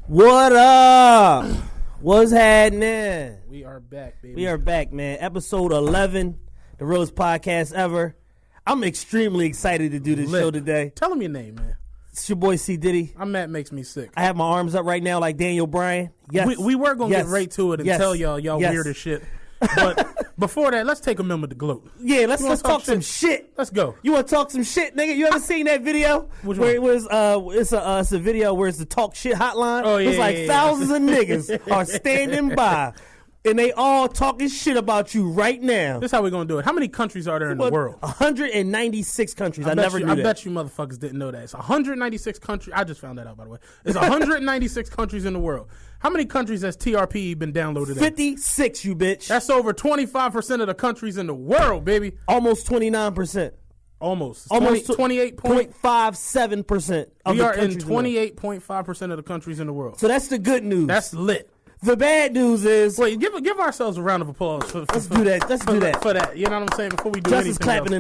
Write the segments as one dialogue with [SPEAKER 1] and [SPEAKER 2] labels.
[SPEAKER 1] What up? What's happening?
[SPEAKER 2] We are back, baby.
[SPEAKER 1] We are back, man. Episode 11, the realest podcast ever. I'm extremely excited to do this show today.
[SPEAKER 2] Tell him your name, man.
[SPEAKER 1] It's your boy C. Diddy.
[SPEAKER 2] Matt makes me sick.
[SPEAKER 1] I have my arms up right now like Daniel Bryan. Yes.
[SPEAKER 2] We were going to get right to it and tell y'all weird as shshit. But before that, let's take a moment to gloat.
[SPEAKER 1] Yeah, let's talk some shit.
[SPEAKER 2] Let's go.
[SPEAKER 1] You want to talk some shit, nigga? You ever seen that video?
[SPEAKER 2] Which
[SPEAKER 1] where
[SPEAKER 2] one?
[SPEAKER 1] It was it's a video where it's the talk shit hotline.
[SPEAKER 2] Oh, yeah,
[SPEAKER 1] it's like
[SPEAKER 2] yeah.
[SPEAKER 1] thousands of niggas are standing by and they all talking shit about you right now.
[SPEAKER 2] This is how we're going to do it. How many countries are there in the world?
[SPEAKER 1] 196 countries. I never knew that.
[SPEAKER 2] I bet you motherfuckers didn't know that. It's 196 countries. I just found that out, by the way. It's 196 countries in the world. How many countries has TRPE been downloaded in?
[SPEAKER 1] 56, you bitch.
[SPEAKER 2] That's over 25% of the countries in the world, baby.
[SPEAKER 1] Almost 29%.
[SPEAKER 2] Almost
[SPEAKER 1] 28.57%.
[SPEAKER 2] We are in 28.5% of the countries in the world.
[SPEAKER 1] So that's the good news.
[SPEAKER 2] That's lit.
[SPEAKER 1] The bad news is...
[SPEAKER 2] Wait, give ourselves a round of applause.
[SPEAKER 1] Let's do that.
[SPEAKER 2] For that. You know what I'm saying? Before we do
[SPEAKER 1] Justice
[SPEAKER 2] anything
[SPEAKER 1] clapping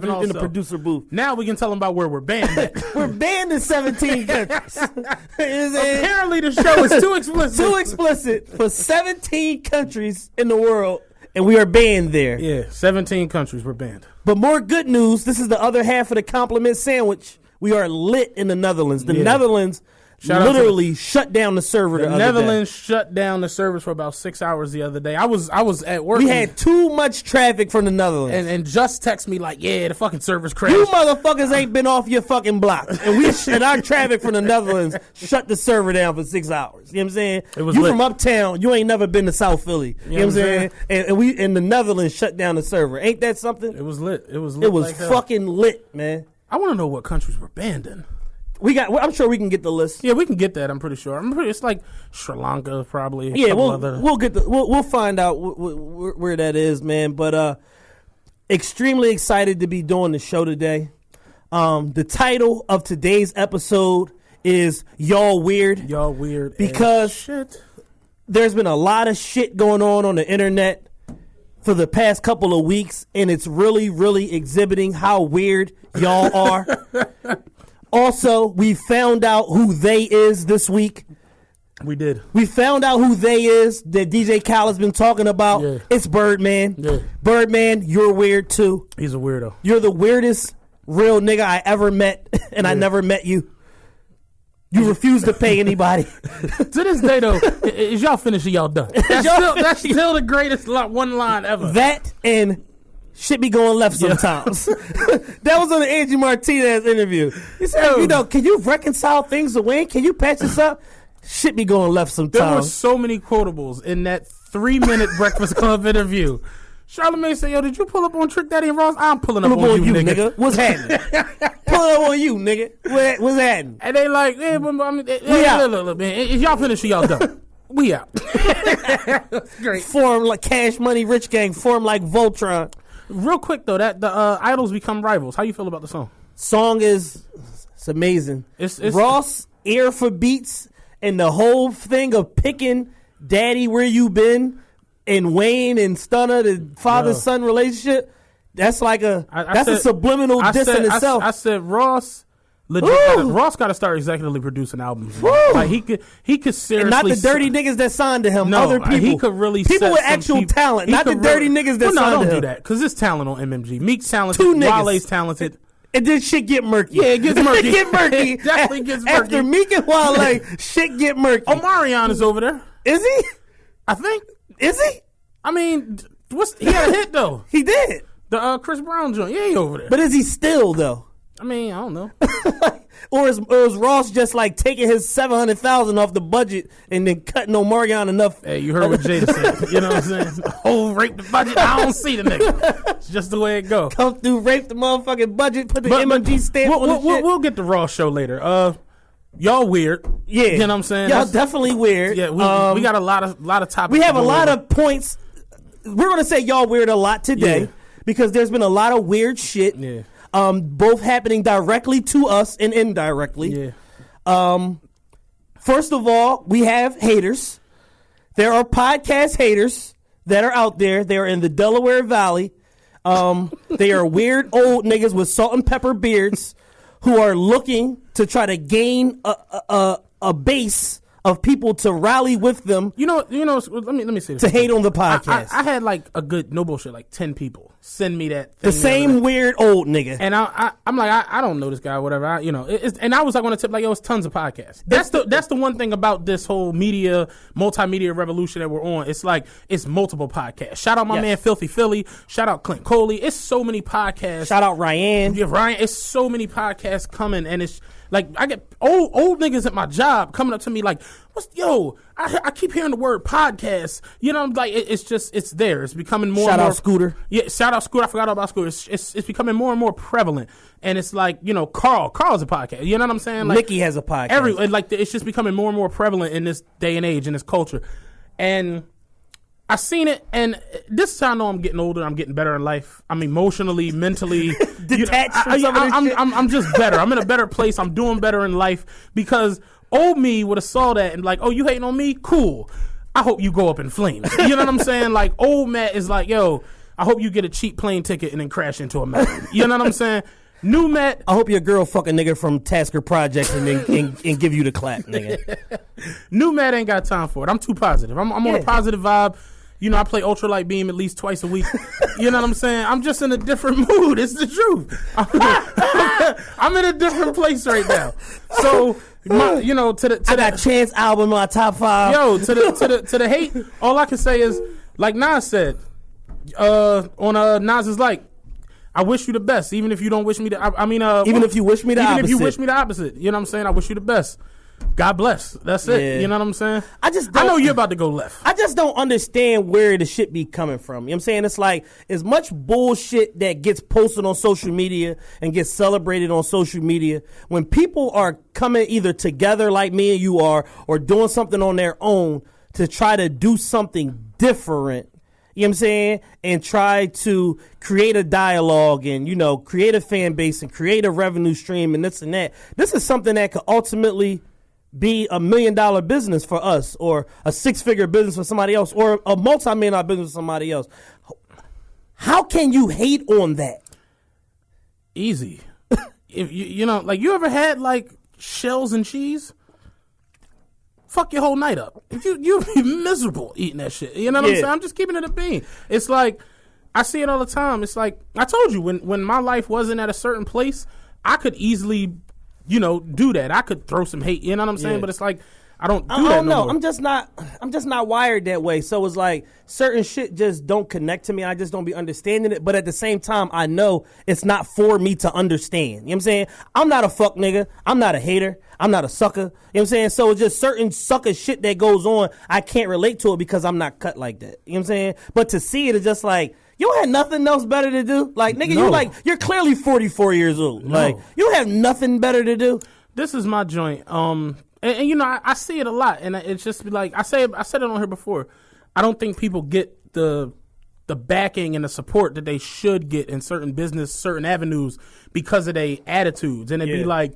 [SPEAKER 2] else.
[SPEAKER 1] in the producer booth.
[SPEAKER 2] Now we can tell them about where we're banned at.
[SPEAKER 1] We're banned in 17 countries.
[SPEAKER 2] Apparently the show is too explicit.
[SPEAKER 1] Too explicit for 17 countries in the world, and we are banned there.
[SPEAKER 2] Yeah, 17 countries we're banned.
[SPEAKER 1] But more good news, this is the other half of the compliment sandwich. We are lit in the Netherlands. The Netherlands... literally shut down the server the other
[SPEAKER 2] Netherlands
[SPEAKER 1] day.
[SPEAKER 2] shut down the servers for about 6 hours the other day. I was at work.
[SPEAKER 1] We had too much traffic from the Netherlands.
[SPEAKER 2] And just text me like, yeah, the fucking servers crashed.
[SPEAKER 1] You motherfuckers ain't been off your fucking block. And our traffic from the Netherlands shut the server down for 6 hours. You know what I'm saying? You
[SPEAKER 2] lit.
[SPEAKER 1] From uptown, you ain't never been to South Philly. You know what I'm saying? And we in the Netherlands shut down the server. Ain't that something?
[SPEAKER 2] It was lit. It was
[SPEAKER 1] like fucking lit, man.
[SPEAKER 2] I want to know what countries were banned in.
[SPEAKER 1] I'm sure we can get the list.
[SPEAKER 2] Yeah, we can get that. I'm pretty sure. It's like Sri Lanka, probably.
[SPEAKER 1] Yeah, we'll find out where that is, man. But extremely excited to be doing the show today. The title of today's episode is "Y'all Weird."
[SPEAKER 2] Y'all weird
[SPEAKER 1] because
[SPEAKER 2] shit.
[SPEAKER 1] There's been a lot of shit going on the internet for the past couple of weeks, and it's really, really exhibiting how weird y'all are. Also, we found out who they is this week.
[SPEAKER 2] We did.
[SPEAKER 1] We found out who they is that DJ Khaled's been talking about. Yeah. It's Birdman.
[SPEAKER 2] Yeah.
[SPEAKER 1] Birdman, you're weird too.
[SPEAKER 2] He's a weirdo.
[SPEAKER 1] You're the weirdest real nigga I ever met, and I never met you. You refuse to pay anybody.
[SPEAKER 2] To this day, though, is y'all finished or y'all done? That's still the greatest one line ever.
[SPEAKER 1] That and... shit be going left sometimes. That was on the Angie Martinez interview. He said, can you reconcile things to win? Can you patch this up? Shit be going left sometimes.
[SPEAKER 2] There were so many quotables in that 3-minute Breakfast Club interview. Charlamagne said, yo, did you pull up on Trick Daddy and Ross? I'm pulling up on you, nigga.
[SPEAKER 1] What's happening? Pulling up on you, nigga. What's happening?
[SPEAKER 2] And they like, look, man, is y'all finished or y'all done? We out. That's great.
[SPEAKER 1] Form like Cash Money Rich Gang. Form like Voltron.
[SPEAKER 2] Real quick though, that the idols become rivals. How you feel about the song?
[SPEAKER 1] Song it's amazing. It's Ross ear for beats and the whole thing of picking Daddy Where You Been and Wayne and Stunner, the father-son relationship. That's like a subliminal diss in itself.
[SPEAKER 2] I said Ross. Legit, Ross got to start executively producing albums. Like he could seriously,
[SPEAKER 1] and not the dirty niggas that signed to him. Other people,
[SPEAKER 2] he could really
[SPEAKER 1] people with actual talent, not the dirty niggas that signed to him.
[SPEAKER 2] Don't do that because it's talent on MMG. Meek's talented, Wale's talented,
[SPEAKER 1] and then shit get murky.
[SPEAKER 2] Yeah, it gets murky.
[SPEAKER 1] It
[SPEAKER 2] definitely gets murky.
[SPEAKER 1] After Meek and Wale, shit get murky.
[SPEAKER 2] Omarion is over there.
[SPEAKER 1] Is he?
[SPEAKER 2] I think.
[SPEAKER 1] Is he?
[SPEAKER 2] I mean, he had a hit though.
[SPEAKER 1] He did
[SPEAKER 2] the Chris Brown joint. Yeah, he over there.
[SPEAKER 1] But is he still though?
[SPEAKER 2] I mean, I don't know.
[SPEAKER 1] Or is Ross just like taking his $700,000 off the budget and then cutting Omarion enough?
[SPEAKER 2] Hey, you heard what Jada said. You know what I'm saying? The whole rape the budget. I don't see the nigga. It's just the way it go.
[SPEAKER 1] Come through, rape the motherfucking budget, put the MMG stamp on the shit.
[SPEAKER 2] We'll get the Ross show later. Y'all weird.
[SPEAKER 1] Yeah.
[SPEAKER 2] You know what I'm saying?
[SPEAKER 1] Y'all definitely weird.
[SPEAKER 2] Yeah, we got a lot of topics.
[SPEAKER 1] We have a lot of points. We're going to say y'all weird a lot today because there's been a lot of weird shit.
[SPEAKER 2] Yeah.
[SPEAKER 1] Both happening directly to us and indirectly.
[SPEAKER 2] Yeah.
[SPEAKER 1] First of all, we have haters. There are podcast haters that are out there. They are in the Delaware Valley. They are weird old niggas with salt and pepper beards who are looking to try to gain a base of people to rally with them.
[SPEAKER 2] Let me say this.
[SPEAKER 1] To hate on the podcast.
[SPEAKER 2] I had like a good, no bullshit, like 10 people send me that thing.
[SPEAKER 1] The same weird old nigga.
[SPEAKER 2] And I'm like, I don't know this guy or whatever. And I was like on the tip, like, yo, it's tons of podcasts. That's the one thing about this whole multimedia revolution that we're on. It's like, it's multiple podcasts. Shout out my man Filthy Philly. Shout out Clint Coley. It's so many podcasts.
[SPEAKER 1] Shout out Ryan.
[SPEAKER 2] Yeah, Ryan. It's so many podcasts coming, and it's like I get old niggas at my job coming up to me like, I keep hearing the word podcast. Like it's there. It's becoming more.
[SPEAKER 1] Shout
[SPEAKER 2] and more,
[SPEAKER 1] out Scooter.
[SPEAKER 2] Yeah, shout out Scooter. I forgot about Scooter. It's becoming more and more prevalent, and it's like Carl's a podcast. You know what I'm saying? Like,
[SPEAKER 1] Nikki has a podcast.
[SPEAKER 2] It's just becoming more and more prevalent in this day and age in this culture, and I seen it, and this is how I know I'm getting older. I'm getting better in life. I'm emotionally, mentally
[SPEAKER 1] detached from some of this shit.
[SPEAKER 2] I'm just better. I'm in a better place. I'm doing better in life because old me would have saw that and like, oh, you hating on me? Cool. I hope you go up in flames. You know what I'm saying? Like, old Matt is like, yo, I hope you get a cheap plane ticket and then crash into a mountain. You know what I'm saying? New Matt,
[SPEAKER 1] I hope your girl fuck a nigga from Tasker Project and give you the clap, nigga.
[SPEAKER 2] New Matt ain't got time for it. I'm too positive. I'm on a positive vibe. I play ultralight beam at least twice a week. You know what I'm saying? I'm just in a different mood. It's the truth. I'm in a different place right now. So, I
[SPEAKER 1] got Chance album in my top 5.
[SPEAKER 2] Yo, to the hate, all I can say is, like Nas said, on Nas is like, I wish you the best, even if you don't wish me
[SPEAKER 1] even if you wish me the opposite.
[SPEAKER 2] Even if you wish me the opposite. You know what I'm saying? I wish you the best. God bless. That's it. Yeah. You know what I'm saying? I know you're about to go left.
[SPEAKER 1] I just don't understand where the shit be coming from. You know what I'm saying? It's like as much bullshit that gets posted on social media and gets celebrated on social media. When people are coming either together like me and you are or doing something on their own to try to do something different, you know what I'm saying? And try to create a dialogue and, create a fan base and create a revenue stream and this and that. This is something that could ultimately be $1 million business for us or a 6-figure business for somebody else or a multi-million-dollar business for somebody else. How can you hate on that?
[SPEAKER 2] Easy. If you ever had like shells and cheese? Fuck your whole night up. You'd be miserable eating that shit. You know what I'm saying? I'm just keeping it a bean. It's like, I see it all the time. It's like, I told you, when my life wasn't at a certain place, I could easily do that. I could throw some hate, you know what I'm saying? Yeah. But it's like, I don't do that no more. I'm just
[SPEAKER 1] not wired that way. So it's like certain shit just don't connect to me. I just don't be understanding it. But at the same time, I know it's not for me to understand. You know what I'm saying? I'm not a fuck nigga. I'm not a hater. I'm not a sucker. You know what I'm saying? So it's just certain sucker shit that goes on. I can't relate to it because I'm not cut like that. You know what I'm saying? But to see it is just like, you had nothing else better to do? Like, nigga, no. you're clearly 44 years old. No. Like, you don't have nothing better to do?
[SPEAKER 2] This is my joint. And I see it a lot. And it's just like, I said it on here before. I don't think people get the backing and the support that they should get in certain business, certain avenues because of their attitudes. And it'd be like,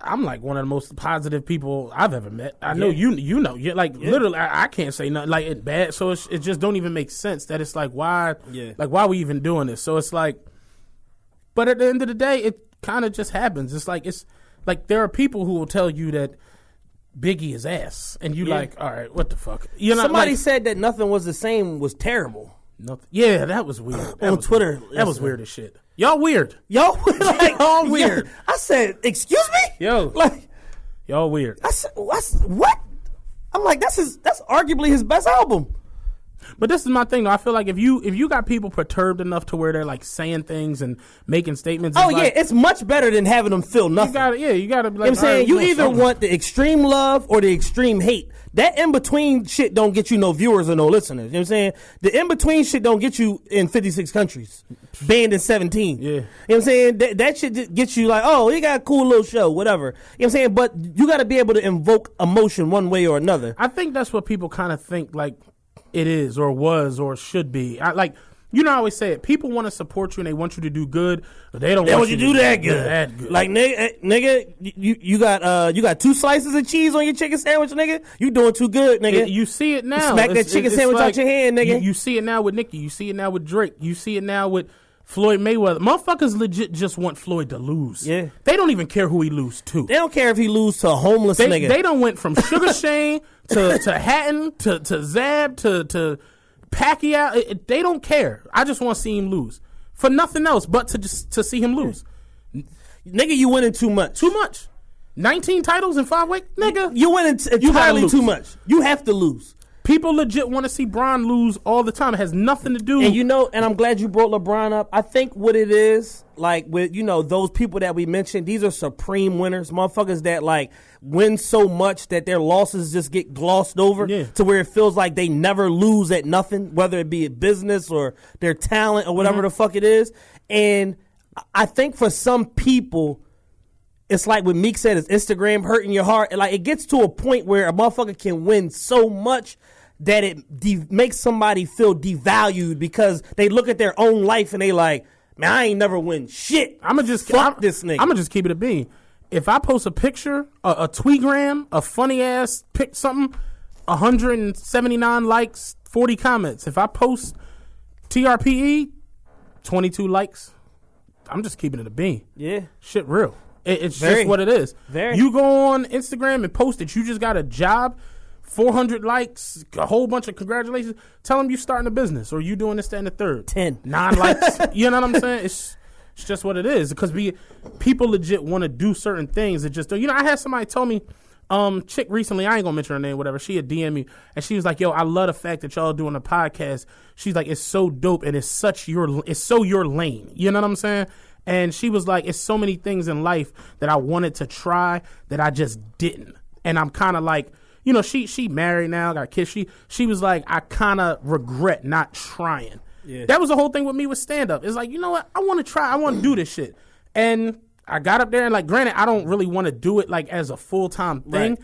[SPEAKER 2] I'm like one of the most positive people I've ever met. I know you know. You're like literally, I can't say nothing like it's bad. So it just don't even make sense that it's like why are we even doing this? So it's like, but at the end of the day, it kind of just happens. It's like there are people who will tell you that Biggie is ass, and you like, all right, what the fuck?
[SPEAKER 1] Somebody said that Nothing Was the Same was terrible.
[SPEAKER 2] Nothing. Yeah, that was weird.
[SPEAKER 1] On Twitter,
[SPEAKER 2] that was weird as shit. Y'all weird.
[SPEAKER 1] Y'all weird. Yo, I said, excuse me?
[SPEAKER 2] Yo. Y'all weird.
[SPEAKER 1] I said, what? I'm like, that's arguably his best album.
[SPEAKER 2] But this is my thing, though. I feel like if you got people perturbed enough to where they're like saying things and making statements.
[SPEAKER 1] It's much better than having them feel nothing.
[SPEAKER 2] You gotta be like,
[SPEAKER 1] you know what I'm saying? You either want the extreme love or the extreme hate. That in-between shit don't get you no viewers or no listeners. You know what I'm saying? The in-between shit don't get you in 56 countries. Banned in 17. Yeah. You know what I'm saying? That shit gets you like, oh, he got a cool little show, whatever. You know what I'm saying? But you got to be able to invoke emotion one way or another.
[SPEAKER 2] I think that's what people kind of think like it is or was or should be. I always say it. People want to support you and they want you to do good, but they don't want you to do that good. Like
[SPEAKER 1] nigga, you got 2 slices of cheese on your chicken sandwich, nigga. You doing too good, nigga.
[SPEAKER 2] You see it now.
[SPEAKER 1] Smack that chicken sandwich out your hand, nigga.
[SPEAKER 2] You see it now with Nicki. You see it now with Drake. You see it now with Floyd Mayweather. Motherfuckers legit just want Floyd to lose.
[SPEAKER 1] Yeah.
[SPEAKER 2] They don't even care who he lose to.
[SPEAKER 1] They don't care if he lose to a homeless nigga.
[SPEAKER 2] They done went from Sugar Shane to Hatton to Zab to Pacquiao. They don't care. I just want to see him lose. For nothing else but to see him lose.
[SPEAKER 1] Nigga, you winning too much.
[SPEAKER 2] Too much. 19 titles in 5 weeks? Nigga.
[SPEAKER 1] You winning entirely too much. You have to lose.
[SPEAKER 2] People legit want to see Bron lose all the time. It has nothing to do.
[SPEAKER 1] And I'm glad you brought LeBron up. I think what it is, like with, those people that we mentioned, these are supreme winners. Motherfuckers that like win so much that their losses just get glossed over to where it feels like they never lose at nothing, whether it be a business or their talent or whatever the fuck it is. And I think for some people, it's like what Meek said, is Instagram hurting your heart. And like it gets to a point where a motherfucker can win so much that it makes somebody feel devalued because they look at their own life and they like, man, I ain't never win shit. Fuck this nigga.
[SPEAKER 2] I'm gonna just keep it a bean. If I post a picture, a tweetgram, a funny ass pic, something, 179 likes, 40 comments. If I post TRPE, 22 likes, I'm just keeping it a bean.
[SPEAKER 1] Yeah,
[SPEAKER 2] shit real. It's just what it is. You go on Instagram and post that you just got a job. 400 likes, a whole bunch of congratulations. Tell them you starting a business or you doing this, that, and the third.
[SPEAKER 1] 10.
[SPEAKER 2] 9 likes. You know what I'm saying? It's just what it is. Because people legit want to do certain things that just don't. I had somebody tell me, chick recently, I ain't gonna mention her name, whatever. She had DM me and she was like, yo, I love the fact that y'all doing a podcast. She's like, it's so dope and it's so your lane. You know what I'm saying? And she was like, it's so many things in life that I wanted to try that I just didn't. And I'm kind of like, she married now, got kids. She was like, I kind of regret not trying. Yeah. That was the whole thing with me with stand-up. It's like, you know what? I want to try. I want to do this shit. And I got up there and, like, granted, I don't really want to do it, like, as a full-time thing. Right.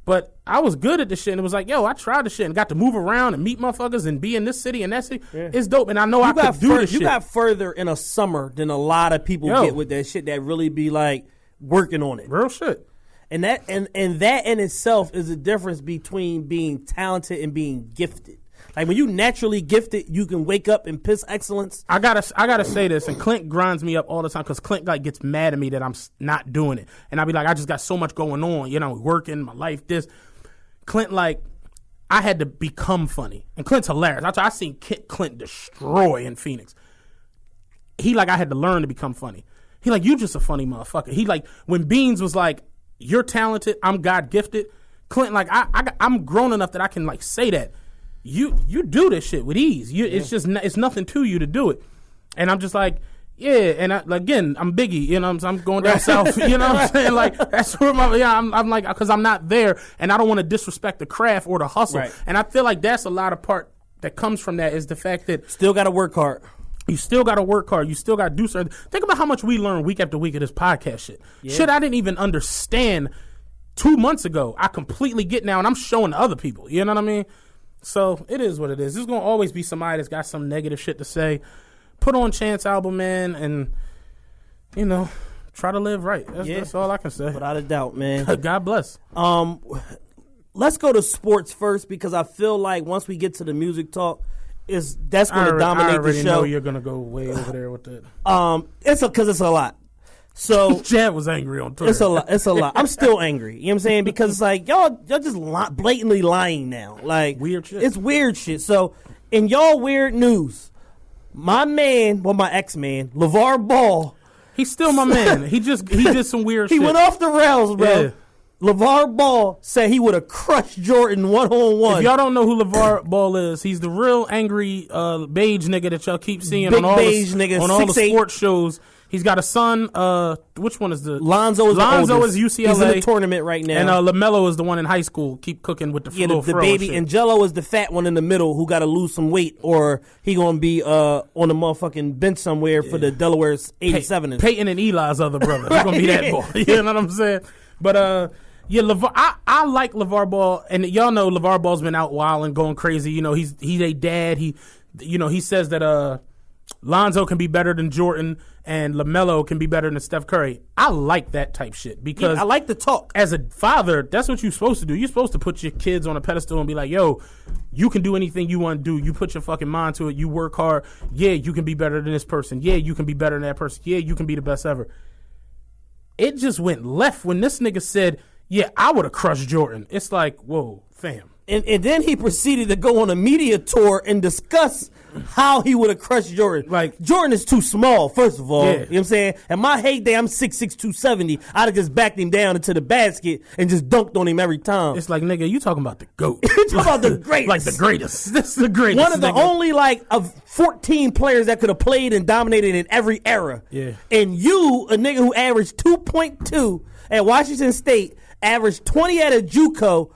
[SPEAKER 2] But I was good at this shit. And it was like, yo, I tried this shit and got to move around and meet motherfuckers and be in this city and that city. Yeah. It's dope. And I know I could do this shit.
[SPEAKER 1] You got further in a summer than a lot of people get with that shit that really be, like, working on it.
[SPEAKER 2] Real shit.
[SPEAKER 1] And that in itself is the difference between being talented and being gifted. Like when you naturally gifted, you can wake up and piss excellence.
[SPEAKER 2] I gotta say this, and Clint grinds me up all the time because Clint like gets mad at me that I'm not doing it, and I be like, I just got so much going on, working my life. This Clint like I had to become funny, and Clint's hilarious. I seen Clint destroy in Phoenix. He like I had to learn to become funny. He like you just a funny motherfucker. He like when Beans was like, you're talented, I'm God gifted. Clint, like I'm grown enough that I can like say that you do this shit with ease. It's just it's nothing to you to do it. And I'm just like, yeah. And again, I'm Biggie. I'm going down south. You know what I'm saying? Like that's where I'm like because I'm not there, and I don't want to disrespect the craft or the hustle. Right. And I feel like that's a lot of part that comes from that is the fact that
[SPEAKER 1] still got to work hard.
[SPEAKER 2] You still got to work hard. You still got to do something. Think about how much we learn week after week of this podcast shit. Yeah. Shit I didn't even understand 2 months ago. I completely get now, and I'm showing to other people. You know what I mean? So it is what it is. There's going to always be somebody that's got some negative shit to say. Put on Chance album, man, and, try to live right. That's all I can say.
[SPEAKER 1] Without a doubt, man.
[SPEAKER 2] God bless.
[SPEAKER 1] Let's go to sports first because I feel like once we get to the music talk, that's going to dominate the show. I already know
[SPEAKER 2] you're going to go way over there with that.
[SPEAKER 1] Because it's a lot. So
[SPEAKER 2] Chad was angry on Twitter.
[SPEAKER 1] It's a lot. I'm still angry. You know what I'm saying? Because it's like y'all just blatantly lying now. Like
[SPEAKER 2] weird shit.
[SPEAKER 1] It's weird shit. So in y'all weird news, my ex-man, LeVar Ball.
[SPEAKER 2] He's still my man. He did some weird shit.
[SPEAKER 1] He went off the rails, bro. Yeah. LeVar Ball said he would have crushed Jordan 1-on-1.
[SPEAKER 2] If y'all don't know who LeVar Ball is, he's the real angry beige nigga that y'all keep seeing
[SPEAKER 1] Big
[SPEAKER 2] on all
[SPEAKER 1] the
[SPEAKER 2] sports shows. He's got a son. Which one is the
[SPEAKER 1] Lonzo is
[SPEAKER 2] UCLA.
[SPEAKER 1] He's in the tournament right now.
[SPEAKER 2] And LaMelo is the one in high school. Keep cooking with the
[SPEAKER 1] the baby. And Jello is the fat one in the middle who got to lose some weight, or he gonna be on the motherfucking bench somewhere for the Delaware's 87ers.
[SPEAKER 2] Peyton and Eli's other brother. He's gonna be that boy. You know what I'm saying? But I like LeVar Ball, and y'all know LeVar Ball's been out wild and going crazy. He's a dad. He says that Lonzo can be better than Jordan and LaMelo can be better than Steph Curry. I like that type shit because
[SPEAKER 1] I like the talk.
[SPEAKER 2] As a father, that's what you're supposed to do. You're supposed to put your kids on a pedestal and be like, yo, you can do anything you want to do. You put your fucking mind to it. You work hard. Yeah, you can be better than this person. Yeah, you can be better than that person. Yeah, you can be the best ever. It just went left when this nigga said, yeah, I would have crushed Jordan. It's like, whoa, fam.
[SPEAKER 1] And then he proceeded to go on a media tour and discuss how he would have crushed Jordan.
[SPEAKER 2] Like,
[SPEAKER 1] Jordan is too small, first of all.
[SPEAKER 2] Yeah.
[SPEAKER 1] You know what I'm saying? And my heyday, I'm 6'6", 270. I'd have just backed him down into the basket and just dunked on him every time.
[SPEAKER 2] It's like, nigga, you talking about the GOAT.
[SPEAKER 1] You talking about the greatest.
[SPEAKER 2] Like the greatest. This is the greatest.
[SPEAKER 1] One of the only, of 14 players that could have played and dominated in every era.
[SPEAKER 2] Yeah.
[SPEAKER 1] And you, a nigga who averaged 2.2 at Washington State, averaged 20 at a JUCO,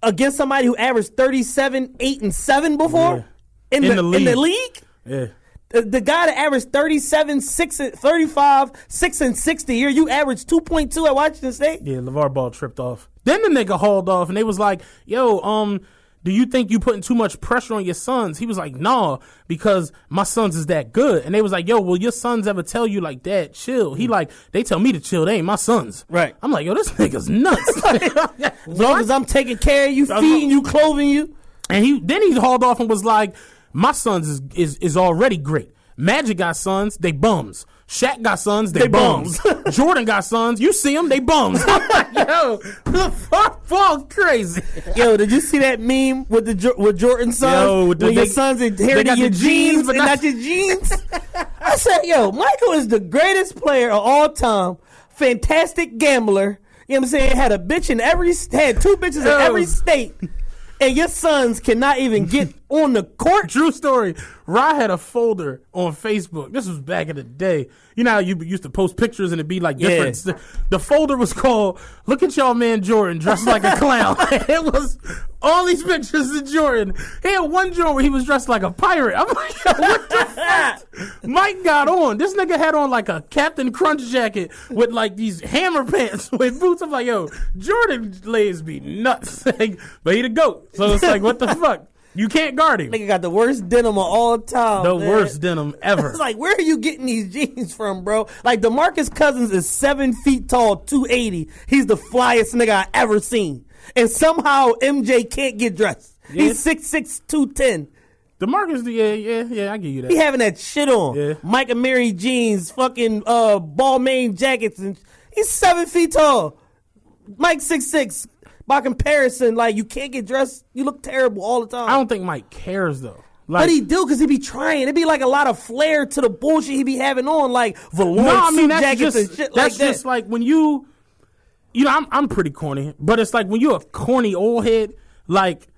[SPEAKER 1] against somebody who averaged 37, 8, and 7 before?
[SPEAKER 2] Yeah.
[SPEAKER 1] In the league?
[SPEAKER 2] Yeah.
[SPEAKER 1] The guy that averaged 37, 6, 35, 6, and 60 year, you averaged 2.2 at Washington State?
[SPEAKER 2] Yeah, LeVar Ball tripped off. Then the nigga hauled off, and they was like, yo, do you think you putting too much pressure on your sons? He was like, nah, because my sons is that good. And they was like, yo, will your sons ever tell you like, Dad, chill? He like, they tell me to chill. They ain't my sons.
[SPEAKER 1] Right.
[SPEAKER 2] I'm like, yo, this nigga's nuts.
[SPEAKER 1] As long as I'm taking care of you, feeding you, clothing you.
[SPEAKER 2] And then he hauled off and was like, my sons is already great. Magic got sons, they bums. Shaq got sons, they bums. Jordan got sons, you see them, they bums. I'm like, yo, the fuck Ball's crazy.
[SPEAKER 1] Yo, did you see that meme with Jordan's sons?
[SPEAKER 2] Yo,
[SPEAKER 1] when your sons inherited your genes, but not your genes? I said, yo, Michael is the greatest player of all time. Fantastic gambler. You know what I'm saying? Had had two bitches in every state. And your sons cannot even get on the court.
[SPEAKER 2] True story. Ra had a folder on Facebook. This was back in the day. You know how you used to post pictures and it'd be like different. Yeah. The folder was called, look at y'all man Jordan dressed like a clown. It was all these pictures of Jordan. He had one Jordan where he was dressed like a pirate. I'm like, yo, what the fuck? Mike got on. This nigga had on like a Captain Crunch jacket with like these hammer pants with boots. I'm like, yo, Jordan legs be nuts. But he the GOAT. So it's like, what the fuck? You can't guard him.
[SPEAKER 1] Nigga got the worst denim of all time.
[SPEAKER 2] The worst denim ever.
[SPEAKER 1] It's like, where are you getting these jeans from, bro? Like, DeMarcus Cousins is 7 feet tall, 280. He's the flyest nigga I ever seen. And somehow MJ can't get dressed. Yeah. He's 6'6", 210.
[SPEAKER 2] DeMarcus, yeah, I give you that.
[SPEAKER 1] He having that shit on.
[SPEAKER 2] Yeah.
[SPEAKER 1] Mike and Mary jeans, fucking Balmain jackets, and he's 7 feet tall. Mike 6'6". By comparison, like, you can't get dressed. You look terrible all the time.
[SPEAKER 2] I don't think Mike cares, though.
[SPEAKER 1] But he do, because he be trying. It'd be like a lot of flair to the bullshit he be having on, like velour suit jackets and shit like that.
[SPEAKER 2] That's just like when you know, I'm pretty corny, but it's like when you're a corny old head, like,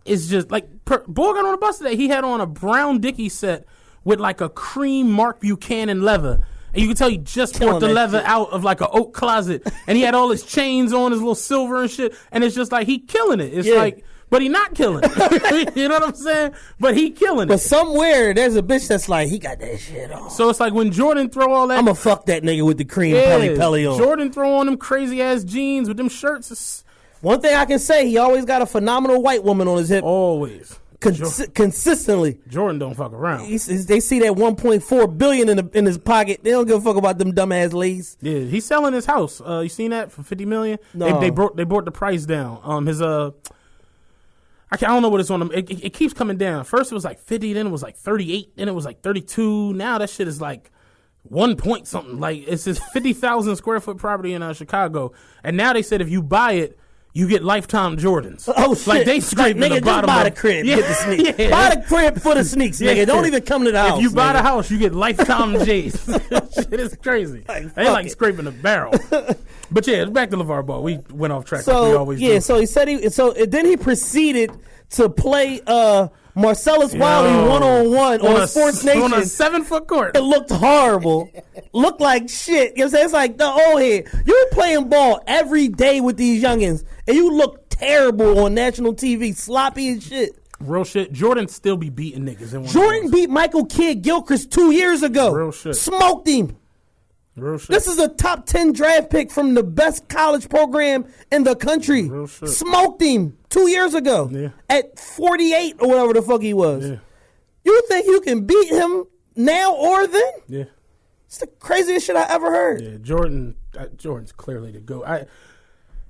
[SPEAKER 2] it's just like, Boy got on the bus today. He had on a brown Dickie set with like a cream Mark Buchanan leather. And you can tell he just poured the leather out of like an oak closet. And he had all his chains on, his little silver and shit. And it's just like, he killing it. It's like, but he not killing it. You know what I'm saying? But he killing it.
[SPEAKER 1] But somewhere, there's a bitch that's like, he got that shit on.
[SPEAKER 2] So it's like when Jordan throw all that.
[SPEAKER 1] I'm going to fuck that nigga with the cream pelly on.
[SPEAKER 2] Jordan throw on them crazy ass jeans with them shirts.
[SPEAKER 1] One thing I can say, he always got a phenomenal white woman on his hip.
[SPEAKER 2] Always.
[SPEAKER 1] Consistently.
[SPEAKER 2] Jordan don't fuck around.
[SPEAKER 1] They see that $1.4 billion in his pocket. They don't give a fuck about them dumbass ladies.
[SPEAKER 2] Yeah, he's selling his house. You seen that for $50 million?
[SPEAKER 1] No.
[SPEAKER 2] They brought the price down. His I don't know what it's on him. It keeps coming down. First it was like 50, then it was like 38, then it was like 32. Now that shit is like 1 point something. Like, it's this 50,000 square foot property in Chicago, and now they said if you buy it, you get lifetime Jordans.
[SPEAKER 1] Oh shit!
[SPEAKER 2] Like, they scraping
[SPEAKER 1] nigga,
[SPEAKER 2] the bottom.
[SPEAKER 1] Just buy the crib, get the sneaks. Yeah. Buy the crib for the sneaks, nigga. Don't even come to the house.
[SPEAKER 2] If you buy
[SPEAKER 1] nigga.
[SPEAKER 2] the house, you get lifetime J's. Shit is crazy. They like scraping the barrel. But yeah, back to LeVar Ball. We went off track like we always do.
[SPEAKER 1] So he said then he proceeded to play Marcellus Wiley one-on-one on Sports Nation.
[SPEAKER 2] On a 7-foot court.
[SPEAKER 1] It looked horrible. Looked like shit. You know what I'm saying? It's like the old head. You playing ball every day with these youngins, and you look terrible on national TV, sloppy and shit.
[SPEAKER 2] Real shit. Jordan still be beating niggas.
[SPEAKER 1] Jordan beat Michael Kidd-Gilchrist 2 years ago.
[SPEAKER 2] Real shit.
[SPEAKER 1] Smoked him.
[SPEAKER 2] Real shit.
[SPEAKER 1] This is a top 10 draft pick from the best college program in the country.
[SPEAKER 2] Real shit.
[SPEAKER 1] Smoked him 2 years ago at 48 or whatever the fuck he was.
[SPEAKER 2] Yeah.
[SPEAKER 1] You think you can beat him now or then?
[SPEAKER 2] Yeah.
[SPEAKER 1] It's the craziest shit I ever heard.
[SPEAKER 2] Yeah, Jordan's clearly the GOAT.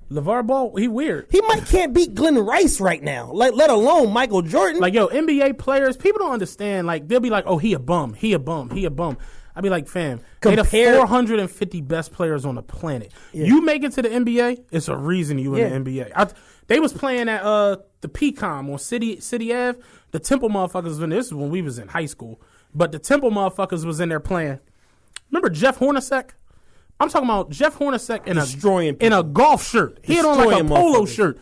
[SPEAKER 2] LeVar Ball, he weird.
[SPEAKER 1] He can't beat Glenn Rice right now, let alone Michael Jordan.
[SPEAKER 2] Like, yo, NBA players, people don't understand. Like, they'll be like, oh, he a bum. I'd be like, fam, they the 450 best players on the planet. Yeah. You make it to the NBA, it's a reason you in the NBA. They was playing at the PCOM on City Ave. The Temple motherfuckers was in there. This is when we was in high school. But the Temple motherfuckers was in there playing. Remember Jeff Hornacek? I'm talking about Jeff Hornacek in a golf shirt. He had on like a polo shirt.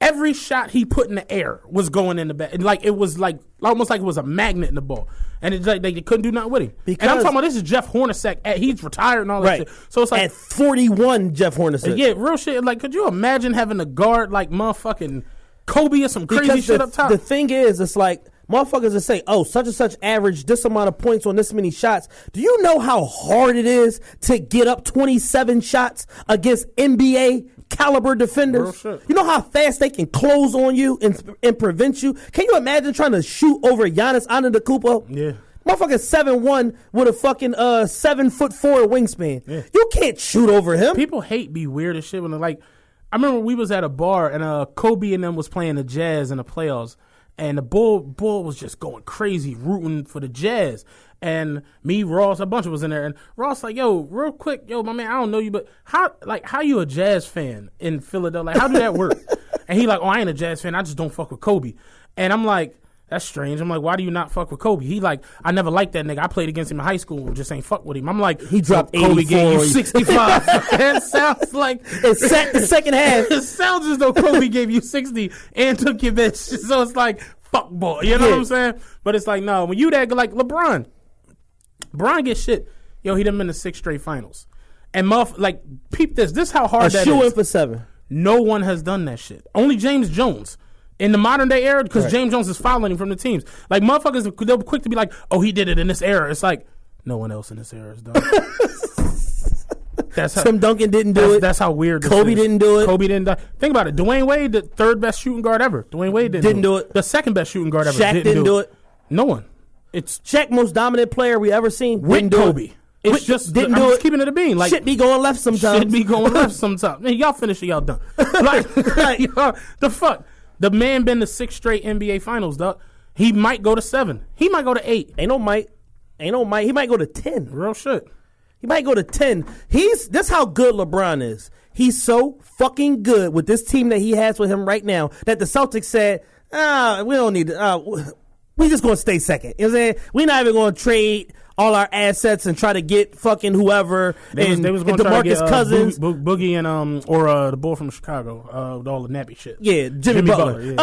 [SPEAKER 2] Every shot he put in the air was going in the back. Like it was like almost like it was a magnet in the ball. And it's like they couldn't do nothing with him. And I'm talking about this is Jeff Hornacek. He's retired and all that shit. So it's like
[SPEAKER 1] at 41, Jeff Hornacek.
[SPEAKER 2] Yeah, real shit. Like, could you imagine having a guard like motherfucking Kobe or some crazy shit up top?
[SPEAKER 1] The thing is, it's like motherfuckers that say, oh, such and such average this amount of points on this many shots. Do you know how hard it is to get up 27 shots against NBA caliber defenders? You know how fast they can close on you and prevent you? Can you imagine trying to shoot over Giannis Antetokounmpo?
[SPEAKER 2] Yeah.
[SPEAKER 1] Motherfucker 7'1" with a fucking 7'4" wingspan. Yeah. You can't shoot over him.
[SPEAKER 2] People hate be weird as shit when they're like, I remember we was at a bar and Kobe and them was playing the Jazz in the playoffs. And the bull was just going crazy, rooting for the Jazz. And me, Ross, a bunch of us in there. And Ross like, yo, real quick, yo, my man, I don't know you, but how you a Jazz fan in Philadelphia? Like, how do that work? And he like, oh, I ain't a Jazz fan. I just don't fuck with Kobe. And I'm like, that's strange. I'm like, why do you not fuck with Kobe? He like, I never liked that nigga. I played against him in high school and just ain't fuck with him. I'm like,
[SPEAKER 1] he dropped
[SPEAKER 2] Kobe gave you 65. That sounds like
[SPEAKER 1] the second half.
[SPEAKER 2] It sounds as though Kobe gave you 60 and took your bitch. So it's like, fuck boy. You know what I'm saying? But it's like, no, when you that like LeBron gets shit. Yo, he done been to 6 straight finals. And like, peep this. This how hard that is.
[SPEAKER 1] A shoe in for 7.
[SPEAKER 2] No one has done that shit. Only James Jones. In the modern day era, because James Jones is following him from the teams. Like, motherfuckers, they'll be quick to be like, oh, he did it in this era. It's like, no one else in this era has done it. That's how,
[SPEAKER 1] Tim Duncan didn't do it.
[SPEAKER 2] That's how weird this
[SPEAKER 1] Kobe
[SPEAKER 2] is.
[SPEAKER 1] Didn't do it.
[SPEAKER 2] Kobe didn't do it. Think about it. Dwayne Wade, the 3rd best shooting guard ever. Dwayne Wade didn't do it. The 2nd best shooting guard ever.
[SPEAKER 1] Shaq didn't do it.
[SPEAKER 2] No one. It's
[SPEAKER 1] Shaq, most dominant player we ever seen.
[SPEAKER 2] With Kobe. It's just
[SPEAKER 1] didn't do
[SPEAKER 2] I'm
[SPEAKER 1] it.
[SPEAKER 2] Just keeping it a bean. Like,
[SPEAKER 1] shit be going left sometimes.
[SPEAKER 2] Shit be going left sometimes. Man, y'all finish it, y'all done. Like, the fuck. The man been to 6 straight NBA finals, dog. He might go to 7. He might go to 8.
[SPEAKER 1] Ain't no might. He might go to 10.
[SPEAKER 2] Real shit.
[SPEAKER 1] He might go to 10. That's how good LeBron is. He's so fucking good with this team that he has with him right now that the Celtics said, we don't need we just going to stay second. You know what I'm saying? We're not even going to trade all our assets and try to get fucking whoever
[SPEAKER 2] they was going to
[SPEAKER 1] DeMarcus
[SPEAKER 2] get,
[SPEAKER 1] Cousins,
[SPEAKER 2] Boogie and or the boy from Chicago with all the nappy shit.
[SPEAKER 1] Yeah, Jimmy Butler.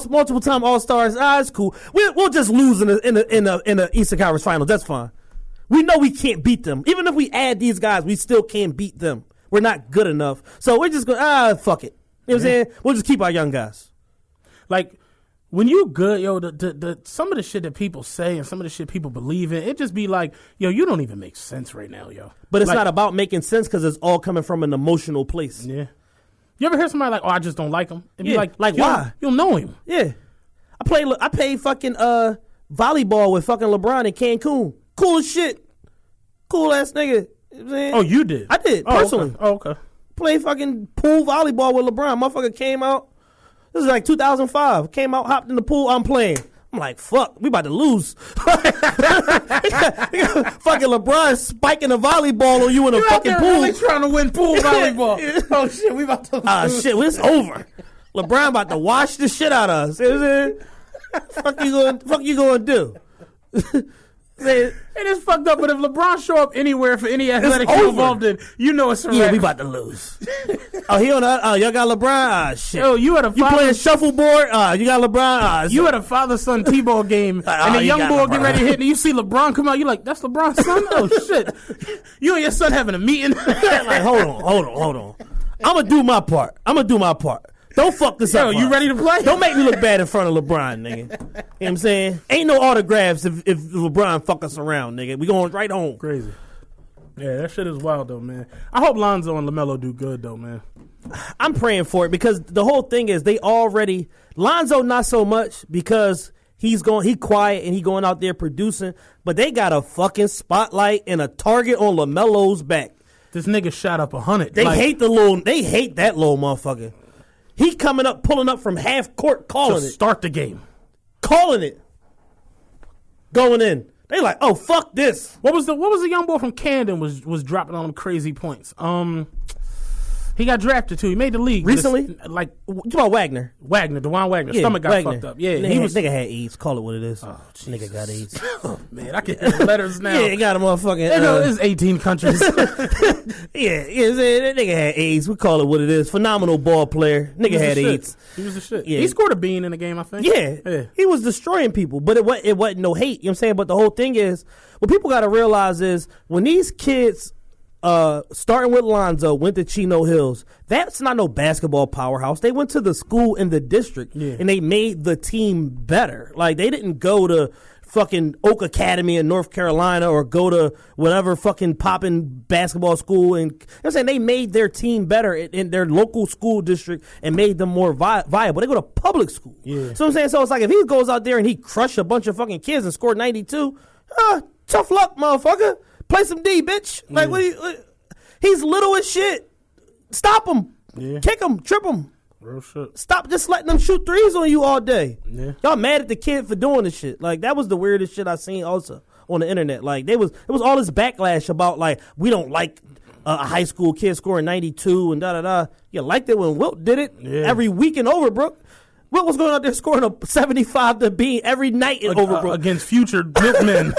[SPEAKER 1] Multiple time All Stars. It's cool. We'll just lose in the Eastern Conference Finals. That's fine. We know we can't beat them. Even if we add these guys, we still can't beat them. We're not good enough. So we're just going. Fuck it. You know what I'm saying? We'll just keep our young guys.
[SPEAKER 2] Like, when you good, yo, the some of the shit that people say and some of the shit people believe in, it just be like, yo, you don't even make sense right now, yo.
[SPEAKER 1] But it's not about making sense because it's all coming from an emotional place.
[SPEAKER 2] Yeah. You ever hear somebody like, oh, I just don't like him? And be like
[SPEAKER 1] why?
[SPEAKER 2] You don't know him.
[SPEAKER 1] Yeah. I played fucking volleyball with fucking LeBron in Cancun. Cool as shit. Cool ass nigga. You know
[SPEAKER 2] oh, you did?
[SPEAKER 1] I did, personally.
[SPEAKER 2] Okay.
[SPEAKER 1] Played fucking pool volleyball with LeBron. Motherfucker came out. This is like 2005. Came out, hopped in the pool. I'm playing. I'm like, fuck, we about to lose. Fucking LeBron spiking a volleyball on you in a fucking pool.
[SPEAKER 2] Really trying to win pool volleyball. Oh shit, we about to lose.
[SPEAKER 1] Shit, it's over. LeBron about to wash the shit out of us. You know what I'm saying? Fuck you gonna do?
[SPEAKER 2] It is fucked up, but if LeBron show up anywhere for any athletic he's involved in, you know it's a wrap.
[SPEAKER 1] Yeah, we about to lose. He on y'all got LeBron? Shit.
[SPEAKER 2] Yo, you
[SPEAKER 1] playing shuffleboard? You got LeBron?
[SPEAKER 2] You at a father-son T-ball game, and the young boy get ready to hit, and you see LeBron come out, you like, that's LeBron's son? Oh, shit. You and your son having a meeting?
[SPEAKER 1] Like, hold on. I'm going to do my part. Don't fuck this up.
[SPEAKER 2] Yo, you ready to play?
[SPEAKER 1] Don't make me look bad in front of LeBron, nigga. You know what I'm saying? Ain't no autographs if LeBron fuck us around, nigga. We going right home.
[SPEAKER 2] Crazy. Yeah, that shit is wild, though, man. I hope Lonzo and LaMelo do good, though, man.
[SPEAKER 1] I'm praying for it because the whole thing is they already Lonzo not so much because he quiet and he going out there producing, but they got a fucking spotlight and a target on LaMelo's back.
[SPEAKER 2] This nigga shot up 100.
[SPEAKER 1] They hate that little motherfucker. He coming up, pulling up from half court, calling it.
[SPEAKER 2] Start the game.
[SPEAKER 1] Calling it. Going in. They like, oh, fuck this.
[SPEAKER 2] What was the young boy from Camden was dropping on them crazy points? He got drafted too. He made the league
[SPEAKER 1] recently.
[SPEAKER 2] You
[SPEAKER 1] about Wagner?
[SPEAKER 2] DeJuan Wagner. Yeah, stomach got fucked up. Yeah,
[SPEAKER 1] nigga had AIDS. Call it what it is.
[SPEAKER 2] Oh,
[SPEAKER 1] nigga got AIDS.
[SPEAKER 2] Oh man, I can hear the letters now.
[SPEAKER 1] Yeah, he got a motherfucking.
[SPEAKER 2] It's 18 countries.
[SPEAKER 1] yeah, that nigga had AIDS. We call it what it is. Phenomenal ball player. Nigga had AIDS.
[SPEAKER 2] He was the shit.
[SPEAKER 1] Yeah.
[SPEAKER 2] He scored a bean in the game, I think.
[SPEAKER 1] Yeah, he was destroying people, but it wasn't no hate. You know what I'm saying? But the whole thing is, what people got to realize is when these kids. Starting with Lonzo, went to Chino Hills. That's not no basketball powerhouse. They went to the school in the district, and they made the team better. Like, they didn't go to fucking Oak Academy in North Carolina or go to whatever fucking popping basketball school. And you know what I'm saying? They made their team better in their local school district and made them more viable. They go to public school.
[SPEAKER 2] Yeah.
[SPEAKER 1] So I'm saying, so it's like if he goes out there and he crushed a bunch of fucking kids and scored 92, tough luck, motherfucker. Play some D, bitch. Like, he's little as shit. Stop him.
[SPEAKER 2] Yeah.
[SPEAKER 1] Kick him. Trip him.
[SPEAKER 2] Real shit.
[SPEAKER 1] Stop just letting them shoot threes on you all day.
[SPEAKER 2] Yeah.
[SPEAKER 1] Y'all mad at the kid for doing this shit. Like, that was the weirdest shit I seen also on the internet. Like, it was all this backlash about, like, we don't like a high school kid scoring 92 and da-da-da. You liked it when Wilt did it every week in Overbrook. Wilt was going out there scoring a 75 to beat every night in Overbrook.
[SPEAKER 2] Against future milkmen.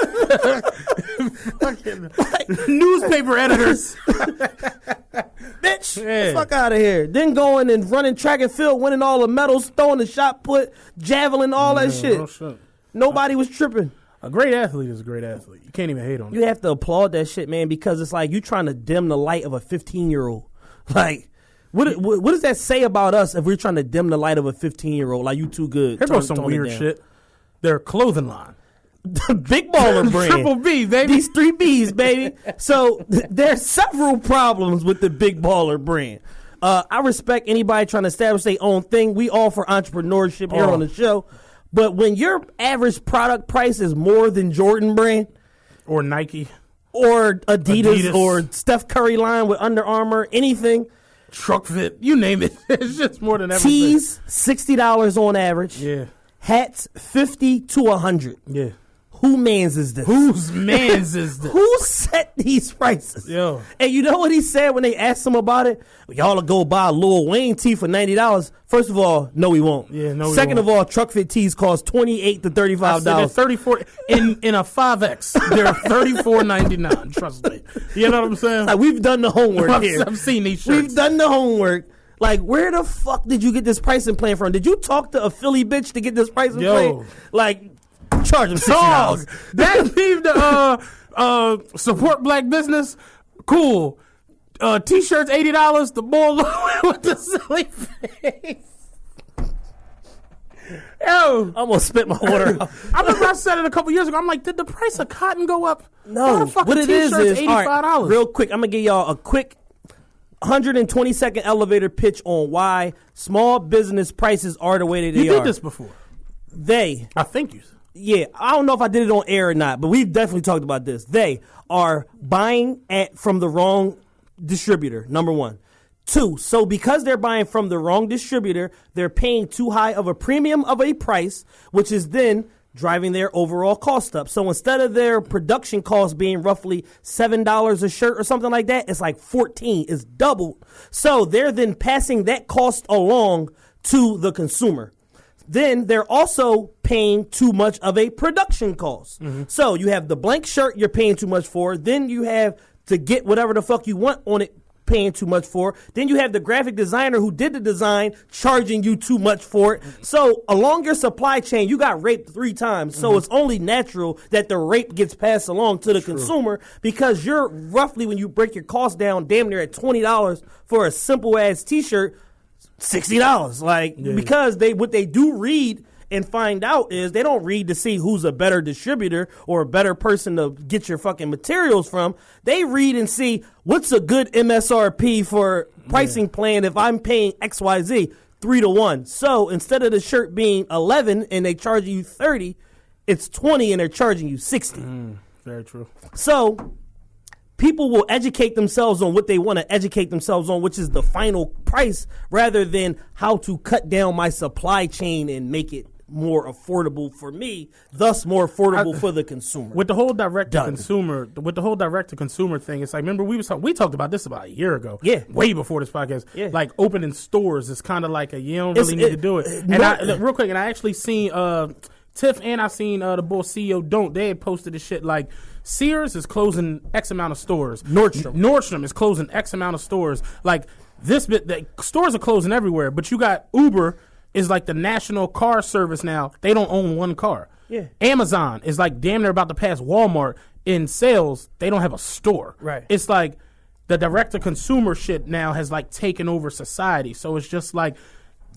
[SPEAKER 2] Fucking newspaper editors.
[SPEAKER 1] Bitch, get the fuck out of here. Then going and running track and field, winning all the medals, throwing the shot put, javelin, all that shit. Nobody was tripping.
[SPEAKER 2] A great athlete is a great athlete. You can't even hate on it.
[SPEAKER 1] You have to applaud that shit, man, because it's like you trying to dim the light of a 15-year-old. Like, what does that say about us if we're trying to dim the light of a 15-year-old? Like, you too good.
[SPEAKER 2] Here goes some weird shit. Their clothing line.
[SPEAKER 1] The Big Baller brand.
[SPEAKER 2] Triple B, baby.
[SPEAKER 1] These 3 Bs, baby. So there's several problems with the Big Baller brand. I respect anybody trying to establish their own thing. We all for entrepreneurship here on the show. But when your average product price is more than Jordan brand.
[SPEAKER 2] Or Nike.
[SPEAKER 1] Or Adidas. Or Steph Curry line with Under Armour, anything.
[SPEAKER 2] Truck fit, you name it. It's just more than everything.
[SPEAKER 1] Tees, $60 on average.
[SPEAKER 2] Yeah.
[SPEAKER 1] Hats, $50 to $100.
[SPEAKER 2] Yeah.
[SPEAKER 1] Who mans is this?
[SPEAKER 2] Whose mans is this?
[SPEAKER 1] Who set these prices?
[SPEAKER 2] Yo.
[SPEAKER 1] And you know what he said when they asked him about it? Y'all will go buy a Lil Wayne tee for $90. First of all, no, we won't.
[SPEAKER 2] Yeah, no, we
[SPEAKER 1] Second
[SPEAKER 2] won't.
[SPEAKER 1] of all, truck fit tees cost $28 to $35.
[SPEAKER 2] They're 34 in a 5X. They're $34.99. Trust me. You know what I'm saying?
[SPEAKER 1] Like, we've done the homework here.
[SPEAKER 2] I've seen these shirts.
[SPEAKER 1] We've done the homework. Like, where the fuck did you get this pricing plan from? Did you talk to a Philly bitch to get this pricing plan? Like, charge them $60.
[SPEAKER 2] That leave the support black business. Cool. T-shirts $80. The boy with the silly face. Yo,
[SPEAKER 1] I almost spit my water out.
[SPEAKER 2] I remember I said it a couple years ago. I'm like, did the price of cotton go up?
[SPEAKER 1] No.
[SPEAKER 2] What it is $85.
[SPEAKER 1] Right, real quick, I'm gonna give y'all a quick 120-second elevator pitch on why small business prices are the way that they are.
[SPEAKER 2] You did this before.
[SPEAKER 1] I
[SPEAKER 2] think you.
[SPEAKER 1] Yeah, I don't know if I did it on air or not, but we've definitely talked about this. They are buying from the wrong distributor, number one. 2, so because they're buying from the wrong distributor, they're paying too high of a premium of a price, which is then driving their overall cost up. So instead of their production cost being roughly $7 a shirt or something like that, it's like $14. It's doubled. So they're then passing that cost along to the consumer. Then they're also paying too much of a production cost. Mm-hmm. So you have the blank shirt you're paying too much for. Then you have to get whatever the fuck you want on it paying too much for. Then you have the graphic designer who did the design charging you too much for it. So along your supply chain, you got raped 3 times. So it's only natural that the rape gets passed along to the consumer, because you're roughly, when you break your cost down, damn near at $20 for a simple ass t-shirt, $60. Like, because what they do read and find out is they don't read to see who's a better distributor or a better person to get your fucking materials from. They read and see what's a good MSRP for pricing plan if I'm paying XYZ 3-to-1. So instead of the shirt being 11 and they charge you 30, it's 20 and they're charging you 60.
[SPEAKER 2] Very true.
[SPEAKER 1] So people will educate themselves on what they want to educate themselves on, which is the final price, rather than how to cut down my supply chain and make it more affordable for me, thus more affordable for the consumer.
[SPEAKER 2] With the whole direct to consumer thing, it's like, remember we talked about this about a year ago.
[SPEAKER 1] Yeah.
[SPEAKER 2] Way before this podcast.
[SPEAKER 1] Yeah.
[SPEAKER 2] Like opening stores is kind of like you don't really need to do it. And real quick, and I actually seen Tiff and I seen the bull CEO they had posted this shit like Sears is closing X amount of stores. Nordstrom is closing X amount of stores. Like the stores are closing everywhere, but you got Uber is like the national car service now. They don't own one car.
[SPEAKER 1] Yeah.
[SPEAKER 2] Amazon is like damn near about to pass Walmart in sales. They don't have a store.
[SPEAKER 1] Right.
[SPEAKER 2] It's like the direct-to-consumer shit now has like taken over society. So it's just like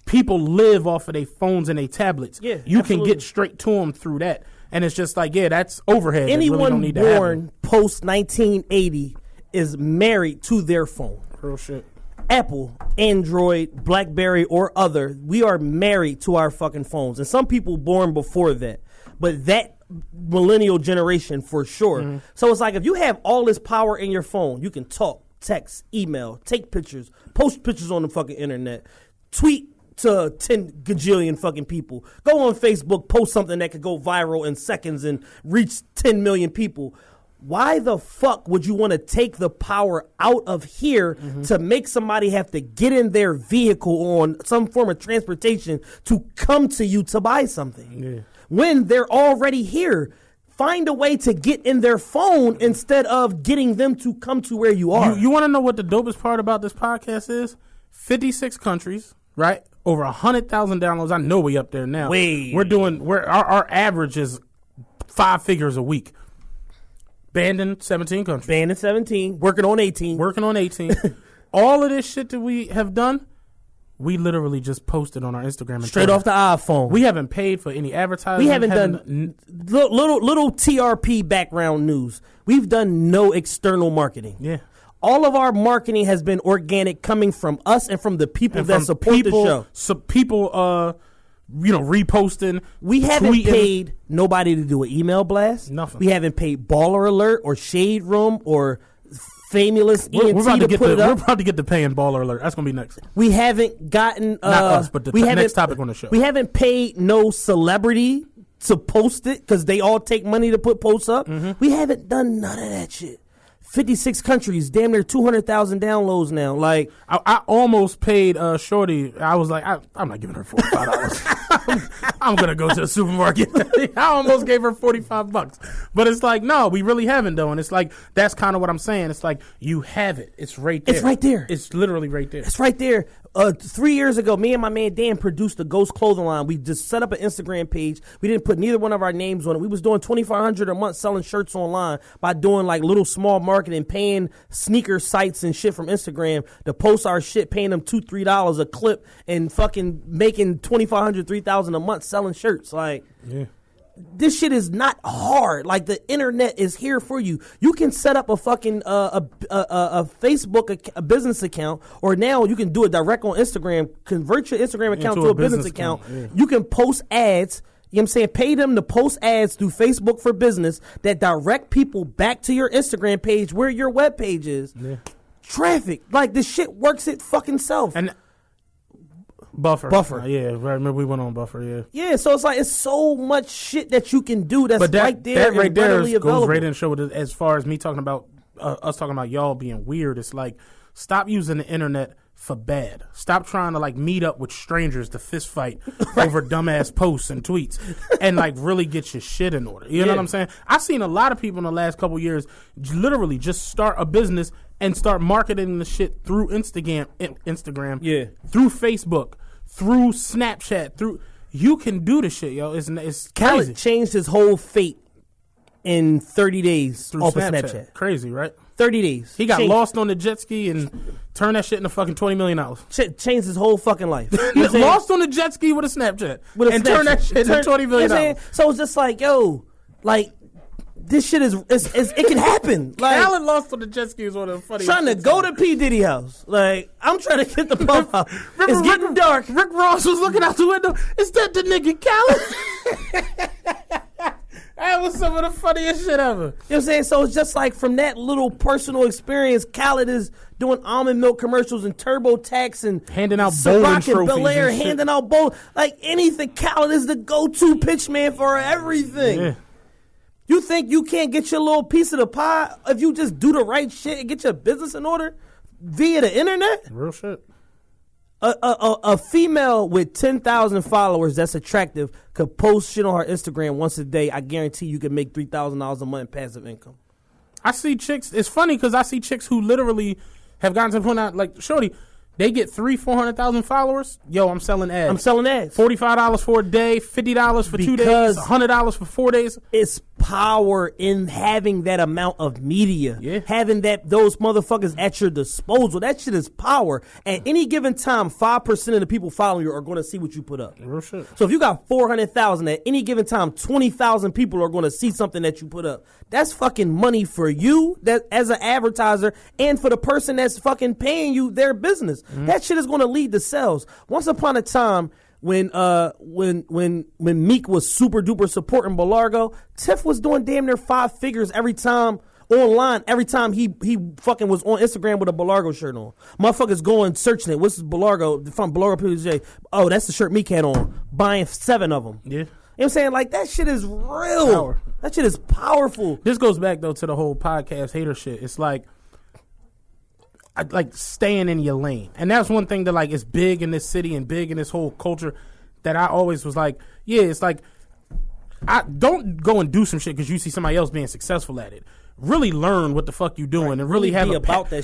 [SPEAKER 2] people live off of their phones and their tablets.
[SPEAKER 1] Yeah,
[SPEAKER 2] you
[SPEAKER 1] absolutely.
[SPEAKER 2] can get straight to them through that. And it's just like, yeah, that's overhead.
[SPEAKER 1] Anyone
[SPEAKER 2] really don't need
[SPEAKER 1] born post-1980 is married to their phone.
[SPEAKER 2] Real shit.
[SPEAKER 1] Apple, Android, BlackBerry, or other, we are married to our fucking phones. And some people born before that. But that millennial generation for sure. Mm-hmm. So it's like if you have all this power in your phone, you can talk, text, email, take pictures, post pictures on the fucking internet, tweet to 10 gajillion fucking people, go on Facebook, post something that could go viral in seconds and reach 10 million people. Why the fuck would you want to take the power out of here to make somebody have to get in their vehicle on some form of transportation to come to you to buy something? Yeah. When they're already here, find a way to get in their phone instead of getting them to come to where you are.
[SPEAKER 2] You want to know what the dopest part about this podcast is? 56 countries, right? Over 100,000 downloads. I know we up there now. Our average is 5 figures a week. Banned in 17 countries.
[SPEAKER 1] Banned in 17. Working on 18. All of this shit that we have done, we literally just posted on our Instagram. Straight off the iPhone.
[SPEAKER 2] We haven't paid for any advertising.
[SPEAKER 1] We haven't done little TRP background news. We've done no external marketing.
[SPEAKER 2] Yeah.
[SPEAKER 1] All of our marketing has been organic, coming from us and from the people that support the show.
[SPEAKER 2] So people reposting.
[SPEAKER 1] We haven't paid nobody to do an email blast.
[SPEAKER 2] Nothing.
[SPEAKER 1] We haven't paid Baller Alert or Shade Room or Famous ENT
[SPEAKER 2] we're about to
[SPEAKER 1] put it up.
[SPEAKER 2] We're about to get the paying Baller Alert. That's going to be next.
[SPEAKER 1] We haven't gotten...
[SPEAKER 2] Not us, but the next topic on the show.
[SPEAKER 1] We haven't paid no celebrity to post it because they all take money to put posts up. Mm-hmm. We haven't done none of that shit. 56 countries, damn near 200,000 downloads now. Like
[SPEAKER 2] I almost paid Shorty. I was like, I'm not giving her $45. I'm gonna go to the supermarket. I almost gave her $45, but it's like, no, we really haven't though. And it's like that's kind of what I'm saying. It's like you have it. It's right there.
[SPEAKER 1] It's right there.
[SPEAKER 2] It's literally right there.
[SPEAKER 1] It's right there. 3 years ago, me and my man Dan produced the Ghost Clothing line. We just set up an Instagram page. We didn't put neither one of our names on it. We was doing $2,500 a month selling shirts online by doing like little small marketing, paying sneaker sites and shit from Instagram to post our shit, paying them $2-3 a clip and fucking making $2,500, $3,000 a month selling shirts. Like,
[SPEAKER 2] yeah.
[SPEAKER 1] This shit is not hard. Like, the internet is here for you. You can set up a fucking a Facebook a business account, or now you can do it direct on Instagram. Convert your Instagram account to a business account. Yeah. You can post ads. You know what I'm saying? Pay them to post ads through Facebook for Business that direct people back to your Instagram page where your web page is. Yeah. Traffic. Like, this shit works it fucking self.
[SPEAKER 2] And Buffer. Yeah, right. Remember we went on Buffer, yeah.
[SPEAKER 1] Yeah, so it's like, it's so much shit that you can do that's right there.
[SPEAKER 2] That right there
[SPEAKER 1] goes
[SPEAKER 2] right in the show with as far as me talking about, us talking about y'all being weird. It's like, stop using the internet for bad. Stop trying to like meet up with strangers to fist fight over dumbass posts and tweets and like really get your shit in order. You know what I'm saying? I've seen a lot of people in the last couple years literally just start a business and start marketing the shit through Instagram, through Facebook, through Snapchat, you can do the shit, yo. It's crazy.
[SPEAKER 1] Khaled changed his whole fate in 30 days
[SPEAKER 2] through
[SPEAKER 1] off of Snapchat.
[SPEAKER 2] Crazy, right?
[SPEAKER 1] 30 days.
[SPEAKER 2] He got lost on the jet ski and turned that shit into fucking $20 million.
[SPEAKER 1] Changed his whole fucking life.
[SPEAKER 2] Lost on the jet ski with a Snapchat. Turned that shit into $20 million.
[SPEAKER 1] So it's just like, yo, like, this shit it can happen. Like,
[SPEAKER 2] Khaled lost on the jet ski is one of the funniest.
[SPEAKER 1] Trying to go to P. Diddy house. Like, I'm trying to get the puff out. It's getting dark.
[SPEAKER 2] Rick Ross was looking out the window. Is that the nigga Khaled? That was some of the funniest shit ever. You know
[SPEAKER 1] what I'm saying? So it's just like from that little personal experience, Khaled is doing almond milk commercials and TurboTax and
[SPEAKER 2] handing out bowling trophies
[SPEAKER 1] Bel Air, handing out bowl. Like anything, Khaled is the go-to pitch man for everything. Yeah. You think you can't get your little piece of the pie if you just do the right shit and get your business in order via the internet?
[SPEAKER 2] Real shit.
[SPEAKER 1] A female with 10,000 followers that's attractive could post shit on her Instagram once a day. I guarantee you could make $3,000 a month in passive income.
[SPEAKER 2] I see chicks. It's funny because I see chicks who literally have gotten to the point out, like, shorty, they get 400,000 followers. Yo, I'm selling ads. $45 for a day, $50 for 2 days, $100 for 4 days.
[SPEAKER 1] It's power in having that amount of media. Yeah. Having those motherfuckers at your disposal. That shit is power. At any given time, 5% of the people following you are going to see what you put up.
[SPEAKER 2] Real shit.
[SPEAKER 1] So if you got 400,000, at any given time, 20,000 people are going to see something that you put up. That's fucking money for you that as an advertiser and for the person that's fucking paying you their business. Mm-hmm. That shit is going to lead to sales. Once upon a time, when Meek was super duper supporting Belargo, Tiff was doing damn near 5 figures every time online. Every time he fucking was on Instagram with a Belargo shirt on, motherfuckers going searching it. What's this Belargo from Belargo PJ? Oh, that's the shirt Meek had on. Buying 7 of them.
[SPEAKER 2] Yeah.
[SPEAKER 1] You know what I'm saying? Like, that shit is real. Power. That shit is powerful.
[SPEAKER 2] This goes back though to the whole podcast hater shit. It's like staying in your lane. And that's one thing that like is big in this city and big in this whole culture that I always was like, yeah, it's like, I don't go and do some shit because you see somebody else being successful at it. Really learn what the fuck you doing, right, and really have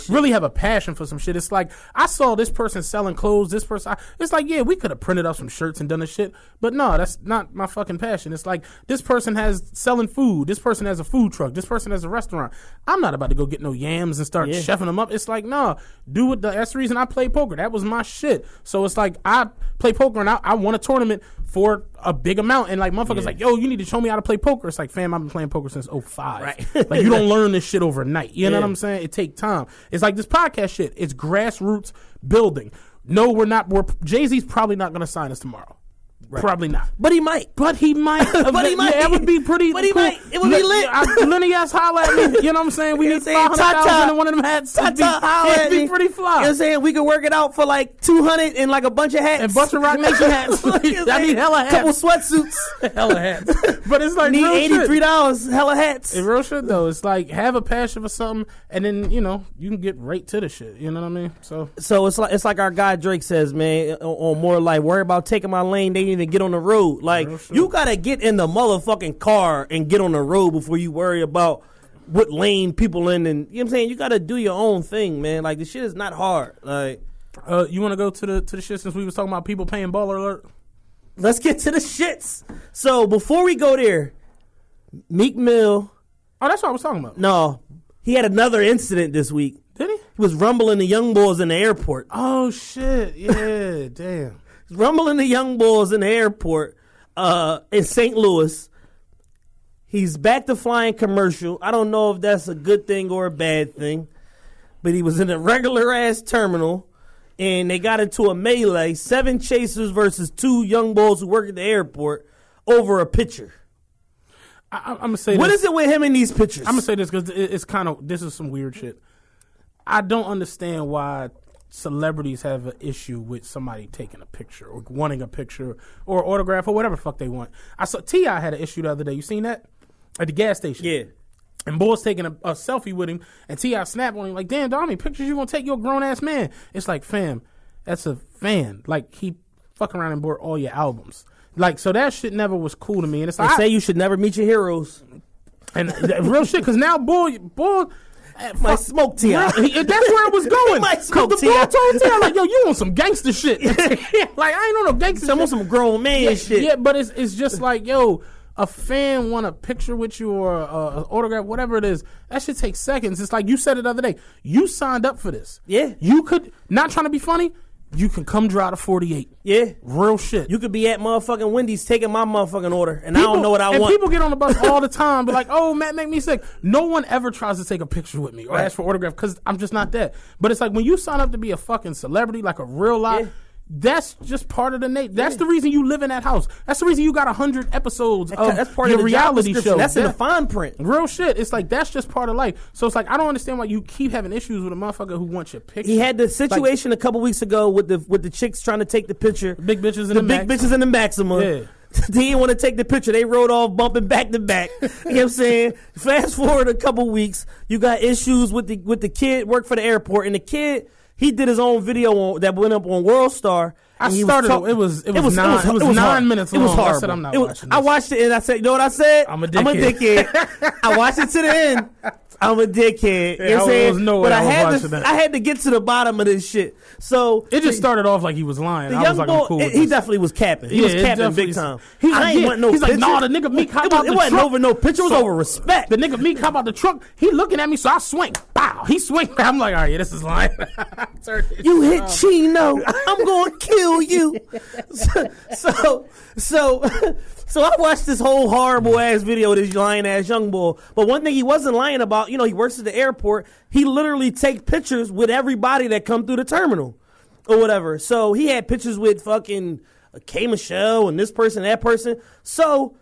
[SPEAKER 2] really have a passion for some shit. It's like, I saw this person selling clothes, this person, it's like, yeah, we could have printed up some shirts and done this shit, but no, that's not my fucking passion. It's like, this person has selling food, this person has a food truck, this person has a restaurant. I'm not about to go get no yams and start chefing them up. It's like, no, do it. That's the reason I play poker. That was my shit. So it's like, I play poker and I won a tournament for a big amount, and like motherfuckers like, yo, you need to show me how to play poker. It's like, fam, I've been playing poker since 2005. Right. Like, you don't learn this shit overnight. You know what I'm saying? It take time. It's like this podcast shit. It's grassroots building. No, we're not. Jay-Z's probably not going to sign us tomorrow. Right. Probably not.
[SPEAKER 1] But he might.
[SPEAKER 2] But he might.
[SPEAKER 1] But he might.
[SPEAKER 2] Yeah, it would be pretty
[SPEAKER 1] But he
[SPEAKER 2] cool.
[SPEAKER 1] might. It would be lit.
[SPEAKER 2] Lenny ass holla at me. You know what I'm saying? We need 500,000 in one of them hats. It'd be pretty fly.
[SPEAKER 1] You know what I'm saying? We could work it out for like 200 and like a bunch of hats.
[SPEAKER 2] And bunch of Rock Nation hats. I need hella hats.
[SPEAKER 1] Couple sweatsuits.
[SPEAKER 2] Hella hats. But it's like,
[SPEAKER 1] need $83. Hella hats.
[SPEAKER 2] It's real shit though. It's like, have a passion for something and then, you know, you can get right to the shit. You know what I mean? So
[SPEAKER 1] it's like our guy Drake says, man, on More Life, worry about taking my lane, they didn't even get on the road. Like, you gotta get in the motherfucking car and get on the road before you worry about what lane people in, and you know what I'm saying? You gotta do your own thing, man. Like, the shit is not hard. Like,
[SPEAKER 2] you wanna go to the shit since we was talking about people paying baller alert?
[SPEAKER 1] Let's get to the shits. So before we go there, Meek Mill.
[SPEAKER 2] Oh, that's what I was talking about.
[SPEAKER 1] No, he had another incident this week.
[SPEAKER 2] Did he?
[SPEAKER 1] He was rumbling the young boys in the airport.
[SPEAKER 2] Oh shit! Yeah, damn.
[SPEAKER 1] Rumbling the young boys in the airport in St. Louis. He's back to flying commercial. I don't know if that's a good thing or a bad thing, but he was in a regular ass terminal and they got into a melee, 7 chasers versus 2 young boys who work at the airport over a picture.
[SPEAKER 2] I'm gonna say
[SPEAKER 1] what
[SPEAKER 2] this.
[SPEAKER 1] is it with him in these pictures?
[SPEAKER 2] I'm gonna say this because it's kind of, this is some weird shit. I don't understand why celebrities have an issue with somebody taking a picture or wanting a picture or autograph or whatever the fuck they want. I saw T.I. had an issue the other day. You seen that? At the gas station.
[SPEAKER 1] Yeah.
[SPEAKER 2] And boy's taking a selfie with him and T.I. snapped on him like, damn, dog, how many pictures you gonna take? You're a grown ass man. It's like, fam, that's a fan. Like, he fucking around and bought all your albums. Like, so that shit never was cool to me. And it's like,
[SPEAKER 1] they say you should never meet your heroes.
[SPEAKER 2] And real shit, because now boy
[SPEAKER 1] might smoke T.I.
[SPEAKER 2] That's where it was going. Because the boy told T.I. like, yo, you want some gangster shit. Like, I ain't on no gangster shit.
[SPEAKER 1] I want some grown man shit.
[SPEAKER 2] Yeah, but it's just like, yo, a fan want a picture with you or an autograph, whatever it is. That shit takes seconds. It's like you said it the other day. You signed up for this.
[SPEAKER 1] Yeah.
[SPEAKER 2] You could, not trying to be funny, you can come drive to 48.
[SPEAKER 1] Yeah.
[SPEAKER 2] Real shit.
[SPEAKER 1] You could be at motherfucking Wendy's taking my motherfucking order, and people, I don't know what I want.
[SPEAKER 2] And people get on the bus all the time, be like, oh, Matt, make me sick. No one ever tries to take a picture with me or ask for autograph because I'm just not that. But it's like when you sign up to be a fucking celebrity, like a real life, that's just part of the nature. That's the reason you live in that house. That's the reason you got 100 episodes of
[SPEAKER 1] that's part
[SPEAKER 2] your
[SPEAKER 1] of the
[SPEAKER 2] reality show.
[SPEAKER 1] That's in the fine print.
[SPEAKER 2] Real shit. It's like that's just part of life. So it's like I don't understand why you keep having issues with a motherfucker who wants your picture.
[SPEAKER 1] He had the situation a couple weeks ago with the chicks trying to take the picture.
[SPEAKER 2] Big bitches in the
[SPEAKER 1] big bitches in the Maxima.
[SPEAKER 2] Yeah.
[SPEAKER 1] They didn't want to take the picture. They rode off bumping back to back. You know what I'm saying? Fast forward a couple weeks, you got issues with the kid worked for the airport, and the kid, he did his own video that went up on World Star.
[SPEAKER 2] It was 9 minutes long.
[SPEAKER 1] It was horrible.
[SPEAKER 2] I said I'm not watching this.
[SPEAKER 1] I watched it and I said, you know what I said? I'm a dickhead. I watched it to the end. I'm a dickhead. You know what I'm saying? But I had to get to the bottom of this shit. So
[SPEAKER 2] it just started off like he was lying. I was like, I'm cool with
[SPEAKER 1] he definitely was capping. He was capping big time.
[SPEAKER 2] He's like, nah, the nigga Meek hop out the truck.
[SPEAKER 1] It wasn't over no picture. It was over respect.
[SPEAKER 2] The nigga Meek hop out the truck. He looking at me, so I swing. Bow. He swing. I'm like, all right, this is lying.
[SPEAKER 1] You hit Chino. I'm gonna kill you. So I watched this whole horrible ass video of this lying ass young boy. But one thing he wasn't lying about, he works at the airport. He literally takes pictures with everybody that come through the terminal or whatever. So he had pictures with fucking K. Michelle and this person, that person. So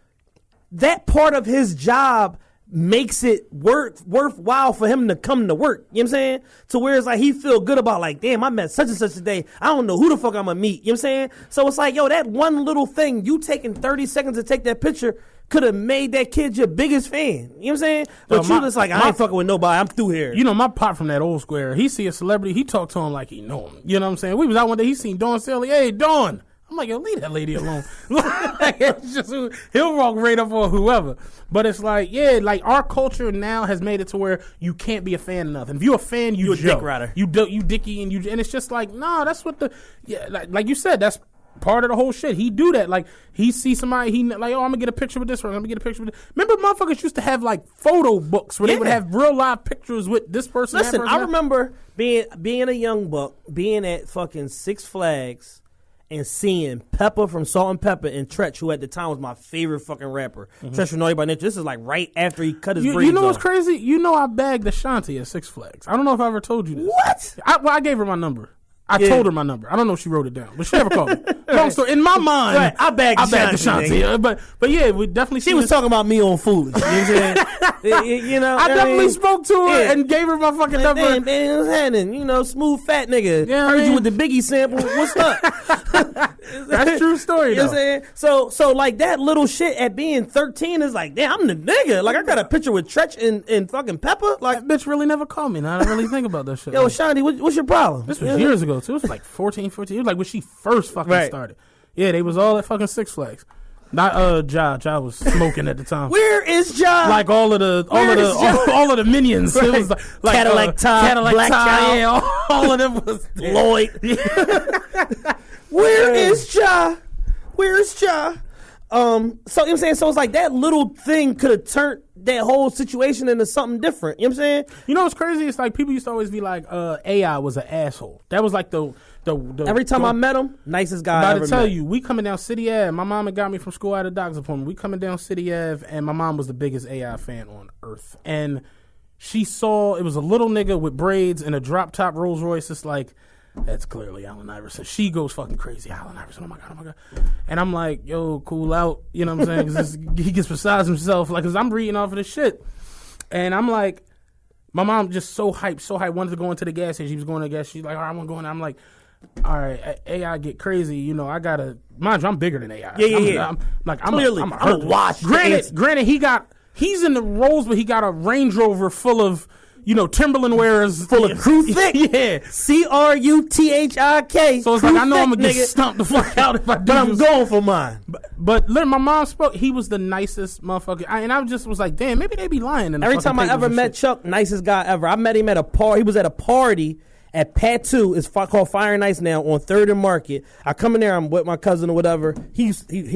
[SPEAKER 1] that part of his job makes it worthwhile for him to come to work. You know what I'm saying? To where it's like he feel good about like, damn, I met such and such today. I don't know who the fuck I'm gonna meet. You know what I'm saying? So it's like, yo, that one little thing, you taking 30 seconds to take that picture could have made that kid your biggest fan. You know what I'm saying? But you just like, I ain't fucking with nobody. I'm through here.
[SPEAKER 2] My pop from that old square, he see a celebrity, he talk to him like he know him. You know what I'm saying? We was out one day, he seen Dawn Staley. Hey, Dawn. I'm like, yo, leave that lady alone. It's just, he'll walk right up on whoever. But it's like, like our culture now has made it to where you can't be a fan of nothing. If you're a fan, you're
[SPEAKER 1] a dick rider.
[SPEAKER 2] You dicky and it's just like, nah, that's what like you said, that's part of the whole shit. He do that. Like he see somebody, he like, oh, I'm gonna get a picture with this one. I'm gonna get a picture with this. Remember, motherfuckers used to have like photo books where they would have real live pictures with this person.
[SPEAKER 1] Listen,
[SPEAKER 2] that person,
[SPEAKER 1] I remember being a young buck, being at fucking Six Flags. And seeing Pepper from Salt and Pepper and Tretch, who at the time was my favorite fucking rapper. Tretch from Naughty by Nature. This is like right after he cut his braids.
[SPEAKER 2] You know what's crazy? I bagged Ashanti at Six Flags. I don't know if I ever told you this.
[SPEAKER 1] What?
[SPEAKER 2] I gave her my number. I told her my number. I don't know if she wrote it down, but she never called me. Long story. In my mind,
[SPEAKER 1] right. I bagged Ashanti.
[SPEAKER 2] But yeah, we definitely.
[SPEAKER 1] She was talking about me on Foolish. You know what I'm saying?
[SPEAKER 2] I definitely spoke to her and gave her my fucking number.
[SPEAKER 1] Man, what's happening? Smooth fat nigga. Yeah, heard you with the Biggie sample. What's up?
[SPEAKER 2] That's true story.
[SPEAKER 1] You know what I'm saying? So like that little shit at being 13 is like, damn, I'm the nigga. Like I got a picture with Tretch and fucking Pepper. Like
[SPEAKER 2] that bitch really never called me. Now I don't really think about that shit.
[SPEAKER 1] Yo, Shanti, what's your problem?
[SPEAKER 2] This was years ago too. It was like 14. It was like when she first fucking started. Yeah, they was all at fucking Six Flags. Not Ja was smoking at the time.
[SPEAKER 1] Where is Ja?
[SPEAKER 2] Like all of the minions. Right. It was like
[SPEAKER 1] Cadillac Top, Black Child.
[SPEAKER 2] Yeah, all of them was there.
[SPEAKER 1] Lloyd. Where is Ja? Where's Ja? So you know what I'm saying? So it's like that little thing could have turned that whole situation into something different. You know what I'm saying?
[SPEAKER 2] You know what's crazy? It's like people used to always be like, AI was an asshole. That was like the
[SPEAKER 1] every time I met him, nicest guy I ever met.
[SPEAKER 2] About to tell you, we coming down City Ave. My mom had got me from school at a doctor's appointment. We coming down City Ave, and my mom was the biggest AI fan on earth. And she saw, it was a little nigga with braids and a drop top Rolls Royce. It's like, that's clearly Allen Iverson. She goes fucking crazy. Allen Iverson, oh my God. And I'm like, yo, cool out. You know what I'm saying? Cause he gets beside himself. Like, cause I'm reading off of this shit. And I'm like, my mom just so hyped, wanted to go into the gas station. She was going to the gas. She's like, all right, I want to go in there. I'm like, all right, AI get crazy. I gotta, mind you, I'm bigger than AI.
[SPEAKER 1] Yeah.
[SPEAKER 2] I'm like,
[SPEAKER 1] clearly, I'm a watch.
[SPEAKER 2] Granted, he's in the roles, but he got a Range Rover full of, Timberland wearers.
[SPEAKER 1] Full of crew thick.
[SPEAKER 2] Yeah.
[SPEAKER 1] CRUTHIK.
[SPEAKER 2] So it's like, I know I'm going to get stumped the fuck out if I do.
[SPEAKER 1] But I'm going for mine.
[SPEAKER 2] But my mom spoke. He was the nicest motherfucker. And I just was like, damn, maybe they be lying.
[SPEAKER 1] Every time I ever met Chuck, nicest guy ever. I met him at a party. He was at a party at Patu. It's called Fire and Ice now on 3rd and Market. I come in there. I'm with my cousin or whatever. He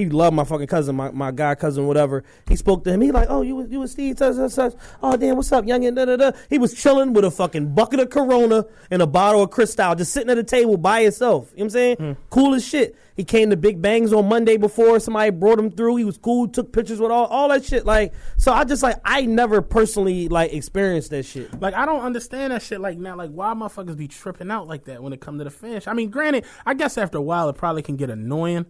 [SPEAKER 1] loved my fucking cousin, my guy cousin, whatever. He spoke to him. He like, oh, you was Steve, such. Oh, damn, what's up, youngin? Da, da, da. He was chilling with a fucking bucket of Corona and a bottle of Cristal, just sitting at a table by himself. You know what I'm saying? Cool as shit. He came to Big Bangs on Monday before. Somebody brought him through. He was cool, took pictures with all that shit. Like, so I never personally, like, experienced that shit.
[SPEAKER 2] Like, I don't understand that shit. Like, now, like, why motherfuckers be tripping out like that when it comes to the finish? I mean, granted, I guess after a while it probably can get annoying.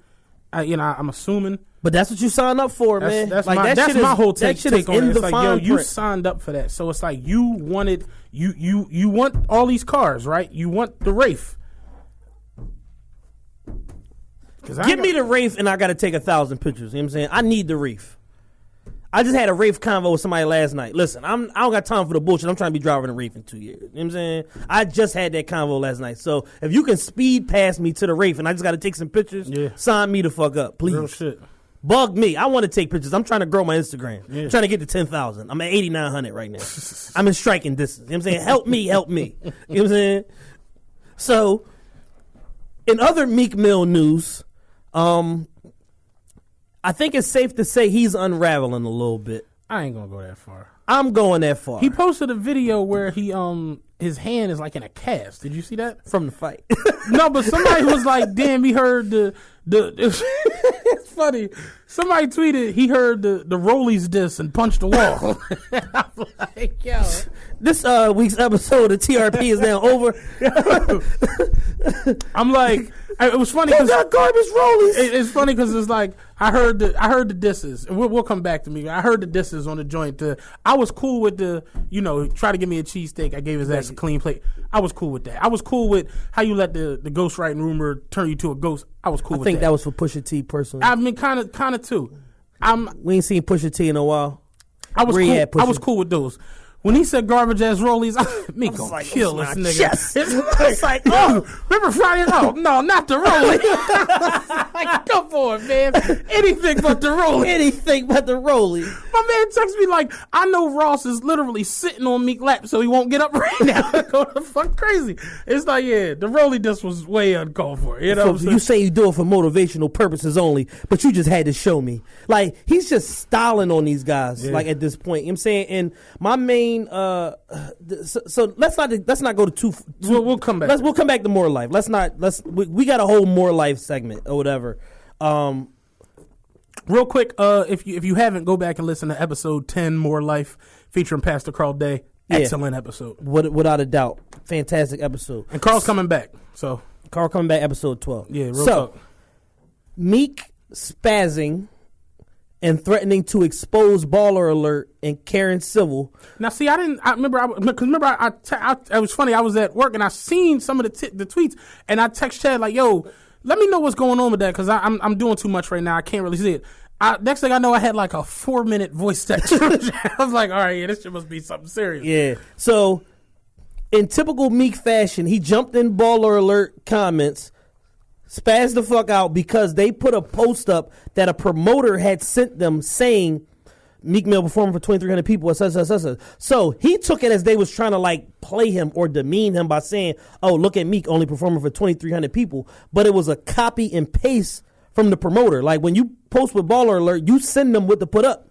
[SPEAKER 2] I'm assuming.
[SPEAKER 1] But that's what you signed up for, man.
[SPEAKER 2] That's
[SPEAKER 1] like,
[SPEAKER 2] my whole take on it. It's like, yo, you
[SPEAKER 1] print.
[SPEAKER 2] signed up for that. So it's like you wanted, you want all these cars, right? You want the Wraith.
[SPEAKER 1] Give me the Wraith and I got to take 1,000 pictures. You know what I'm saying? I need the Wraith. I just had a Wraith convo with somebody last night. Listen, I don't got time for the bullshit. I'm trying to be driving a Wraith in 2 years. You know what I'm saying? I just had that convo last night. So if you can speed past me to the Wraith and I just got to take some pictures, sign me the fuck up, please.
[SPEAKER 2] Real shit.
[SPEAKER 1] Bug me. I want to take pictures. I'm trying to grow my Instagram. I'm trying to get to 10,000. I'm at 8,900 right now. I'm in striking distance. You know what I'm saying? Help me. You know what I'm saying? So in other Meek Mill news, I think it's safe to say he's unraveling a little bit.
[SPEAKER 2] I ain't gonna go that far.
[SPEAKER 1] I'm going that far.
[SPEAKER 2] He posted a video where he his hand is like in a cast. Did you see that?
[SPEAKER 1] From the fight.
[SPEAKER 2] No, but somebody was like, damn, he heard the it's funny. Somebody tweeted he heard the Rollies diss and punched the wall. I'm like, yo.
[SPEAKER 1] This week's episode of TRP is now over.
[SPEAKER 2] I'm like, it was funny because
[SPEAKER 1] garbage Rollies.
[SPEAKER 2] It's funny because it's like I heard the disses. We'll come back to me. I heard the disses on the joint. I was cool with the, try to give me a cheesesteak. I gave his ass a clean plate. I was cool with that. I was cool with how you let the ghostwriting rumor turn you to a ghost. I was cool with that.
[SPEAKER 1] I think that was for Pusha T personally.
[SPEAKER 2] I mean, kind of too.
[SPEAKER 1] We ain't seen Pusha T in a while.
[SPEAKER 2] I was cool with those. When he said garbage ass Rollies, me gonna
[SPEAKER 1] like,
[SPEAKER 2] kill this nigga.
[SPEAKER 1] Yes. It's like, oh,
[SPEAKER 2] remember Friday? Oh, no, not the Rollie. Like, come on, man. Anything but the Rollie.
[SPEAKER 1] Anything but the Rollie.
[SPEAKER 2] My man texts me like, I know Ross is literally sitting on Meek lap so he won't get up right now. Go the fuck crazy. It's like, yeah, the Rollie disc was way uncalled for. You know what I'm saying?
[SPEAKER 1] You say you do it for motivational purposes only, but you just had to show me. Like, he's just styling on these guys, like, at this point. You know what I'm saying? And my main so let's not go to too
[SPEAKER 2] we'll come back.
[SPEAKER 1] We'll come back to More Life. We got a whole More Life segment or whatever.
[SPEAKER 2] Real quick, if you haven't, go back and listen to episode 10, More Life, featuring Pastor Carl Day. Excellent episode.
[SPEAKER 1] Without a doubt. Fantastic episode.
[SPEAKER 2] And Carl's coming back. So
[SPEAKER 1] Carl coming back, episode 12.
[SPEAKER 2] Yeah, real talk.
[SPEAKER 1] Meek spazzing and threatening to expose Baller Alert and Karen Civil.
[SPEAKER 2] Now, see, it was funny. I was at work and I seen some of the tweets, and I text Chad like, "Yo, let me know what's going on with that because I'm doing too much right now. I can't really see it." Next thing I know, I had like a 4-minute voice text. I was like, "All right, yeah, this shit must be something serious."
[SPEAKER 1] Yeah. So, in typical Meek fashion, he jumped in Baller Alert comments, spazzed the fuck out because they put a post up that a promoter had sent them saying Meek Mill performing for 2,300 people. So he took it as they was trying to like play him or demean him by saying, oh, look at Meek only performing for 2,300 people. But it was a copy and paste from the promoter. Like when you post with Baller Alert, you send them what to put up.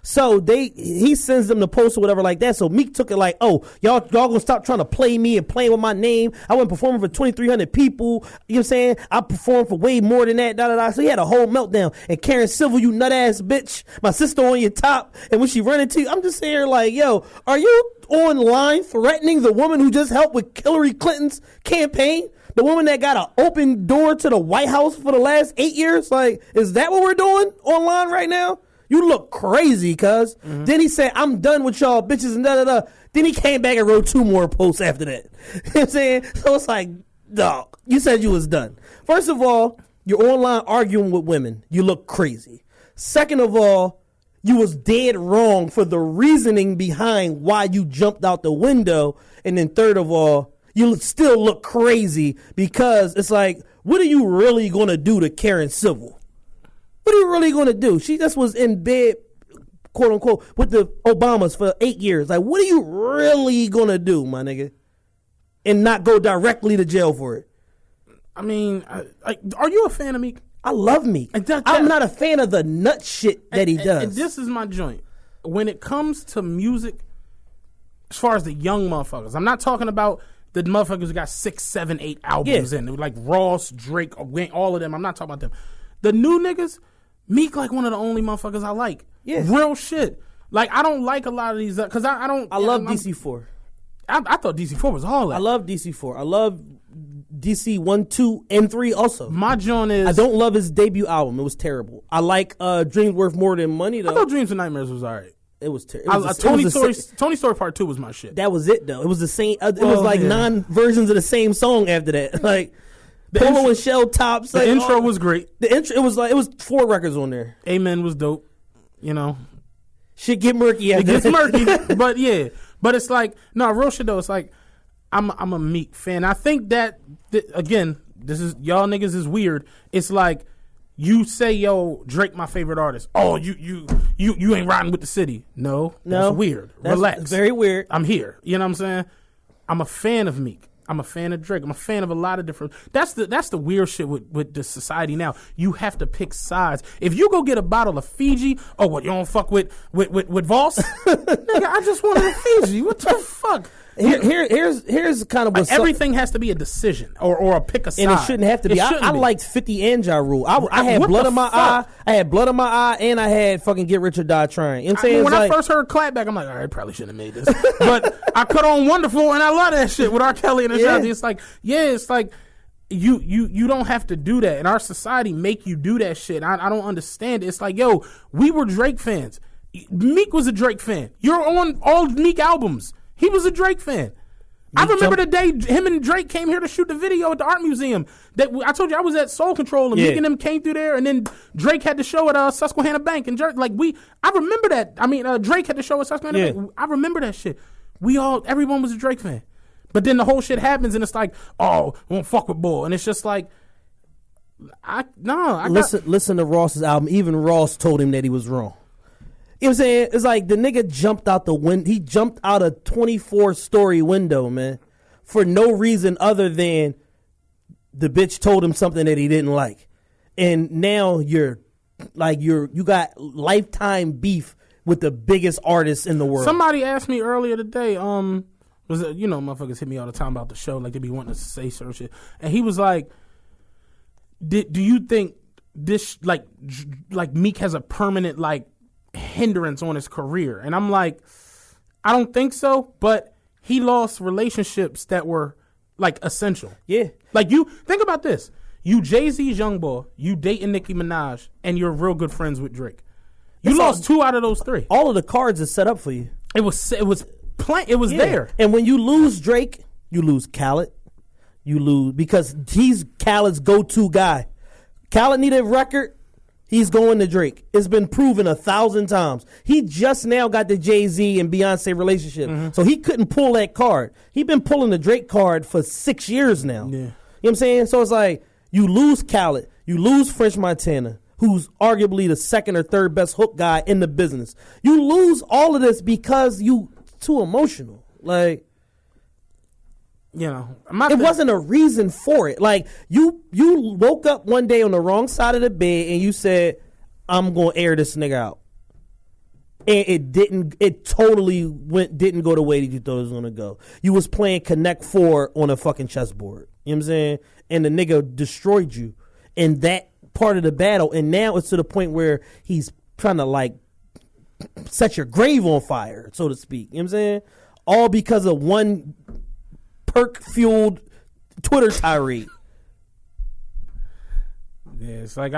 [SPEAKER 1] So he sends them the post or whatever like that. So Meek took it like, oh, y'all gonna stop trying to play me and playing with my name. I went performing for 2,300 people. You know what I'm saying? I performed for way more than that. Da, da, da. So he had a whole meltdown. And Karen Civil, you nut ass bitch, my sister on your top. And when she run into you, I'm just saying here like, yo, are you online threatening the woman who just helped with Hillary Clinton's campaign? The woman that got an open door to the White House for the last 8 years? Like, is that what we're doing online right now? You look crazy, cuz. Mm-hmm. Then he said, I'm done with y'all bitches and da da da. Then he came back and wrote 2 more posts after that. You know what I'm saying? So it's like, dog, you said you was done. First of all, you're online arguing with women. You look crazy. Second of all, you was dead wrong for the reasoning behind why you jumped out the window. And then third of all, you still look crazy because it's like, what are you really going to do to Karen Civil? What are you really going to do? She just was in bed, quote unquote, with the Obamas for 8 years. Like, what are you really going to do, my nigga? and not go directly to jail for it.
[SPEAKER 2] I mean, are you a fan of Meek?
[SPEAKER 1] I love Meek. I'm not a fan of the nut shit that he does.
[SPEAKER 2] And this is my joint. When it comes to music, as far as the young motherfuckers, I'm not talking about the motherfuckers who got 6, 7, 8 albums in, like Ross, Drake, all of them. I'm not talking about them. The new niggas, Meek like one of the only motherfuckers I like.
[SPEAKER 1] Yeah.
[SPEAKER 2] Real shit. Like, I don't like a lot of these, because I don't.
[SPEAKER 1] I love DC4.
[SPEAKER 2] I thought DC4 was all that.
[SPEAKER 1] I love DC4. I love DC 1, 2, and 3 also.
[SPEAKER 2] My joint is...
[SPEAKER 1] I don't love his debut album. It was terrible. I like Dreams Worth More Than Money, though.
[SPEAKER 2] I thought Dreams and Nightmares was all right.
[SPEAKER 1] It was terrible.
[SPEAKER 2] Tony Story Part 2 was my shit.
[SPEAKER 1] That was it, though. It was the same... it was like 9 versions of the same song after that. Like, Polo and Shell Tops.
[SPEAKER 2] The intro was great.
[SPEAKER 1] The intro, it was 4 records on there.
[SPEAKER 2] Amen was dope. You know.
[SPEAKER 1] Shit get murky after
[SPEAKER 2] It gets murky, but yeah. But it's like, no, real shit though. It's like, I'm a Meek fan. I think that again, this is y'all niggas is weird. It's like you say, yo, Drake my favorite artist. Oh, you ain't riding with the city. No, that's weird. Relax.
[SPEAKER 1] That's very weird.
[SPEAKER 2] I'm here. You know what I'm saying? I'm a fan of Meek. I'm a fan of Drake. I'm a fan of a lot of different. That's the weird shit with the society now. You have to pick sides. If you go get a bottle of Fiji, oh, what, you don't fuck with Voss? Nigga, I just wanted a Fiji. What the fuck?
[SPEAKER 1] Here's kind of what
[SPEAKER 2] everything has to be a decision or a pick a side.
[SPEAKER 1] And it shouldn't have to be. I liked 50 and Ja Rule. I had blood in my eye. I had blood in my eye, and I had fucking Get Rich or Die Trying. You know what I'm saying?
[SPEAKER 2] When I first heard Clapback, I'm like, all right, probably shouldn't have made this. But I cut on Wonderful, and I love that shit with R. Kelly and Ashanti. It's like, it's like you don't have to do that. And our society make you do that shit. I don't understand it. It's like, yo, we were Drake fans. Meek was a Drake fan. You're on all Meek albums. He was a Drake fan. I remember the day him and Drake came here to shoot the video at the art museum. That I told you I was at Soul Control and Meek and them came through there, and then Drake had the show at Susquehanna Bank and I remember that. I mean, Drake had the show at Susquehanna Bank. I remember that shit. Everyone was a Drake fan, but then the whole shit happens and it's like, oh, won't fuck with Bull, and it's just like,
[SPEAKER 1] listen to Ross's album. Even Ross told him that he was wrong. You know what I'm saying? It's like the nigga jumped out the window. He jumped out a 24-story window, man, for no reason other than the bitch told him something that he didn't like. And now you got lifetime beef with the biggest artist in the world.
[SPEAKER 2] Somebody asked me earlier today, motherfuckers hit me all the time about the show, like they be wanting to say certain shit. And he was like, do you think this, like Meek has a permanent, like, hindrance on his career? And I'm like, I don't think so, but he lost relationships that were like essential.
[SPEAKER 1] Yeah.
[SPEAKER 2] Like, you think about this. You Jay-Z's young boy, you dating Nicki Minaj, and you're real good friends with Drake. You lost 2 out of those 3.
[SPEAKER 1] All of the cards are set up for you.
[SPEAKER 2] It was there.
[SPEAKER 1] And when you lose Drake, you lose Khaled. You lose because he's Khaled's go-to guy. Khaled needed a record. He's going to Drake. It's been proven 1,000 times. He just now got the Jay-Z and Beyonce relationship. Mm-hmm. So he couldn't pull that card. He's been pulling the Drake card for 6 years now. Yeah. You know what I'm saying? So it's like, you lose Khaled. You lose French Montana, who's arguably the 2nd or 3rd best hook guy in the business. You lose all of this because you too emotional. Like,
[SPEAKER 2] you know,
[SPEAKER 1] it wasn't a reason for it. Like, you woke up one day on the wrong side of the bed and you said, I'm going to air this nigga out. And it totally didn't go the way that you thought it was going to go. You was playing Connect 4 on a fucking chessboard. You know what I'm saying? And the nigga destroyed you in that part of the battle. And now it's to the point where he's trying to, like, set your grave on fire, so to speak. You know what I'm saying? All because of one perk-fueled Twitter tirade.
[SPEAKER 2] Yeah, it's like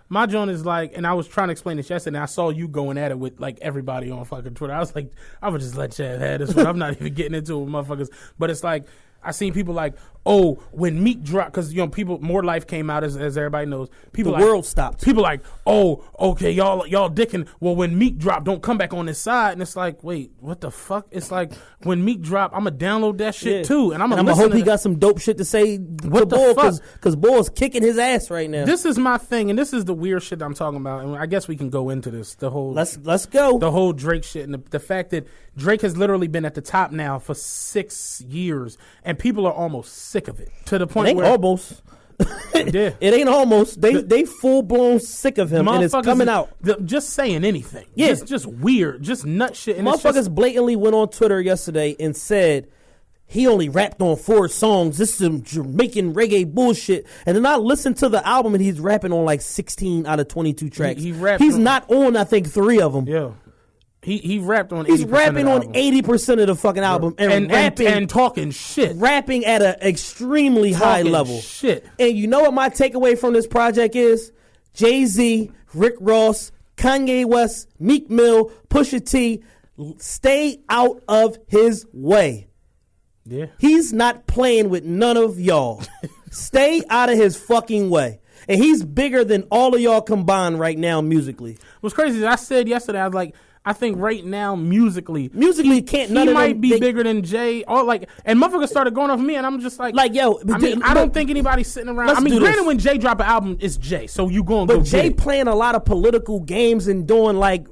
[SPEAKER 2] my joint is like, and I was trying to explain this yesterday, and I saw you going at it with like everybody on fucking Twitter. I was like, I would just let Chad have this one. I'm not even getting into it with motherfuckers. But it's like, I seen people like, oh, when Meek dropped, because, you know, people, More Life came out, as everybody knows. People
[SPEAKER 1] the world stopped.
[SPEAKER 2] People like, oh, okay, y'all dicking. Well, when Meek dropped, don't come back on this side. And it's like, wait, what the fuck? It's like, when Meek dropped, I'm going to download that shit too. And I'm going to
[SPEAKER 1] hope he got some dope shit to say to Bull, because Bull's kicking his ass right now.
[SPEAKER 2] This is my thing, and this is the weird shit that I'm talking about. And I guess we can go into this. The whole
[SPEAKER 1] Let's go.
[SPEAKER 2] The whole Drake shit, and the fact that Drake has literally been at the top now for 6 years, and And people are almost sick of it to the point
[SPEAKER 1] it ain't
[SPEAKER 2] where
[SPEAKER 1] almost. It ain't almost. They full blown sick of him, and it's coming out.
[SPEAKER 2] Just saying anything. Yeah, just weird, just nut shit. And
[SPEAKER 1] motherfuckers blatantly went on Twitter yesterday and said he only rapped on 4 songs. This is some Jamaican reggae bullshit. And then I listened to the album, and he's rapping on like 16 out of 22 tracks. He's not on, I think, 3 of them.
[SPEAKER 2] Yeah. He rapped on 80%.
[SPEAKER 1] He's rapping on 80% of the fucking album and rapping
[SPEAKER 2] and talking shit.
[SPEAKER 1] Rapping at an extremely high level.
[SPEAKER 2] Shit.
[SPEAKER 1] And you know what my takeaway from this project is? Jay-Z, Rick Ross, Kanye West, Meek Mill, Pusha T, stay out of his way.
[SPEAKER 2] Yeah.
[SPEAKER 1] He's not playing with none of y'all. Stay out of his fucking way. And he's bigger than all of y'all combined right now musically.
[SPEAKER 2] What's crazy is I said yesterday, I was like, I think right now musically
[SPEAKER 1] can't.
[SPEAKER 2] He might be bigger than Jay, or like, and motherfuckers started going off me, and I'm just like,
[SPEAKER 1] yo.
[SPEAKER 2] I don't think anybody's sitting around. I mean, granted, when Jay drop an album, it's Jay, so you going.
[SPEAKER 1] But Jay playing a lot of political games and doing like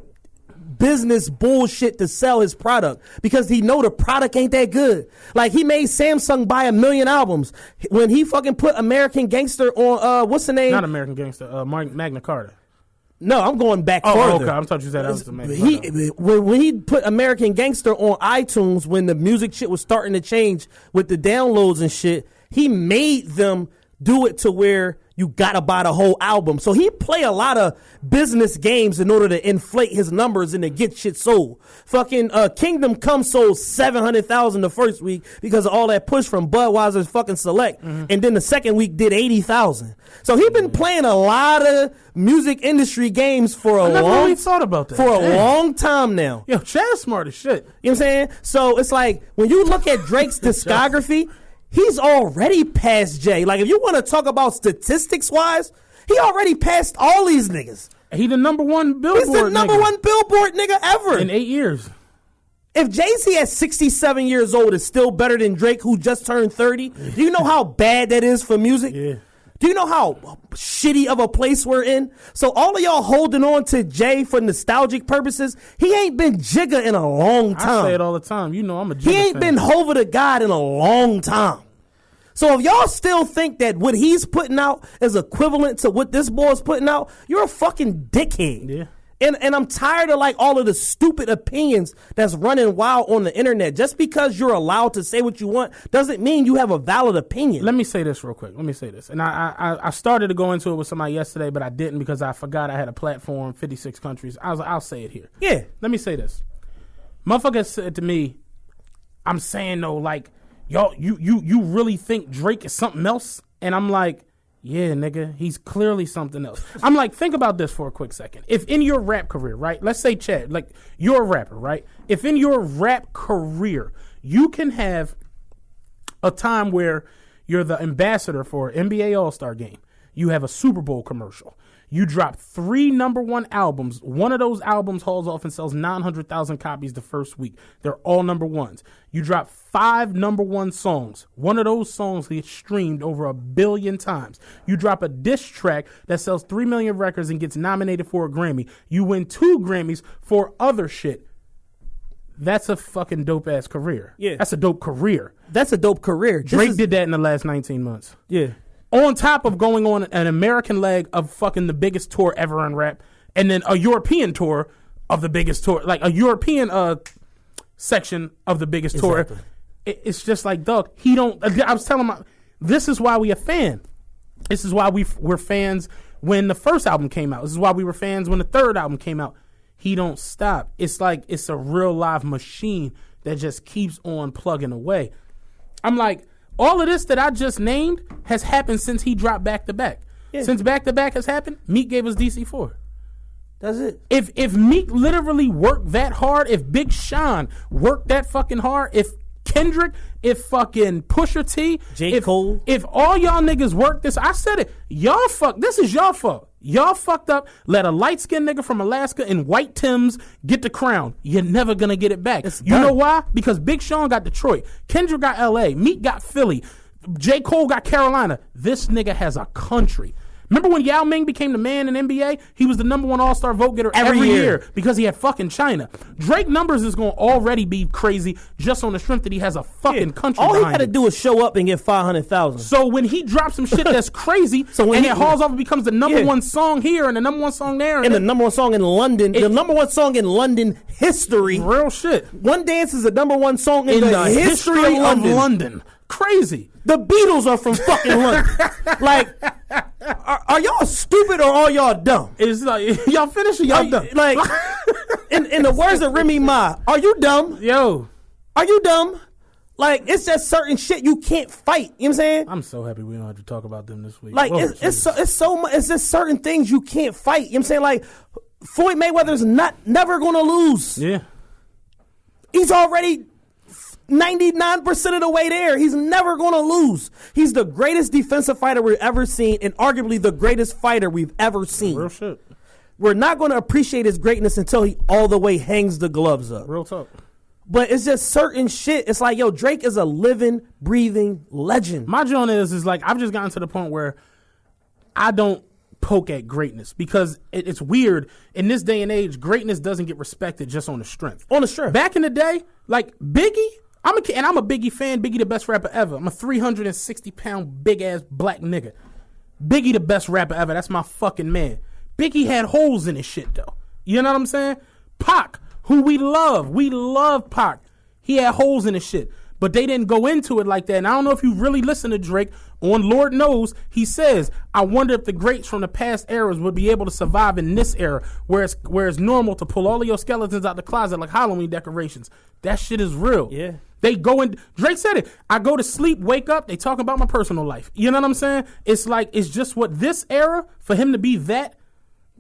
[SPEAKER 1] business bullshit to sell his product because he know the product ain't that good. Like he made Samsung buy 1 million albums when he fucking put American Gangster on. What's the name?
[SPEAKER 2] Not American Gangster. Magna Carta.
[SPEAKER 1] No, I'm going back further.
[SPEAKER 2] Okay. I'm thought you said that was the main.
[SPEAKER 1] When he put American Gangster on iTunes, when the music shit was starting to change with the downloads and shit, he made them do it to where you gotta buy the whole album. So he play a lot of business games in order to inflate his numbers and to get shit sold. Fucking Kingdom Come sold 700,000 the first week because of all that push from Budweiser's fucking Select, and then the second week did 80,000. So he been playing a lot of music industry games for a long time now.
[SPEAKER 2] Yo, Chad's smart as shit.
[SPEAKER 1] You know what I'm saying? So it's like when you look at Drake's discography, he's already past Jay. Like, if you want to talk about statistics-wise, he already passed all these niggas.
[SPEAKER 2] He the number one Billboard nigga.
[SPEAKER 1] He's the number one Billboard nigga ever.
[SPEAKER 2] In 8 years.
[SPEAKER 1] If Jay-Z at 67 years old is still better than Drake, who just turned 30, do you know how bad that is for music?
[SPEAKER 2] Yeah.
[SPEAKER 1] Do you know how shitty of a place we're in? So all of y'all holding on to Jay for nostalgic purposes, he ain't been Jigga in a long time.
[SPEAKER 2] I say it all the time. You know I'm a Jigga
[SPEAKER 1] He ain't
[SPEAKER 2] fan.
[SPEAKER 1] been Hova the God in a long time. So if y'all still think that what he's putting out is equivalent to what this boy's putting out, you're a fucking dickhead.
[SPEAKER 2] Yeah.
[SPEAKER 1] And I'm tired of like all of the stupid opinions that's running wild on the internet. Just because you're allowed to say what you want doesn't mean you have a valid opinion.
[SPEAKER 2] Let me say this real quick. And I started to go into it with somebody yesterday, but I didn't because I forgot I had a platform, 56 countries. I was like, I'll say it here.
[SPEAKER 1] Yeah.
[SPEAKER 2] Let me say this. Motherfucker said to me, I'm saying though, like, y'all, you really think Drake is something else? And I'm like, yeah, nigga, he's clearly something else. I'm like, think about this for a quick second. If in your rap career, right, let's say Chad, like you're a rapper, right? If in your rap career, you can have a time where you're the ambassador for an NBA All-Star game, you have a Super Bowl commercial, you drop 3 number 1 albums. One of those albums hauls off and sells 900,000 copies the first week. They're all number 1s. You drop 5 number 1 songs. One of those songs gets streamed over 1 billion times. You drop a diss track that sells 3 million records and gets nominated for a Grammy. You win 2 Grammys for other shit. That's a fucking dope ass career.
[SPEAKER 1] Yeah.
[SPEAKER 2] That's a dope career.
[SPEAKER 1] That's a dope career.
[SPEAKER 2] Drake did that in the last 19 months.
[SPEAKER 1] Yeah.
[SPEAKER 2] On top of going on an American leg of fucking the biggest tour ever in rap, and then a European tour of the biggest tour, like a European section of the biggest tour. It's just like, dog, he don't. I was telling him, this is why we a fan. This is why we're fans when the first album came out. This is why we were fans when the third album came out. He don't stop. It's like it's a real live machine that just keeps on plugging away. I'm like, all of this that I just named has happened since he dropped Back to Back. Yeah. Since Back to Back has happened, Meek gave us DC4.
[SPEAKER 1] That's it.
[SPEAKER 2] If Meek literally worked that hard, if Big Sean worked that fucking hard, if Kendrick, if fucking Pusha T,
[SPEAKER 1] Cole,
[SPEAKER 2] if all y'all niggas work this, I said it. This is y'all fault. Y'all fucked up. Let a light-skinned nigga from Alaska in white Timbs get the crown. You're never gonna get it back. You know why? Because Big Sean got Detroit. Kendrick got LA. Meek got Philly. J. Cole got Carolina. This nigga has a country. Remember when Yao Ming became the man in NBA? He was the number one All-Star vote getter every year because he had fucking China. Drake numbers is going to already be crazy just on the strength that he has a fucking country
[SPEAKER 1] all
[SPEAKER 2] behind
[SPEAKER 1] he got to do is show up and get 500,000.
[SPEAKER 2] So when he drops some shit that's crazy, and it hauls off and becomes the number one song here and the number one song there.
[SPEAKER 1] And the number one song in London. The number one song in London history.
[SPEAKER 2] Real shit.
[SPEAKER 1] One Dance is the number one song in the history of London.
[SPEAKER 2] Crazy.
[SPEAKER 1] The Beatles are from fucking London. Like, are y'all stupid or are y'all dumb?
[SPEAKER 2] It's like, y'all finish or y'all dumb?
[SPEAKER 1] Like, in the words of Remy Ma, are you dumb?
[SPEAKER 2] Yo.
[SPEAKER 1] Are you dumb? Like, it's just certain shit you can't fight. You know what I'm saying?
[SPEAKER 2] I'm so happy we don't have to talk about them this week.
[SPEAKER 1] Like, it's so much. It's just certain things you can't fight. You know what I'm saying? Like, Floyd Mayweather's never going to lose.
[SPEAKER 2] Yeah.
[SPEAKER 1] He's already 99% of the way there. He's never going to lose. He's the greatest defensive fighter we've ever seen and arguably the greatest fighter we've ever seen.
[SPEAKER 2] Real shit.
[SPEAKER 1] We're not going to appreciate his greatness until he all the way hangs the gloves up.
[SPEAKER 2] Real talk.
[SPEAKER 1] But it's just certain shit. It's like, yo, Drake is a living, breathing legend.
[SPEAKER 2] My joint is like, I've just gotten to the point where I don't poke at greatness because it's weird. In this day and age, greatness doesn't get respected just on the strength.
[SPEAKER 1] On the strength.
[SPEAKER 2] Back in the day, like Biggie, I'm a Biggie fan. Biggie the best rapper ever. I'm a 360-pound big-ass black nigga. Biggie the best rapper ever. That's my fucking man. Biggie had holes in his shit, though. You know what I'm saying? Pac, who we love Pac. He had holes in his shit. But they didn't go into it like that. And I don't know if you really listen to Drake. On Lord Knows, he says, I wonder if the greats from the past eras would be able to survive in this era where it's normal to pull all of your skeletons out the closet like Halloween decorations. That shit is real.
[SPEAKER 1] Yeah.
[SPEAKER 2] They go in. Drake said it. I go to sleep, wake up, they talk about my personal life. You know what I'm saying? It's like, it's just what this era, for him to be that,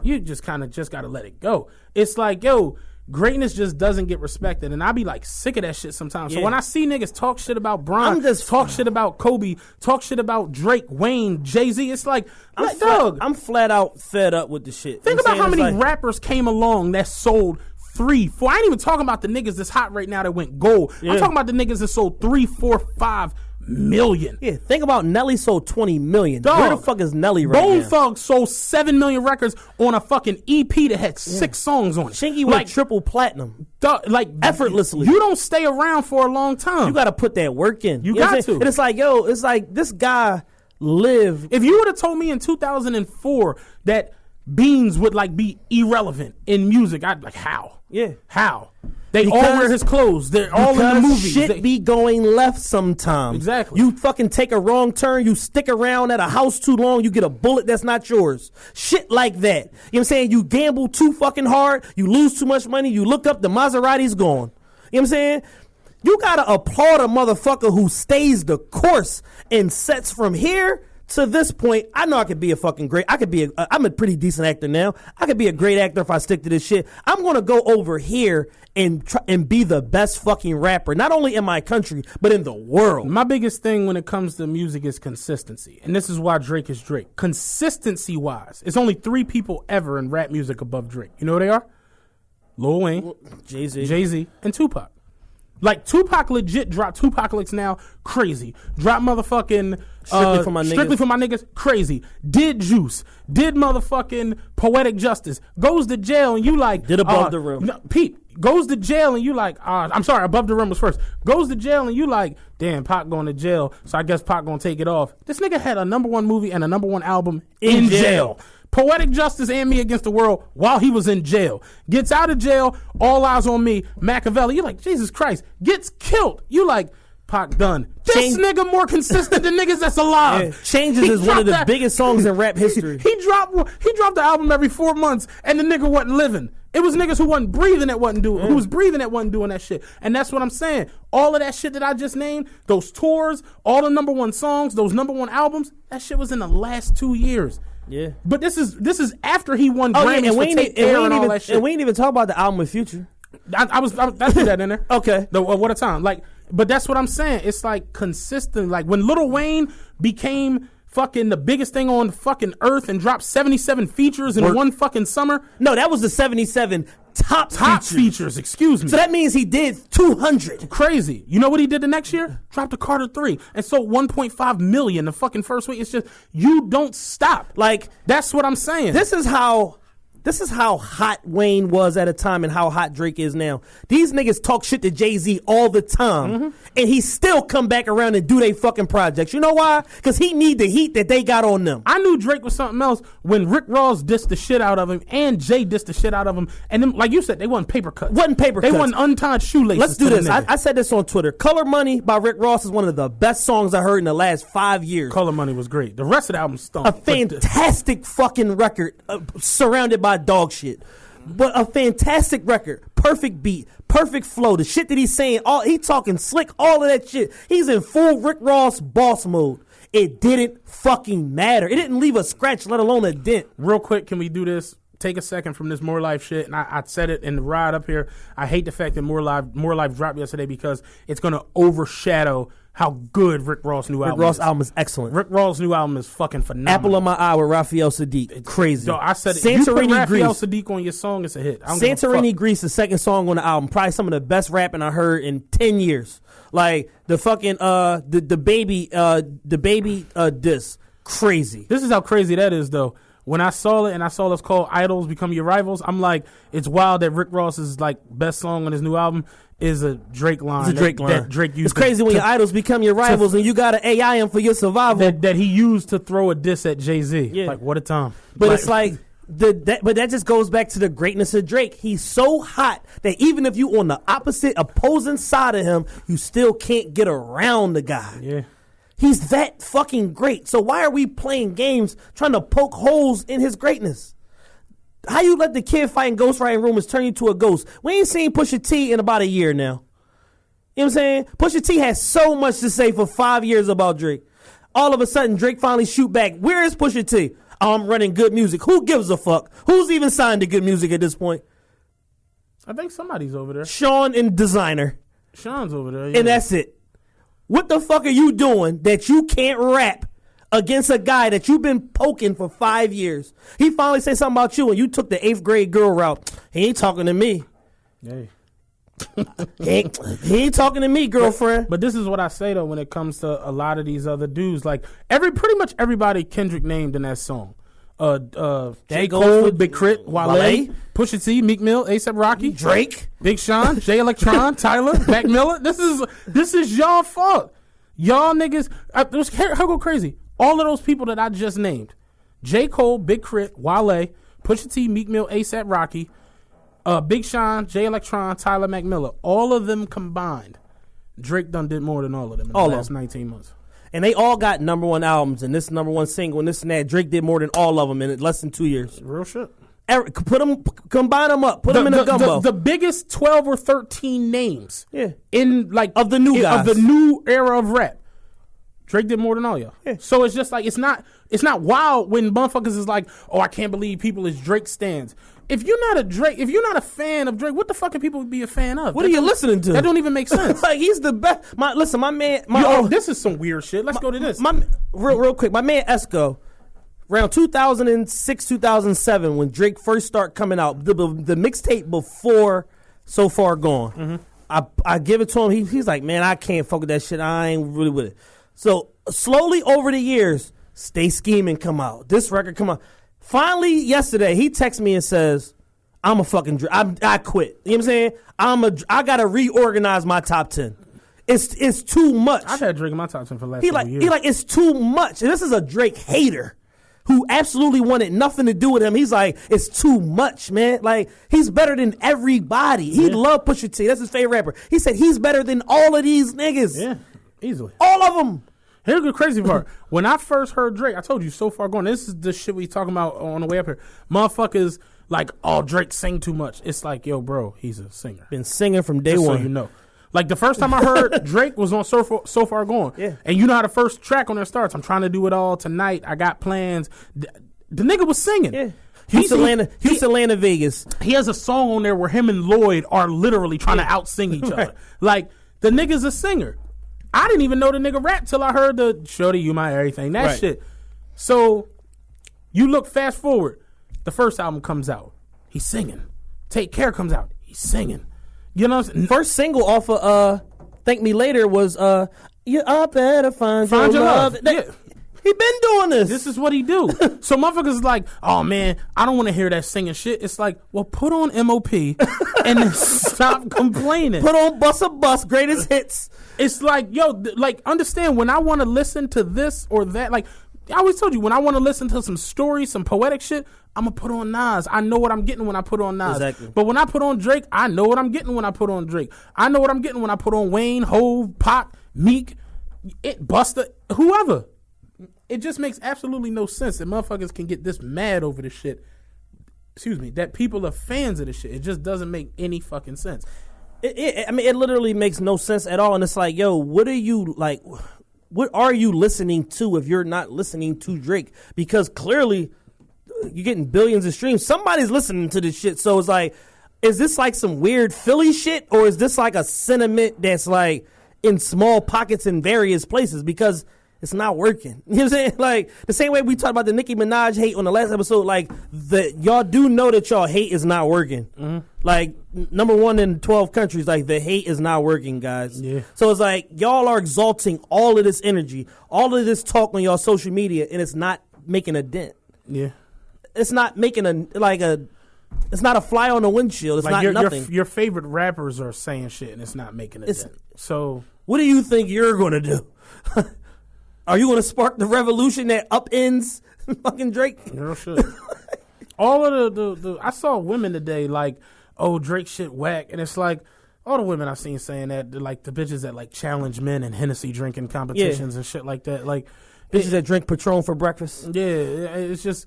[SPEAKER 2] you just kind of just got to let it go. It's like, yo, greatness just doesn't get respected, and I be like sick of that shit sometimes. Yeah. So when I see niggas talk shit about Bron, talk shit about Kobe, talk shit about Drake, Wayne, Jay-Z, it's like,
[SPEAKER 1] I'm flat out fed up with the shit.
[SPEAKER 2] Think about how many rappers came along that sold 3, 4. I ain't even talking about the niggas that's hot right now that went gold. Yeah. I'm talking about the niggas that sold 3, 4, 5 million.
[SPEAKER 1] Yeah, think about Nelly sold 20 million.
[SPEAKER 2] Dog,
[SPEAKER 1] where the fuck is Nelly right
[SPEAKER 2] Bone
[SPEAKER 1] now?
[SPEAKER 2] Thug sold 7 million records on a fucking EP that had 6 songs on it.
[SPEAKER 1] Chingy went triple platinum.
[SPEAKER 2] Like
[SPEAKER 1] effortlessly.
[SPEAKER 2] You don't stay around for a long time.
[SPEAKER 1] You got to put that work in.
[SPEAKER 2] You got to.
[SPEAKER 1] And it's like, yo, it's like this guy lived.
[SPEAKER 2] If you would have told me in 2004 that Beans would like be irrelevant in music, I'd be like, how?
[SPEAKER 1] Yeah.
[SPEAKER 2] How? They all wear his clothes. They're all in the movies.
[SPEAKER 1] Shit be going left sometimes.
[SPEAKER 2] Exactly.
[SPEAKER 1] You fucking take a wrong turn. You stick around at a house too long. You get a bullet that's not yours. Shit like that. You know what I'm saying? You gamble too fucking hard. You lose too much money. You look up, the Maserati's gone. You know what I'm saying? You gotta applaud a motherfucker who stays the course and sets from here to this point. I know I could be a fucking great. I'm a pretty decent actor now. I could be a great actor if I stick to this shit. I'm gonna go over here and try and be the best fucking rapper, not only in my country but in the world.
[SPEAKER 2] My biggest thing when it comes to music is consistency, and this is why Drake is Drake. Consistency wise, it's only 3 people ever in rap music above Drake. You know who they are? Lil Wayne, Jay-Z, and Tupac. Like, Tupac legit dropped Tupacalypse Now, crazy. Drop motherfucking
[SPEAKER 1] Strictly for My Niggas,
[SPEAKER 2] crazy. Did Juice, did motherfucking Poetic Justice, goes to jail and you like.
[SPEAKER 1] Did Above the Rim.
[SPEAKER 2] No, Pete, goes to jail and you like, I'm sorry, Above the Rim was first. Goes to jail and you like, damn, Pac going to jail, so I guess Pac gonna take it off. This nigga had a #1 movie and a #1 album in jail. Poetic Justice and Me Against the World while he was in jail. Gets out of jail, All Eyes on Me, Machiavelli. You're like, Jesus Christ. Gets killed. You like, Pac done. This nigga more consistent than niggas that's alive.
[SPEAKER 1] Yeah. Changes is one of the biggest songs in rap history.
[SPEAKER 2] He dropped the album every 4 months, and the nigga wasn't living. It was niggas who wasn't breathing that wasn't doing, who was breathing that wasn't doing that shit. And that's what I'm saying. All of that shit that I just named, those tours, all the #1 songs, those #1 albums, that shit was in the last 2 years.
[SPEAKER 1] Yeah,
[SPEAKER 2] but this is after he won Grammys for Take Care and all that shit.
[SPEAKER 1] And we ain't even talk about the album with Future.
[SPEAKER 2] I threw that in there.
[SPEAKER 1] Okay,
[SPEAKER 2] what a time! Like, but that's what I'm saying. It's like consistent. Like when Lil Wayne became fucking the biggest thing on fucking earth and dropped 77 features in one fucking summer.
[SPEAKER 1] No, that was the 77 Top
[SPEAKER 2] features. Excuse me.
[SPEAKER 1] So that means he did 200.
[SPEAKER 2] Crazy. You know what he did the next year? Dropped a Carter 3 and sold 1.5 million the fucking first week. It's just, you don't stop.
[SPEAKER 1] Like,
[SPEAKER 2] that's what I'm saying.
[SPEAKER 1] This is how hot Wayne was at a time and how hot Drake is now. These niggas talk shit to Jay-Z all the time, and he still come back around and do they fucking projects. You know why? Because he need the heat that they got on them.
[SPEAKER 2] I knew Drake was something else when Rick Ross dissed the shit out of him and Jay dissed the shit out of him. And then, like you said, they wasn't paper cuts. They wasn't untied shoelaces.
[SPEAKER 1] Let's do this. I said this on Twitter. Color Money by Rick Ross is one of the best songs I heard in the last 5 years.
[SPEAKER 2] Color Money was great. The rest of the album stunk.
[SPEAKER 1] A fantastic fucking record surrounded by dog shit. But a fantastic record. Perfect beat. Perfect flow. The shit that he's saying, he talking slick, all of that shit. He's in full Rick Ross boss mode. It didn't fucking matter. It didn't leave a scratch, let alone a dent.
[SPEAKER 2] Real quick, can we do this? Take a second from this More Life shit, and I said it in the ride up here. I hate the fact that More Life dropped yesterday because it's going to overshadow how good Rick Ross' new album is.
[SPEAKER 1] Rick Ross' album is excellent.
[SPEAKER 2] Rick Ross' new album is fucking phenomenal.
[SPEAKER 1] Apple of My Eye with Raphael Sadiq. Crazy.
[SPEAKER 2] Yo, I said it.
[SPEAKER 1] Santorini
[SPEAKER 2] You put Raphael
[SPEAKER 1] Grease.
[SPEAKER 2] Sadiq on your song, it's a hit.
[SPEAKER 1] Santorini Grease, the second song on the album. Probably some of the best rapping I heard in 10 years. Like, the fucking, the baby diss. Crazy.
[SPEAKER 2] This is how crazy that is, though. When I saw it and I saw it's called Idols Become Your Rivals, I'm like, it's wild that Rick Ross's like best song on his new album is a Drake line.
[SPEAKER 1] It's a Drake line.
[SPEAKER 2] That Drake used.
[SPEAKER 1] It's crazy when your idols become your rivals and you got to AI them for your survival.
[SPEAKER 2] That he used to throw a diss at Jay-Z.
[SPEAKER 1] Yeah.
[SPEAKER 2] Like, what a time.
[SPEAKER 1] But it's like, but that just goes back to the greatness of Drake. He's so hot that even if you on the opposing side of him, you still can't get around the guy.
[SPEAKER 2] Yeah.
[SPEAKER 1] He's that fucking great. So why are we playing games trying to poke holes in his greatness? How you let the kid fighting ghostwriting rumors turn you to a ghost? We ain't seen Pusha T in about a year now. You know what I'm saying? Pusha T has so much to say for 5 years about Drake. All of a sudden, Drake finally shoot back. Where is Pusha T? I'm running Good Music. Who gives a fuck? Who's even signed to Good Music at this point?
[SPEAKER 2] I think somebody's over there.
[SPEAKER 1] Sean and Designer.
[SPEAKER 2] Sean's over there, yeah.
[SPEAKER 1] And that's it. What the fuck are you doing that you can't rap against a guy that you've been poking for 5 years? He finally said something about you and you took the 8th grade girl route. He ain't talking to me.
[SPEAKER 2] Hey.
[SPEAKER 1] he ain't talking to me, girlfriend.
[SPEAKER 2] But this is what I say, though, when it comes to a lot of these other dudes. Like, pretty much everybody Kendrick named in that song. J. Cole, Big Crit, Wale, Pusha T, Meek Mill, A$AP Rocky,
[SPEAKER 1] Drake,
[SPEAKER 2] Big Sean, Jay Electron, Tyler, Mac Miller. This is y'all fault. Y'all niggas, here go crazy. All of those people that I just named, J. Cole, Big Crit, Wale, Pusha T, Meek Mill, A$AP Rocky, Big Sean, Jay Electron, Tyler, Mac Miller, all of them combined, Drake done did more than all of them in the last 19 months.
[SPEAKER 1] And they all got #1 albums and this #1 single and this and that. Drake did more than all of them in less than 2 years.
[SPEAKER 2] Real shit.
[SPEAKER 1] Combine them up. Put them in a gumbo.
[SPEAKER 2] The biggest 12 or 13 names.
[SPEAKER 1] Yeah.
[SPEAKER 2] In like
[SPEAKER 1] of the new guys.
[SPEAKER 2] Of the new era of rap. Drake did more than all y'all. Yeah. So it's just like it's not wild when motherfuckers is like, oh, I can't believe people is Drake stans. If you're not a fan of Drake, what the fuck can people be a fan of?
[SPEAKER 1] What are you listening to?
[SPEAKER 2] That don't even make sense.
[SPEAKER 1] Like, he's the best. My man.
[SPEAKER 2] This is some weird shit. Let's go to this.
[SPEAKER 1] Real quick. My man Esco, around 2006, 2007, when Drake first started coming out, the mixtape before So Far Gone, I give it to him. He's like, man, I can't fuck with that shit. I ain't really with it. So slowly over the years, Stay Scheming come out. This record come out. Finally, yesterday, he texts me and says, I'm a fucking I quit. You know what I'm saying? I gotta reorganize my top 10. It's too much.
[SPEAKER 2] I've had Drake in my top 10 for the last couple years.
[SPEAKER 1] He like, it's too much. And this is a Drake hater who absolutely wanted nothing to do with him. He's like, it's too much, man. Like, he's better than everybody. He loved Pusha T. That's his favorite rapper. He said he's better than all of these niggas.
[SPEAKER 2] Yeah, easily.
[SPEAKER 1] All of them.
[SPEAKER 2] Here's the crazy part. When I first heard Drake, I told you So Far Gone. This is the shit we talking about on the way up here. Motherfuckers like, oh, Drake sing too much. It's like, yo, bro, he's a singer.
[SPEAKER 1] Been singing from day one.
[SPEAKER 2] So you know. Like, the first time I heard Drake was on So Far Gone.
[SPEAKER 1] Yeah.
[SPEAKER 2] And you know how the first track on there starts? I'm trying to do it all tonight. I got plans. The nigga was singing.
[SPEAKER 1] Yeah. Houston, Atlanta, Vegas.
[SPEAKER 2] He has a song on there where him and Lloyd are literally trying to out-sing each other. Like, the nigga's a singer. I didn't even know the nigga rap till I heard the Shorty, You My Everything. That shit. So, you look fast forward. The first album comes out. He's singing. Take Care comes out, he's singing. You know,
[SPEAKER 1] first single off of Thank Me Later was You Better Find Your Love.
[SPEAKER 2] Yeah.
[SPEAKER 1] He been doing this.
[SPEAKER 2] This is what he do. So motherfuckers is like, oh man, I don't want to hear that singing shit. It's like, well, put on MOP and then stop complaining.
[SPEAKER 1] Put on Bus a Bus, greatest hits.
[SPEAKER 2] It's like, yo, like, understand, when I want to listen to this or that, like, I always told you, when I want to listen to some stories, some poetic shit, I'm going to put on Nas. I know what I'm getting when I put on Nas.
[SPEAKER 1] Exactly.
[SPEAKER 2] But when I put on Drake, I know what I'm getting when I put on Drake. I know what I'm getting when I put on Wayne, Hove, Pac, Meek, Busta, whoever. It just makes absolutely no sense that motherfuckers can get this mad over this shit. Excuse me, that people are fans of this shit. It just doesn't make any fucking sense.
[SPEAKER 1] I mean, it literally makes no sense at all. And it's like, yo, what are you listening to if you're not listening to Drake? Because clearly you're getting billions of streams. Somebody's listening to this shit. So it's like, is this like some weird Philly shit, or is this like a sentiment that's like in small pockets in various places? Because it's not working. You know what I'm saying? Like, the same way we talked about the Nicki Minaj hate on the last episode, like, y'all do know that y'all hate is not working. Mm-hmm. Like, number one in 12 countries, like, the hate is not working, guys. Yeah. So it's like, y'all are exalting all of this energy, all of this talk on y'all social media, and it's not making a dent.
[SPEAKER 2] Yeah.
[SPEAKER 1] It's not making it's not a fly on the windshield. It's like not nothing.
[SPEAKER 2] Your favorite rappers are saying shit, and it's not making a dent. So
[SPEAKER 1] what do you think you're going to do? Are you going to spark the revolution that upends fucking Drake?
[SPEAKER 2] Girl, shit. All of the I saw women today like, oh, Drake shit whack, and it's like all the women I've seen saying that, like the bitches that like challenge men in Hennessy drinking competitions and shit like that, like
[SPEAKER 1] bitches that drink Patron for breakfast.
[SPEAKER 2] Yeah, it's just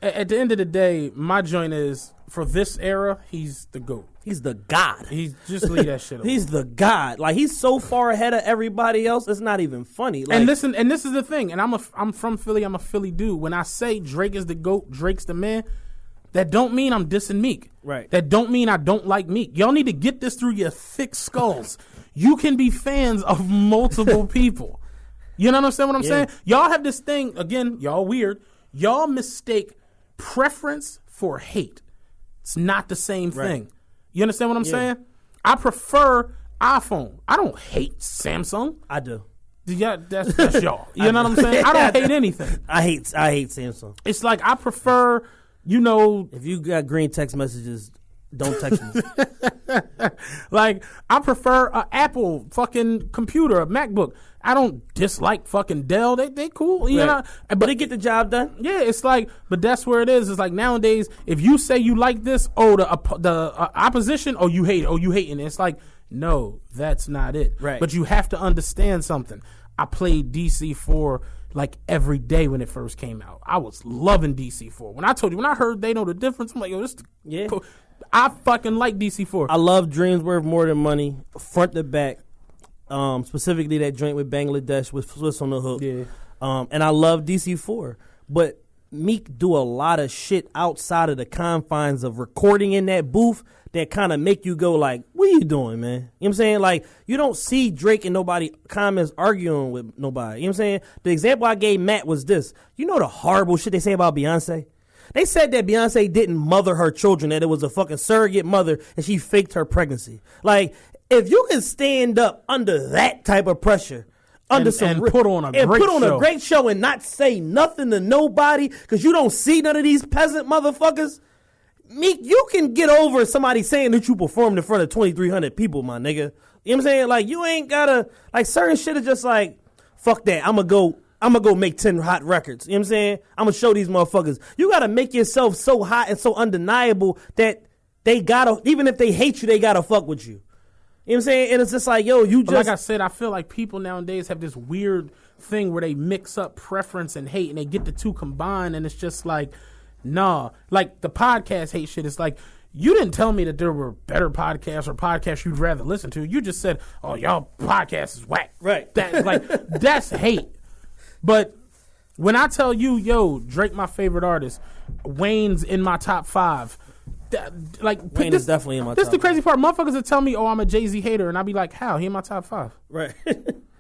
[SPEAKER 2] at the end of the day, my joint is, for this era, he's the GOAT.
[SPEAKER 1] He's the God.
[SPEAKER 2] He's just leave that shit alone.
[SPEAKER 1] He's the God. Like, he's so far ahead of everybody else, it's not even funny. Like,
[SPEAKER 2] and listen, and this is the thing, and I'm from Philly, I'm a Philly dude. When I say Drake is the GOAT, Drake's the man, that don't mean I'm dissing Meek.
[SPEAKER 1] Right.
[SPEAKER 2] That don't mean I don't like Meek. Y'all need to get this through your thick skulls. You can be fans of multiple people. You know what I'm saying? Y'all have this thing, again, y'all weird. Y'all mistake preference for hate. It's not the same thing. You understand what I'm saying? I prefer iPhone. I don't hate Samsung.
[SPEAKER 1] I do.
[SPEAKER 2] Yeah, that's y'all. You know what I'm saying? I don't hate anything.
[SPEAKER 1] I hate Samsung.
[SPEAKER 2] It's like I prefer,
[SPEAKER 1] if you got green text messages, don't text me.
[SPEAKER 2] Like, I prefer an Apple fucking computer, a MacBook. I don't dislike fucking Dell. They cool, you know.
[SPEAKER 1] But they get the job done.
[SPEAKER 2] Yeah, it's like, but that's where it is. It's like nowadays, if you say you like this, the opposition, you hate it, you hating it. It's like, no, that's not it.
[SPEAKER 1] Right.
[SPEAKER 2] But you have to understand something. I played DC4 like every day when it first came out. I was loving DC4. When I heard They Know the Difference, I'm like, yo, this is cool. I fucking like DC4.
[SPEAKER 1] I love Dreams Worth More Than Money, front to back. Specifically that joint with Bangladesh with Swiss on the hook.
[SPEAKER 2] Yeah.
[SPEAKER 1] And I love DC4. But Meek do a lot of shit outside of the confines of recording in that booth that kind of make you go like, what are you doing, man? You know what I'm saying? Like, you don't see Drake and nobody comments arguing with nobody. You know what I'm saying? The example I gave Matt was this. You know the horrible shit they say about Beyonce? They said that Beyonce didn't mother her children, that it was a fucking surrogate mother, and she faked her pregnancy. Like, if you can stand up under that type of pressure,
[SPEAKER 2] and put on a
[SPEAKER 1] great show and not say nothing to nobody because you don't see none of these peasant motherfuckers, Meek, you can get over somebody saying that you performed in front of 2,300 people, my nigga. You know what I'm saying? Like, you ain't gotta, like, certain shit is just like, fuck that, I'm gonna go make 10 hot records. You know what I'm saying? I'm gonna show these motherfuckers. You gotta make yourself so hot and so undeniable that they gotta, even if they hate you, they gotta fuck with you. You know what I'm saying? And it's just like, yo, you just...
[SPEAKER 2] But like I said, I feel like people nowadays have this weird thing where they mix up preference and hate, and they get the two combined, and it's just like, nah. Like, the podcast hate shit, it's like, you didn't tell me that there were better podcasts or podcasts you'd rather listen to. You just said, oh, y'all podcast is whack.
[SPEAKER 1] Right.
[SPEAKER 2] That's hate. But when I tell you, yo, Drake my favorite artist, Wayne's in my top 5...
[SPEAKER 1] Wayne is definitely in my top 5.
[SPEAKER 2] This is the crazy part. Motherfuckers will tell me, oh, I'm a Jay-Z hater. And I'll be like, how? He in my top 5.
[SPEAKER 1] Right.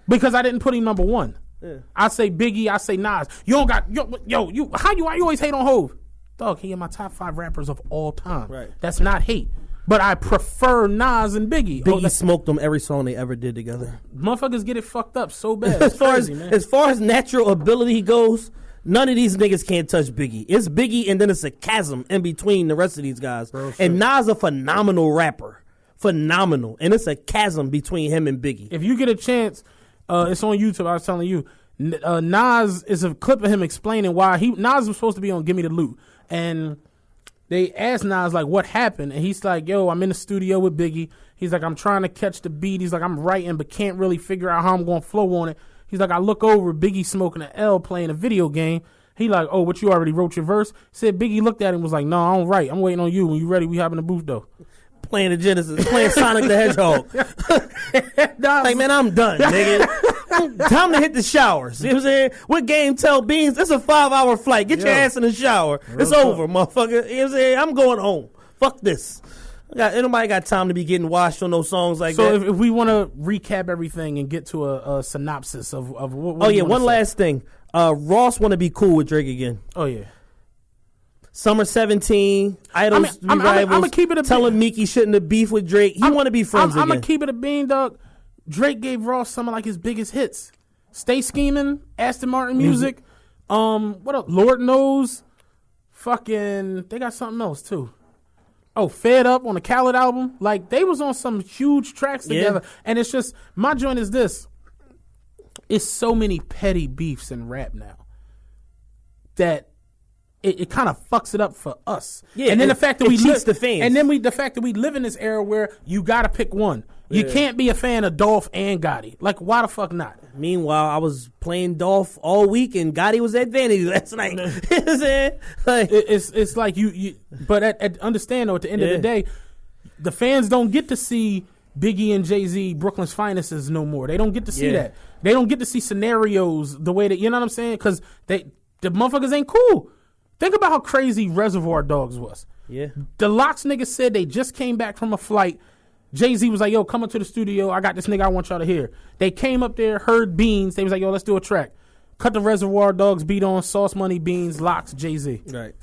[SPEAKER 2] Because I didn't put him number 1.
[SPEAKER 1] Yeah.
[SPEAKER 2] I say Biggie. I say Nas. You don't got... Yo, why you always hate on Hove? dog, he in my top 5 rappers of all time.
[SPEAKER 1] Right.
[SPEAKER 2] That's not hate. But I prefer Nas and Biggie.
[SPEAKER 1] Biggie smoked them every song they ever did together.
[SPEAKER 2] Motherfuckers get it fucked up so bad.
[SPEAKER 1] As far as natural ability goes, none of these niggas can't touch Biggie. It's Biggie and then it's a chasm in between the rest of these guys.
[SPEAKER 2] Bro,
[SPEAKER 1] and Nas a phenomenal rapper. Phenomenal. And it's a chasm between him and Biggie.
[SPEAKER 2] If you get a chance, it's on YouTube, I was telling you, Nas is a clip of him explaining why Nas was supposed to be on Gimme the Loot. And they asked Nas, like, what happened? And he's like, yo, I'm in the studio with Biggie. He's like, I'm trying to catch the beat. He's like, I'm writing, but can't really figure out how I'm going to flow on it. He's like, I look over, Biggie smoking an L playing a video game. He like, oh, what, you already wrote your verse? Said Biggie looked at him and was like, no, I don't write. I'm waiting on you. When you ready, we hop in the booth, though.
[SPEAKER 1] Playing the Genesis, playing Sonic the Hedgehog. Like, man, I'm done, nigga. Time to hit the showers. You know what I'm saying? What game tell Beans? It's a 5-hour flight. Get your ass in the shower. It's over, motherfucker. You know what I'm saying? I'm going home. Fuck this. Ain't nobody got time to be getting washed on those songs like that.
[SPEAKER 2] So if we want to recap everything and get to a synopsis of what
[SPEAKER 1] oh, yeah, one last thing. Ross want to be cool with Drake again.
[SPEAKER 2] Oh, yeah.
[SPEAKER 1] Summer 17, Idols rivals,
[SPEAKER 2] keep it a
[SPEAKER 1] telling Meek he shouldn't have beef with Drake. He want to be friends again.
[SPEAKER 2] I'm going to keep it a bean, dog. Drake gave Ross some of like his biggest hits. Stay Scheming, Aston Martin Music. What else? Lord Knows. Fucking, they got something else too. Oh, Fed Up on the Khaled album. Like, they was on some huge tracks together. And it's just, my joint is this. It's so many petty beefs in rap now that it kind of fucks it up for us.
[SPEAKER 1] Yeah,
[SPEAKER 2] and then the fact that we
[SPEAKER 1] cheats the fans.
[SPEAKER 2] And then the fact that we live in this era where you got to pick one. You can't be a fan of Dolph and Gotti. Like, why the fuck not?
[SPEAKER 1] Meanwhile, I was playing Dolph all week and Gotti was at Vanity last night. You know what I'm saying? Like,
[SPEAKER 2] it's like you but understand though, at the end of the day, the fans don't get to see Biggie and Jay-Z, Brooklyn's Finest no more. They don't get to see that. They don't get to see scenarios the way that, you know what I'm saying? Because the motherfuckers ain't cool. Think about how crazy Reservoir Dogs was.
[SPEAKER 1] Yeah.
[SPEAKER 2] The Lox niggas said they just came back from a flight. Jay-Z was like, yo, come into the studio. I got this nigga I want y'all to hear. They came up there, heard Beans. They was like, yo, let's do a track. Cut the Reservoir Dogs beat on, Sauce Money, Beans, Lox, Jay-Z.
[SPEAKER 1] Right.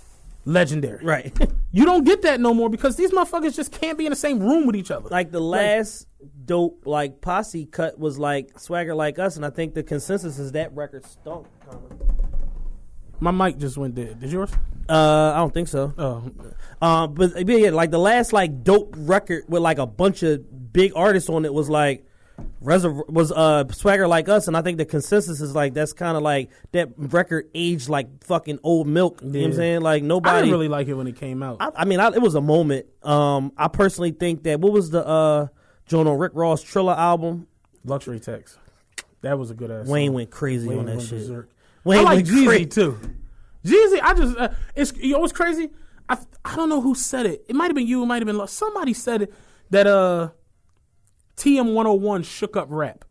[SPEAKER 2] Legendary.
[SPEAKER 1] Right.
[SPEAKER 2] You don't get that no more because these motherfuckers just can't be in the same room with each other.
[SPEAKER 1] Like the last dope like posse cut was like Swagger Like Us, and I think the consensus is that record stunk.
[SPEAKER 2] My mic just went dead. Did yours?
[SPEAKER 1] I don't think so. But yeah, like the last like dope record with like a bunch of big artists on it was like Swagger Like Us, and I think the consensus is like that's kind of like that record aged like fucking old milk. You know what I'm saying? Like nobody.
[SPEAKER 2] I didn't really like it when it came out.
[SPEAKER 1] I mean, it was a moment. I personally think that what was the joint on Rick Ross Triller album?
[SPEAKER 2] Luxury Text. That was a good ass.
[SPEAKER 1] Wayne
[SPEAKER 2] song.
[SPEAKER 1] went crazy on that shit.
[SPEAKER 2] Berserk.
[SPEAKER 1] Wayne
[SPEAKER 2] I like
[SPEAKER 1] went
[SPEAKER 2] Jeezy too. Jeezy, I just it's what's crazy. I don't know who said it. It might have been you. It might have been somebody said it that TM 101 shook up rap.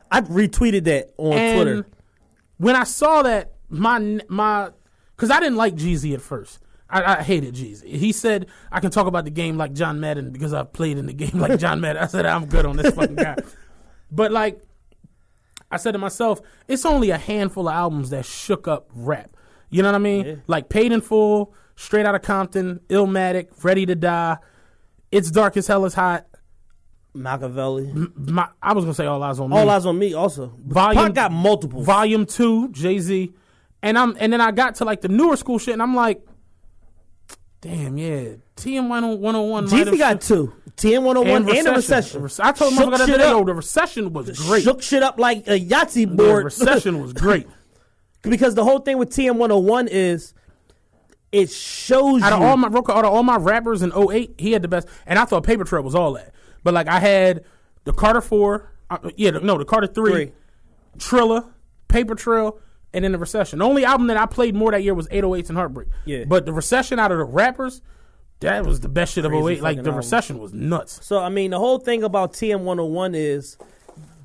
[SPEAKER 1] I retweeted that on Twitter.
[SPEAKER 2] When I saw that, my because I didn't like Jeezy at first. I hated Jeezy. He said I can talk about the game like John Madden because I've played in the game like John Madden. I said I'm good on this fucking guy. But like I said to myself, it's only a handful of albums that shook up rap. You know what I mean? Yeah. Like Paid in Full, Straight Outta Compton, Illmatic, Ready to Die, It's Dark as Hell is Hot,
[SPEAKER 1] Machiavelli.
[SPEAKER 2] I was gonna say All Eyes on Me.
[SPEAKER 1] All Eyes on Me also. Pac got multiple.
[SPEAKER 2] Volume 2, Jay-Z, and then I got to like the newer school shit, and I'm like, damn, yeah, TM 101.
[SPEAKER 1] Jeezy got 2. TM 101 and the Recession.
[SPEAKER 2] I told him the Recession was great.
[SPEAKER 1] Shook shit up like a Yahtzee board.
[SPEAKER 2] The Recession was great.
[SPEAKER 1] Because the whole thing with TM 101 is it shows you.
[SPEAKER 2] Out of all my rappers in 08, he had the best. And I thought Paper Trail was all that. But like I had the Carter 4, the Carter 3, Trilla, Paper Trail, and then the Recession. The only album that I played more that year was 808s and Heartbreak. Yeah. But the Recession out of the rappers, that was the best shit of 08. Like the album. Recession was nuts.
[SPEAKER 1] So I mean the whole thing about TM 101 is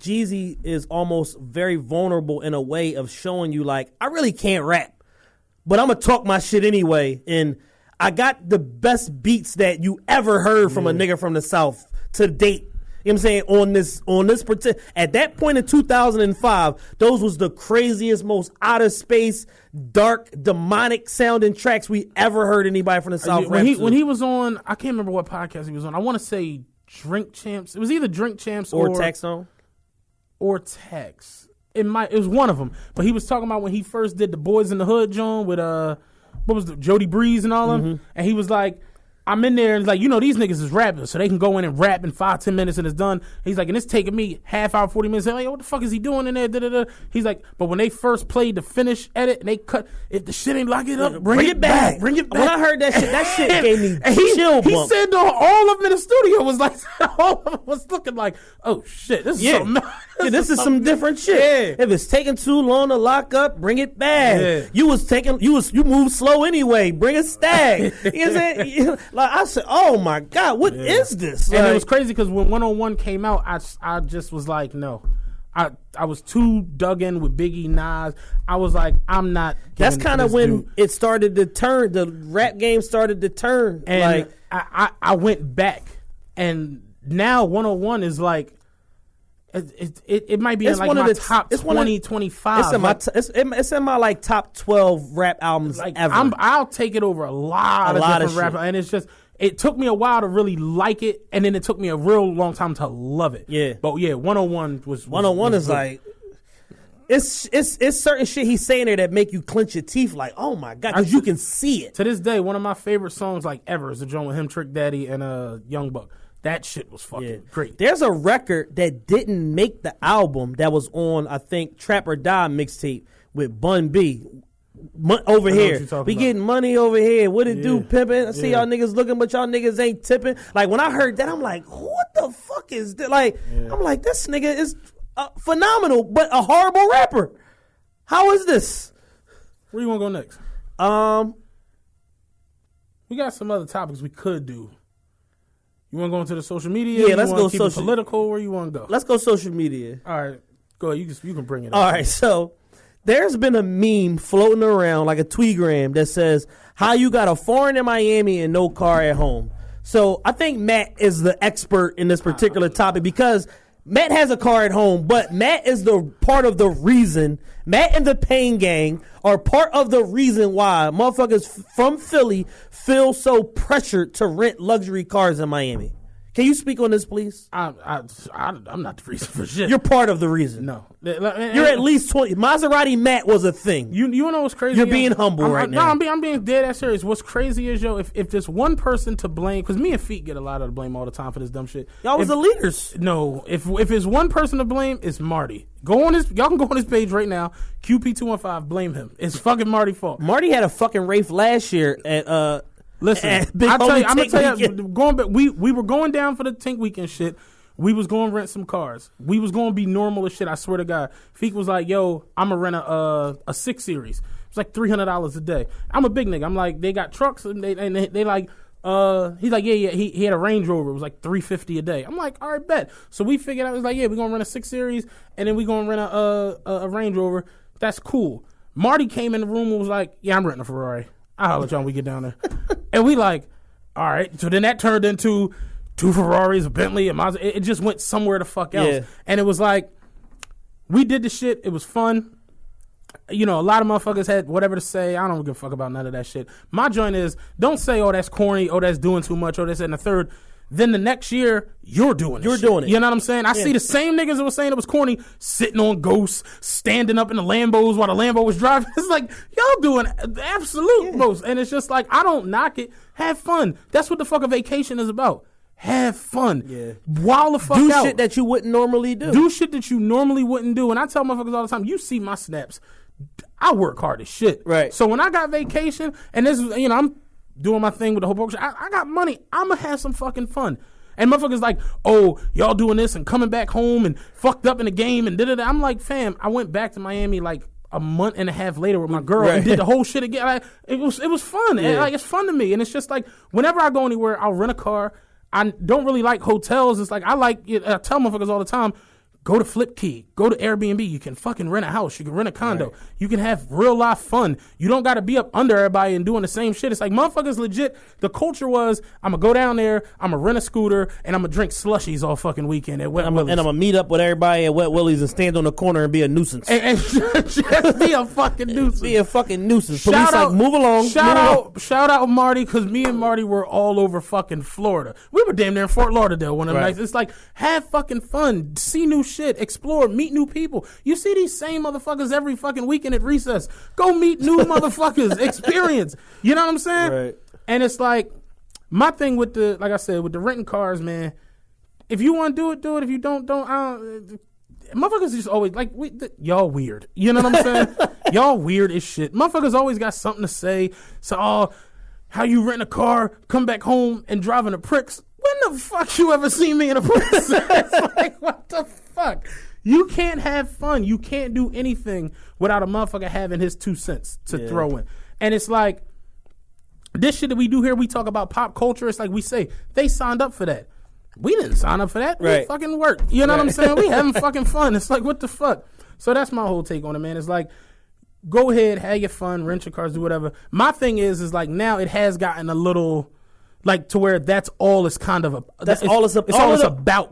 [SPEAKER 1] Jeezy is almost very vulnerable in a way of showing you like, I really can't rap, but I'm going to talk my shit anyway. And I got the best beats that you ever heard from a nigga from the South to date. You know You know what I'm saying? On this particular, at that point in 2005, those was the craziest, most out of space, dark, demonic sounding tracks we ever heard anybody from the South
[SPEAKER 2] when he was on, I can't remember what podcast he was on. I want to say Drink Champs. It was either Drink Champs
[SPEAKER 1] or Tax Zone.
[SPEAKER 2] Or Tax. It was one of them. But he was talking about when he first did the Boys in the Hood joint with what was the Jody Breeze and all them, and he was like, I'm in there and like, these niggas is rapping, so they can go in and rap in 5-10 minutes and it's done. He's like, and it's taking me half hour, 40 minutes. Like, what the fuck is he doing in there? Da-da-da. He's like, but when they first played the finish edit and they cut, if the shit ain't lock it up, bring it back. Bring it back.
[SPEAKER 1] When I heard that shit gave me chill bump.
[SPEAKER 2] He said all of them in the studio was like, all of them was looking like, oh shit, this is something.
[SPEAKER 1] This is some different shit. Yeah. If it's taking too long to lock up, bring it back. Yeah. You move slow anyway. Bring a stag. You know what I'm saying? Like I said, oh my God, what is this?
[SPEAKER 2] And it was crazy because when 101 came out, I just was like, no. I was too dug in with Biggie, Nas. I was like, I'm not.
[SPEAKER 1] That's kind of when it started to turn. The rap game started to turn.
[SPEAKER 2] And like I went back, and now 101 is like, it might be in like my top 20, 25.
[SPEAKER 1] It's in my like top 12 rap albums like ever.
[SPEAKER 2] I'll take it over a lot of different rap, and it's just. It took me a while to really like it, and then it took me a real long time to love it.
[SPEAKER 1] Yeah.
[SPEAKER 2] But yeah, 101 was
[SPEAKER 1] 101
[SPEAKER 2] was
[SPEAKER 1] is
[SPEAKER 2] good.
[SPEAKER 1] like it's certain shit he's saying there that make you clench your teeth like, oh my God, because you can see it.
[SPEAKER 2] To this day, one of my favorite songs like ever is the joint with him, Trick Daddy, and Young Buck. That shit was fucking great.
[SPEAKER 1] There's a record that didn't make the album that was on, I think, Trap or Die mixtape with Bun B. Over here, we getting money over here. What it do, pimping? I see y'all niggas looking, but y'all niggas ain't tipping. Like when I heard that, I'm like, what the fuck is that? Like, I'm like, this nigga is phenomenal, but a horrible rapper. How is this?
[SPEAKER 2] Where you want to go next? We got some other topics we could do. You want to go into the social media?
[SPEAKER 1] Yeah, let's go social.
[SPEAKER 2] Political. Where you want to go?
[SPEAKER 1] Let's go social media.
[SPEAKER 2] All right, go ahead. You can bring it.
[SPEAKER 1] All right, so. There's been a meme floating around like a tweetgram that says, how you got a foreign in Miami and no car at home. So I think Matt is the expert in this particular topic because Matt has a car at home, but Matt is the part of the reason, Matt and the Pain Gang are part of the reason why motherfuckers from Philly feel so pressured to rent luxury cars in Miami. Can you speak on this, please?
[SPEAKER 2] I'm not the reason for shit.
[SPEAKER 1] You're part of the reason.
[SPEAKER 2] No.
[SPEAKER 1] You're at least 20. Maserati Matt was a thing.
[SPEAKER 2] You know what's crazy?
[SPEAKER 1] You're being humble right now.
[SPEAKER 2] No, I'm being dead ass serious. What's crazy is, if there's one person to blame, because me and Feet get a lot of the blame all the time for this dumb shit.
[SPEAKER 1] Y'all was the leaders.
[SPEAKER 2] No. If it's one person to blame, it's Marty. Y'all can go on his page right now. QP215, blame him. It's fucking Marty's fault.
[SPEAKER 1] Marty had a fucking Rafe last year at
[SPEAKER 2] Listen, I'm gonna tell you, going back, we were going down for the Tink Weekend shit. We was going to rent some cars. We was going to be normal as shit. I swear to God. Feek was like, "Yo, I'm gonna rent a 6 Series. It's like $300 a day." I'm a big nigga. I'm like, they got trucks and they like. He's like, yeah. He had a Range Rover. It was like $350 a day. I'm like, all right, bet. So we figured out, it was like, yeah, we're gonna rent a 6 Series and then we gonna rent a Range Rover. That's cool. Marty came in the room and was like, yeah, I'm renting a Ferrari. I'll holler at y'all when we get down there. And we like, all right. So then that turned into 2 Ferraris, a Bentley, a Mazda. It just went somewhere the fuck else. Yeah. And it was like, we did the shit. It was fun. A lot of motherfuckers had whatever to say. I don't give a fuck about none of that shit. My joint is, don't say, oh, that's corny, oh, that's doing too much, oh, that's and the third. Then the next year, you're doing it. You know what I'm saying? I see the same niggas that were saying it was corny sitting on Ghosts, standing up in the Lambos while the Lambo was driving. It's like, y'all doing the absolute most. And it's just like, I don't knock it. Have fun. That's what the fuck a vacation is about. Have fun. Yeah. Wild the fuck out.
[SPEAKER 1] Do shit that you wouldn't normally do.
[SPEAKER 2] Do shit that you normally wouldn't do. And I tell motherfuckers all the time, you see my snaps. I work hard as shit.
[SPEAKER 1] Right.
[SPEAKER 2] So when I got vacation, and this is, I'm doing my thing with the whole program. I got money. I'm going to have some fucking fun. And motherfuckers like, oh, y'all doing this and coming back home and fucked up in the game and da-da-da. I'm like, fam, I went back to Miami like a month and a half later with my girl and did the whole shit again. Like, it was fun. Yeah. And, it's fun to me. And it's just like, whenever I go anywhere, I'll rent a car. I don't really like hotels. It's like, I tell motherfuckers all the time, Go to Flipkey. Go to Airbnb. You can fucking rent a house. You can rent a condo. Right. You can have real life fun. You don't got to be up under everybody and doing the same shit. It's like motherfuckers legit. The culture was, I'm going to go down there, I'm going to rent a scooter, and I'm going to drink slushies all fucking weekend at Wet Willie's.
[SPEAKER 1] And I'm going to meet up with everybody at Wet Willie's and stand on the corner and be a nuisance.
[SPEAKER 2] And just be a fucking nuisance.
[SPEAKER 1] Be a fucking nuisance. Police like, move along.
[SPEAKER 2] Shout out Marty, because me and Marty were all over fucking Florida. We were damn near in Fort Lauderdale one of the nights. It's like, have fucking fun. See new shit. Explore. Meet new people. You see these same motherfuckers every fucking weekend at recess. Go meet new motherfuckers. Experience. You know what I'm saying?
[SPEAKER 1] Right.
[SPEAKER 2] And it's like, my thing with the, like I said, with the renting cars, man, if you want to do it, do it. If you don't. Motherfuckers just always, like, y'all weird. You know what I'm saying? Y'all weird as shit. Motherfuckers always got something to say. So, how you rent a car, come back home, and driving a Prix. When the fuck you ever seen me in a Prix? It's like, what the fuck? You can't have fun. You can't do anything without a motherfucker having his 2 cents to throw in. And it's like, this shit that we do here, we talk about pop culture. It's like we say, they signed up for that. We didn't sign up for that.
[SPEAKER 1] Right.
[SPEAKER 2] We fucking work. You know what I'm saying? We having fucking fun. It's like, what the fuck? So that's my whole take on it, man. It's like, go ahead, have your fun, rent your cars, do whatever. My thing is like, now it has gotten a little, like, to where that's all it's kind of about.
[SPEAKER 1] It's
[SPEAKER 2] all it's about.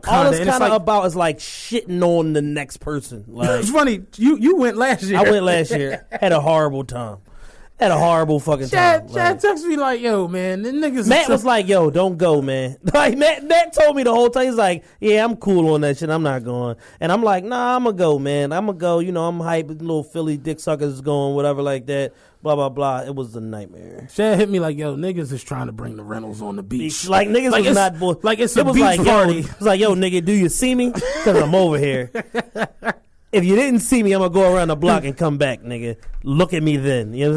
[SPEAKER 1] All it's kind of about is like shitting on the next person. Like,
[SPEAKER 2] it's funny. You went last year.
[SPEAKER 1] I went last year. Had a horrible time. Had a horrible fucking time.
[SPEAKER 2] Chad texted me like, yo, man, the niggas.
[SPEAKER 1] Matt was like, yo, don't go, man. Like, Matt told me the whole time. He's like, yeah, I'm cool on that shit. I'm not going. And I'm like, nah, I'm going to go, man. I'm going to go. You know, I'm hyped. Little Philly dick suckers is going, whatever like that. Blah, blah, blah. It was a nightmare.
[SPEAKER 2] Chad hit me like, yo, niggas is trying to bring the rentals on the beach.
[SPEAKER 1] Like, niggas like was not.
[SPEAKER 2] Like, it's a beach like, party.
[SPEAKER 1] It was like, yo, nigga, do you see me? Because I'm over here. If you didn't see me, I'm going to go around the block and come back, nigga. Look at me then. You know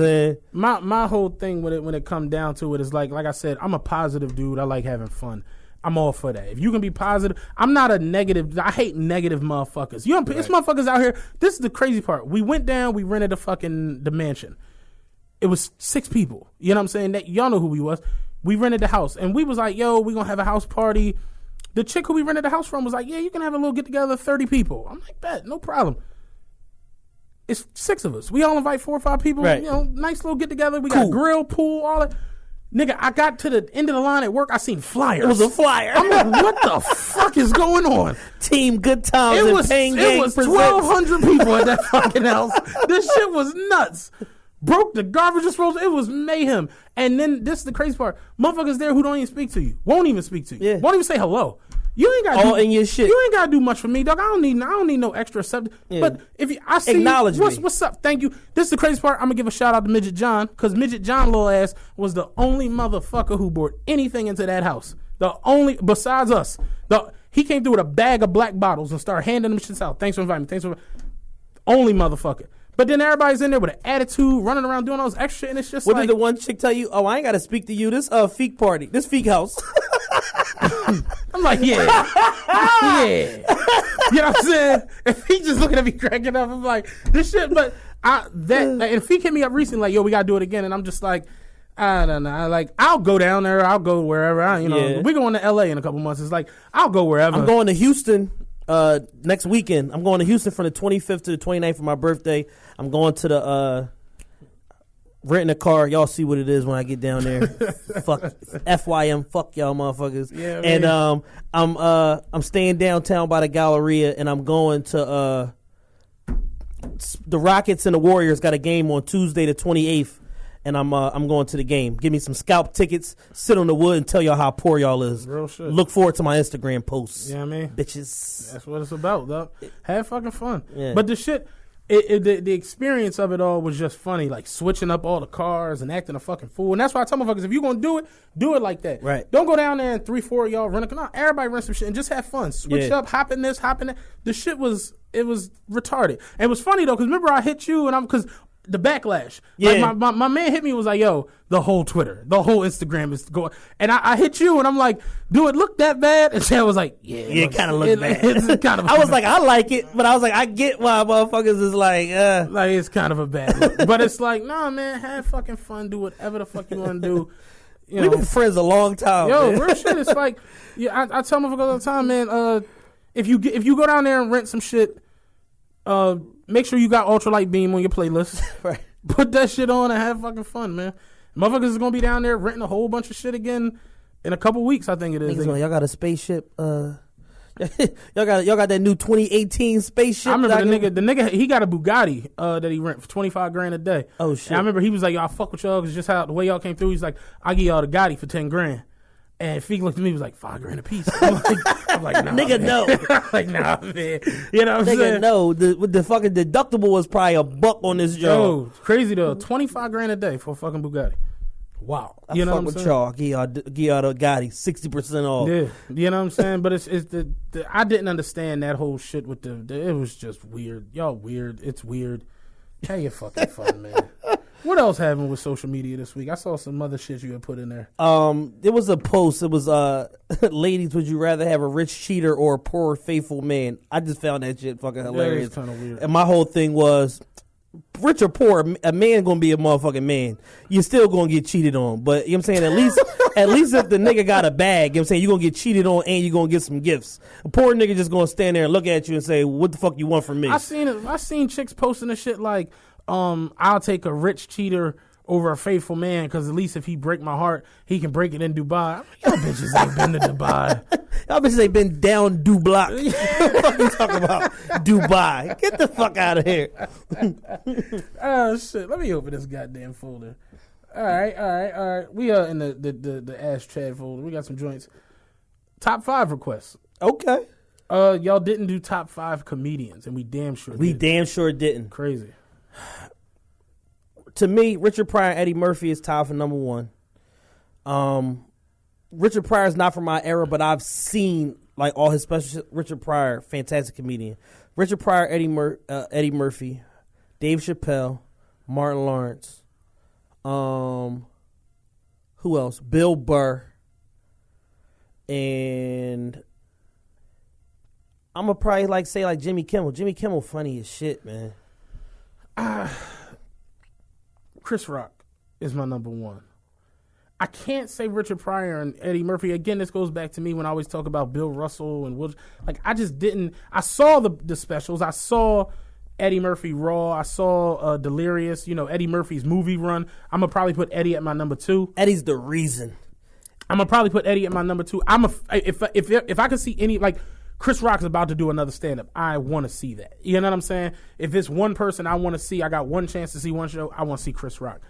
[SPEAKER 1] what I'm saying?
[SPEAKER 2] My whole thing with it, when it comes down to it, is like I said, I'm a positive dude. I like having fun. I'm all for that. If you can be positive, I'm not a negative. I hate negative motherfuckers. You know, it's motherfuckers out here. This is the crazy part. We went down, we rented the mansion. It was 6 people. You know what I'm saying? That y'all know who we was. We rented the house. And we was like, yo, we going to have a house party. The chick who we rented the house from was like, yeah, you can have a little get-together of 30 people. I'm like, bet, no problem. It's 6 of us. We all invite 4 or 5 people. Right. You know, nice little get-together. We got grill, pool, all that. Nigga, I got to the end of the line at work. I seen flyers.
[SPEAKER 1] It was a flyer.
[SPEAKER 2] I'm like, what the fuck is going on?
[SPEAKER 1] Team Good Times and Pain Gang.
[SPEAKER 2] It was 1,200 people at that fucking house. This shit was nuts. Broke the garbage disposal. It was mayhem. And then this is the crazy part. Motherfuckers there who don't even speak to you. Won't even speak to you. Yeah. Won't even say hello. You ain't got
[SPEAKER 1] in your shit.
[SPEAKER 2] You ain't gotta do much for me, dog. I don't need no extra subject. Yeah. But if I see
[SPEAKER 1] acknowledge
[SPEAKER 2] you, what's up? Thank you. This is the crazy part. I'm gonna give a shout out to Midget John, because Midget John little ass was the only motherfucker who brought anything into that house. The only besides us. He came through with a bag of black bottles and started handing them shit out. Thanks for inviting me. Only motherfucker. But then everybody's in there with an attitude, running around doing all this extra shit, and it's just
[SPEAKER 1] what did the one chick tell you? Oh, I ain't got to speak to you. This feek party. This feek house.
[SPEAKER 2] I'm like, yeah. Yeah. You know what I'm saying? If he just looking at me cracking up, I'm like, this shit, but and if he hit me up recently, like, yo, we got to do it again, and I'm just like, I don't know. Like, I'll go down there. I'll go wherever. We're going to LA in a couple months. It's like, I'll go wherever.
[SPEAKER 1] I'm going to Houston next weekend. I'm going to Houston from the 25th to the 29th for my birthday. I'm going to the renting a car. Y'all see what it is when I get down there. Fuck FYM. Fuck y'all motherfuckers. Yeah, and I'm staying downtown by the Galleria, and I'm going to the Rockets and the Warriors got a game on Tuesday the 28th. And I'm going to the game. Give me some scalp tickets, sit on the wood, and tell y'all how poor y'all is.
[SPEAKER 2] Real shit.
[SPEAKER 1] Look forward to my Instagram posts.
[SPEAKER 2] Yeah, you know what I mean?
[SPEAKER 1] Bitches.
[SPEAKER 2] That's what it's about, though. Have fucking fun. Yeah. But the shit, the experience of it all was just funny, like switching up all the cars and acting a fucking fool. And that's why I tell motherfuckers, if you're going to do it like that.
[SPEAKER 1] Right.
[SPEAKER 2] Don't go down there and 3-4 of y'all rent a car. No, everybody rent some shit and just have fun. Switch up, hop in this, hop in that. The shit was retarded. And it was funny, though, because remember I hit you, and because the backlash. Yeah. Like my man hit me and was like, yo, the whole Twitter, the whole Instagram is going. And I hit you and I'm like, do it look that bad? And Chad was like, yeah.
[SPEAKER 1] It kind of looks bad. It's kind of I was like, I like it, but I was like, I get why motherfuckers is like,
[SPEAKER 2] Like, it's kind of a bad look. But it's like, nah, man, have fucking fun. Do whatever the fuck you want to do.
[SPEAKER 1] We've been friends a long time.
[SPEAKER 2] Yo,
[SPEAKER 1] man.
[SPEAKER 2] Real shit. It's like, I tell motherfuckers all the time, man, If you go down there and rent some shit, make sure you got Ultralight Beam on your playlist.
[SPEAKER 1] Right.
[SPEAKER 2] Put that shit on and have fucking fun, man. Motherfuckers is gonna be down there renting a whole bunch of shit again in a couple weeks. I think it is.
[SPEAKER 1] Y'all got a spaceship. y'all got that new 2018 spaceship.
[SPEAKER 2] I remember the nigga. He got a Bugatti that he rent for $25,000 a day.
[SPEAKER 1] Oh shit!
[SPEAKER 2] And I remember he was like, "Y'all fuck with y'all because just how the way y'all came through." He's like, "I'll give y'all the Gotti for $10,000." And Feek looked at me, he was like, $5,000 a piece. I'm like, nah,
[SPEAKER 1] nigga,
[SPEAKER 2] man.
[SPEAKER 1] no.
[SPEAKER 2] Like, nah, man. You know what I'm saying?
[SPEAKER 1] Nigga, no. The fucking deductible was probably $1 on this job.
[SPEAKER 2] Yo, crazy though. $25,000 a day for a fucking Bugatti. Wow.
[SPEAKER 1] You know what I'm saying? Y'all. Give y'all the Gotti 60% off.
[SPEAKER 2] Yeah. You know what I'm saying? But it's the I didn't understand that whole shit with it was just weird. Y'all weird. It's weird. Have your fucking fun, man. What else happened with social media this week? I saw some other shit you had put in there.
[SPEAKER 1] There was a post. It was ladies, would you rather have a rich cheater or a poor faithful man? I just found that shit fucking hilarious.
[SPEAKER 2] It's kind of weird.
[SPEAKER 1] And my whole thing was, rich or poor, a man gonna be a motherfucking man. You're still gonna get cheated on. But you know what I'm saying? At least if the nigga got a bag, you know what I'm saying, you're gonna get cheated on and you're gonna get some gifts. A poor nigga just gonna stand there and look at you and say, what the fuck you want from me?
[SPEAKER 2] I seen chicks posting this shit like, I'll take a rich cheater over a faithful man because at least if he break my heart, he can break it in Dubai. Y'all bitches ain't been to Dubai.
[SPEAKER 1] Y'all bitches ain't been down Block. What the fuck you talking about? Dubai. Get the fuck out of here.
[SPEAKER 2] Oh, shit. Let me open this goddamn folder. All right. We are in the Ash Chad folder. We got some joints. Top 5 requests.
[SPEAKER 1] Okay.
[SPEAKER 2] Y'all didn't do top 5 comedians, and we damn sure did.
[SPEAKER 1] We damn sure didn't.
[SPEAKER 2] Crazy.
[SPEAKER 1] To me, Richard Pryor and Eddie Murphy is tied for number 1. Richard Pryor is not from my era, but I've seen like all his specials. Richard Pryor, fantastic comedian. Richard Pryor, Eddie Murphy, Dave Chappelle, Martin Lawrence. Who else? Bill Burr. And I'm gonna probably say Jimmy Kimmel. Jimmy Kimmel funny as shit, man.
[SPEAKER 2] Chris Rock is my number 1. I can't say Richard Pryor and Eddie Murphy. Again, this goes back to me when I always talk about Bill Russell and Will. Like, I just didn't. I saw the specials. I saw Eddie Murphy Raw. I saw Delirious. You know, Eddie Murphy's movie run. I'm gonna probably put Eddie at my number 2.
[SPEAKER 1] Eddie's the reason.
[SPEAKER 2] I'm gonna probably put Eddie at my number 2. If I could see any, like, Chris Rock's about to do another stand-up. I want to see that. You know what I'm saying? If it's one person I want to see, I got one chance to see one show, I want to see Chris Rock.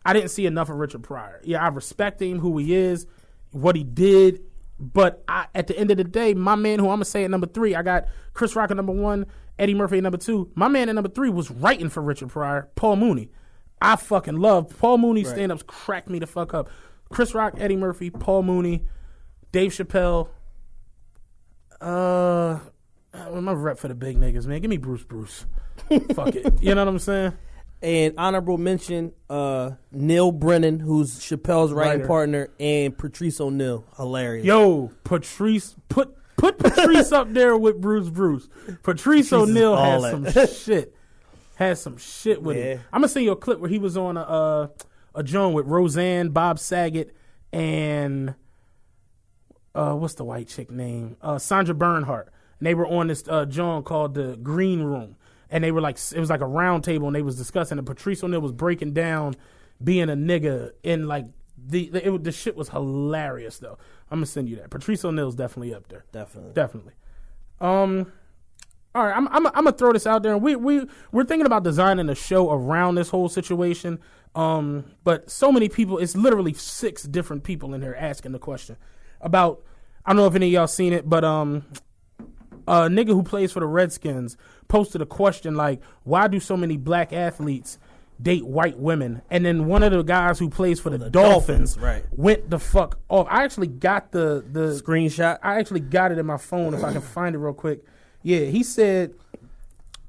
[SPEAKER 2] I didn't see enough of Richard Pryor. Yeah, I respect him, who he is, what he did, but at the end of the day, my man who I'm going to say at number 3, I got Chris Rock at number 1, Eddie Murphy at number 2. My man at number 3 was writing for Richard Pryor, Paul Mooney. I fucking love Paul Mooney's stand-ups, crack me the fuck up. Chris Rock, Eddie Murphy, Paul Mooney, Dave Chappelle. I'm a rep for the big niggas, man. Give me Bruce. Fuck it. You know what I'm saying?
[SPEAKER 1] And honorable mention, Neil Brennan, who's Chappelle's writing partner, and Patrice O'Neal. Hilarious.
[SPEAKER 2] Yo, Patrice, put Patrice up there with Bruce. Patrice O'Neal has some shit with it. I'm gonna send you a clip where he was on a joint with Roseanne, Bob Saget, and what's the white chick name? Sandra Bernhardt. And they were on this joint called the Green Room. And they were like, it was like a round table, and they was discussing. And Patrice O'Neal was breaking down being a nigga, in like the shit was hilarious though. I'm gonna send you that. Patrice O'Neal's definitely up there. Definitely. All right, I'm gonna throw this out there. And we're thinking about designing a show around this whole situation. But so many people, it's literally 6 different people in here asking the question about. I don't know if any of y'all seen it, but a nigga who plays for the Redskins posted a question like, why do so many black athletes date white women? And then one of the guys who plays for the Dolphins went the fuck off. I actually got the
[SPEAKER 1] screenshot.
[SPEAKER 2] I actually got it in my phone if I can find it real quick. Yeah, he said,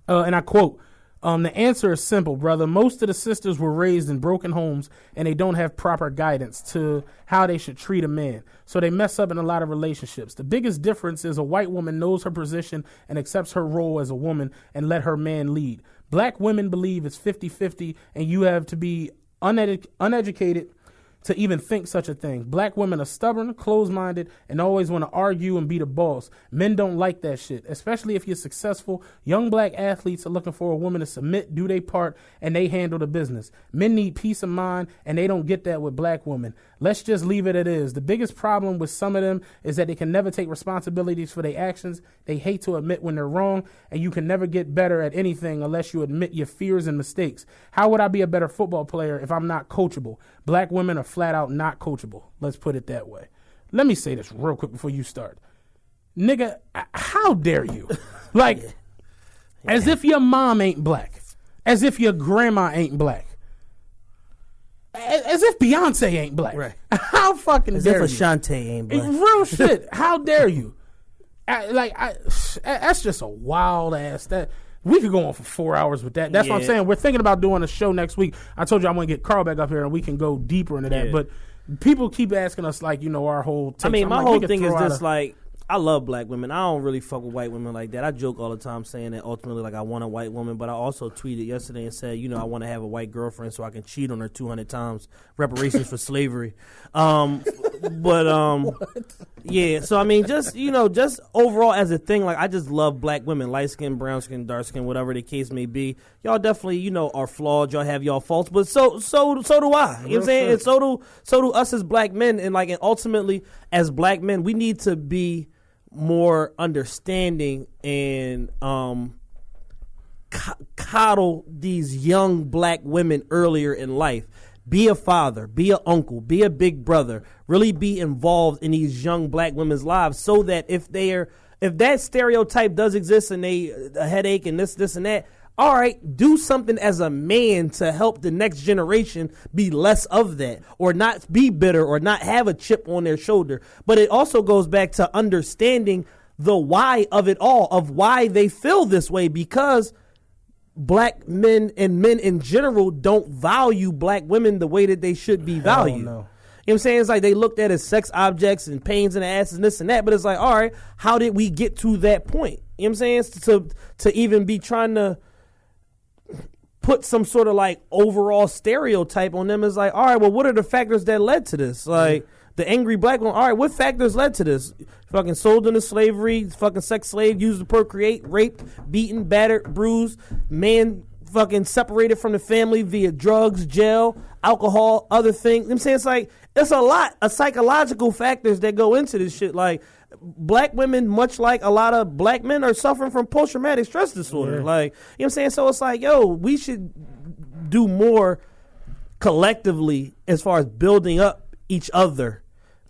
[SPEAKER 2] and I quote, the answer is simple, brother. Most of the sisters were raised in broken homes and they don't have proper guidance to how they should treat a man. So they mess up in a lot of relationships. The biggest difference is a white woman knows her position and accepts her role as a woman and let her man lead. Black women believe it's 50-50 and you have to be uneducated to even think such a thing. Black women are stubborn, closed-minded, and always want to argue and be the boss. Men don't like that shit, especially if you're successful. Young black athletes are looking for a woman to submit, do their part, and they handle the business. Men need peace of mind, and they don't get that with black women. Let's just leave it as it is. The biggest problem with some of them is that they can never take responsibilities for their actions. They hate to admit when they're wrong, and you can never get better at anything unless you admit your fears and mistakes. How would I be a better football player if I'm not coachable? Black women are flat out not coachable. Let's put it that way. Let me say this real quick before you start. Nigga, how dare you? Like, as if your mom ain't black. As if your grandma ain't black. As if Beyonce ain't black. Right. How fucking dare you?
[SPEAKER 1] As if Ashanti ain't black.
[SPEAKER 2] Real shit. How dare you? That's just a wild ass. We could go on for 4 hours with that. That's what I'm saying. We're thinking about doing a show next week. I told you I'm going to get Carl back up here and we can go deeper into that. But people keep asking us, like, you know, our whole takes.
[SPEAKER 1] I mean, my whole thing is just like, I love black women. I don't really fuck with white women like that. I joke all the time saying that ultimately, like, I want a white woman, but I also tweeted yesterday and said, you know, I want to have a white girlfriend so I can cheat on her 200 times, reparations for slavery. Yeah, so I mean, just, you know, just overall as a thing, like, I just love black women, light skin, brown skin, dark skin, whatever the case may be. Y'all definitely, you know, are flawed. Y'all have y'all faults, but so do I. You know what I'm saying? And so do us as black men, and like, and ultimately as black men, we need to be more understanding and coddle these young black women earlier in life. Be a father, be an uncle, be a big brother. Really be involved in these young black women's lives, so that if that stereotype does exist and a headache and this and that, all right, do something as a man to help the next generation be less of that, or not be bitter, or not have a chip on their shoulder. But it also goes back to understanding the why of it all, of why they feel this way, because black men and men in general don't value black women the way that they should be valued. No. You know what I'm saying? It's like they looked at as sex objects and pains in the asses and this and that, but it's like, all right, how did we get to that point? You know what I'm saying? To even be trying to put some sort of like overall stereotype on them is like, all right, well, what are the factors that led to this? Like, the angry black one, all right, what factors led to this? Fucking sold into slavery, fucking sex slave, used to procreate, raped, beaten, battered, bruised, man fucking separated from the family via drugs, jail, alcohol, other things. You know what I'm saying? It's like, it's a lot of psychological factors that go into this shit. Like, black women, much like a lot of black men, are suffering from post-traumatic stress disorder. Like, you know what I'm saying? So it's like, yo, we should do more collectively as far as building up each other.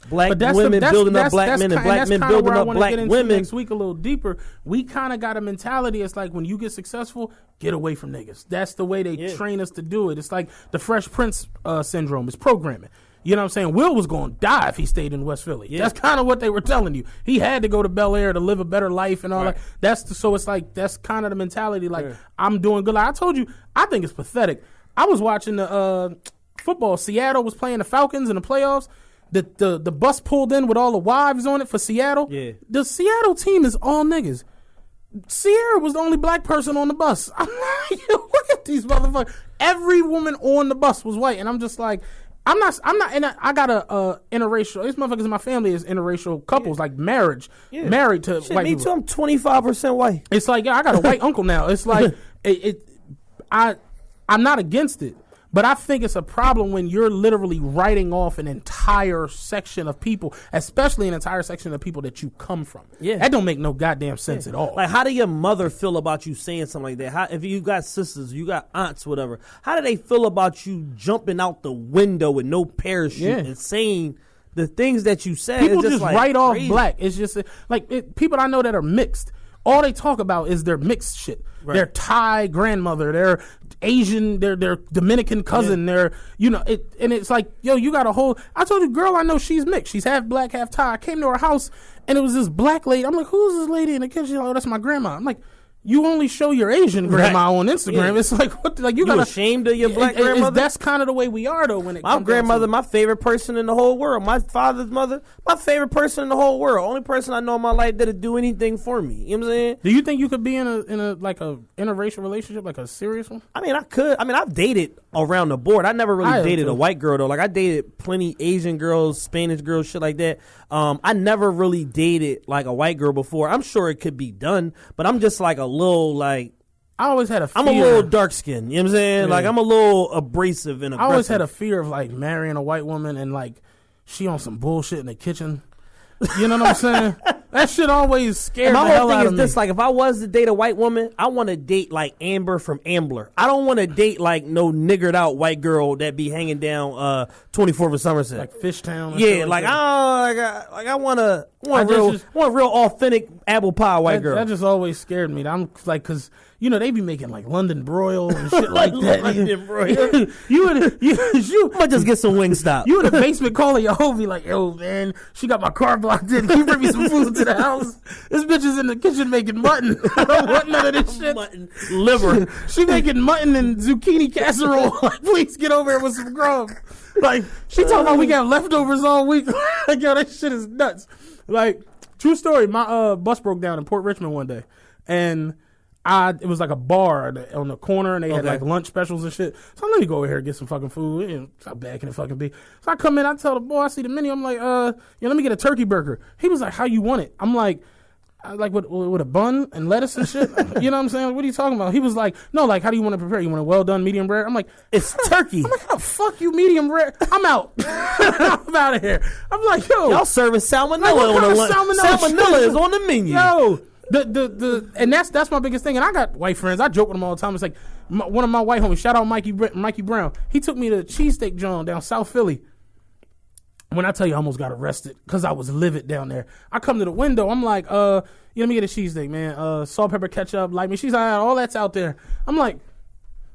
[SPEAKER 1] Black women building up black men, and black men building up black women.
[SPEAKER 2] Next week a little deeper, we kind of got a mentality. It's like, when you get successful, get away from niggas. That's the way they train us to do it. It's like the Fresh Prince syndrome. It's programming. You know what I'm saying? Will was going to die if he stayed in West Philly. Yeah. That's kind of what they were telling you. He had to go to Bel Air to live a better life and all that. So it's like, that's kind of the mentality. Like, I'm doing good. Like I told you, I think it's pathetic. I was watching the football. Seattle was playing the Falcons in the playoffs. The bus pulled in with all the wives on it for Seattle. Yeah. The Seattle team is all niggas. Sierra was the only black person on the bus. I'm like, look at these motherfuckers. Every woman on the bus was white, and I'm just like, I'm not, and I got a interracial. These motherfuckers in my family is interracial couples, like married to white people.
[SPEAKER 1] Me too. I'm 25% white.
[SPEAKER 2] It's like, I got a white uncle now. It's like, I'm not against it. But I think it's a problem when you're literally writing off an entire section of people, especially an entire section of people that you come from. Yeah. That don't make no goddamn sense at all.
[SPEAKER 1] Like, how do your mother feel about you saying something like that? How, if you got sisters, you got aunts, whatever, how do they feel about you jumping out the window with no parachute and saying the things that you said?
[SPEAKER 2] People just like write off black. It's just like people I know that are mixed. All they talk about is their mixed shit. Right. Their Thai grandmother, their Asian, their Dominican cousin, their, you know, and it's like, yo, you got a whole, I told you, girl, I know she's mixed. She's half black, half Thai. I came to her house and it was this black lady. I'm like, who's this lady in the kitchen? Oh, that's my grandma. I'm like, you only show your Asian grandma on Instagram. Yeah. It's like, what? Like, you
[SPEAKER 1] ashamed of your black grandmother?
[SPEAKER 2] That's kind of the way we are, though. When
[SPEAKER 1] my grandmother, my favorite person in the whole world. My father's mother, my favorite person in the whole world. Only person I know in my life that'd do anything for me. You know what I'm saying?
[SPEAKER 2] Do you think you could be in a like a interracial relationship, like a serious one?
[SPEAKER 1] I mean, I could. I mean, I've dated around the board. I never really dated a white girl though. Like I dated plenty Asian girls, Spanish girls, shit like that. I never really dated like a white girl before. I'm sure it could be done, but I'm just like a little like.
[SPEAKER 2] I always had a fear.
[SPEAKER 1] I'm a little dark skinned, you know what I'm saying? Yeah. Like I'm a little abrasive and aggressive.
[SPEAKER 2] I always had a fear of like marrying a white woman and like she on some bullshit in the kitchen. You know what I'm saying? That shit always scared the hell out of me. My whole thing is this,
[SPEAKER 1] like if I was to date a white woman, I want to date like Amber from Ambler. I don't want to date like no niggered out white girl that be hanging down 24th of Somerset.
[SPEAKER 2] Like Fishtown.
[SPEAKER 1] Yeah, like I want real authentic apple pie white girl.
[SPEAKER 2] That just always scared me. I'm like, cause you know they be making like London broil and shit like that.
[SPEAKER 1] London broil.
[SPEAKER 2] you
[SPEAKER 1] might just get some Wingstop.
[SPEAKER 2] You in the basement calling your hoe, be like, yo man, she got my car blocked in. Can you bring me some food to the house? This bitch is in the kitchen making mutton. I don't want none of this shit.
[SPEAKER 1] Mutton, liver.
[SPEAKER 2] She making mutton and zucchini casserole. Like, please get over here with some grub. Like, she talking about we got leftovers all week. Like, yo, that shit is nuts. Like, true story. My bus broke down in Port Richmond one day, and it was like a bar on the corner, and they had like lunch specials and shit. So let me go over here and get some fucking food. And how bad can it fucking be? So I come in, I tell the boy, I see the menu. I'm like, let me get a turkey burger. He was like, how you want it? I'm like with a bun and lettuce and shit. You know what I'm saying? What are you talking about? He was like, no, like how do you want to prepare? You want a well done medium rare? I'm like,
[SPEAKER 1] it's turkey.
[SPEAKER 2] I'm like, how the fuck you medium rare? I'm out. I'm out of here. I'm like, yo,
[SPEAKER 1] y'all serving salmonella on the lunch. Salmonella is on the menu.
[SPEAKER 2] Yo. And that's my biggest thing. And I got white friends. I joke with them all the time. It's like one of my white homies, shout out Mikey Brown. He took me to Cheesesteak John down South Philly. When I tell you I almost got arrested because I was livid down there. I come to the window. I'm like, let me get a cheesesteak, man. Salt, pepper, ketchup, like me. She's like, all that's out there. I'm like,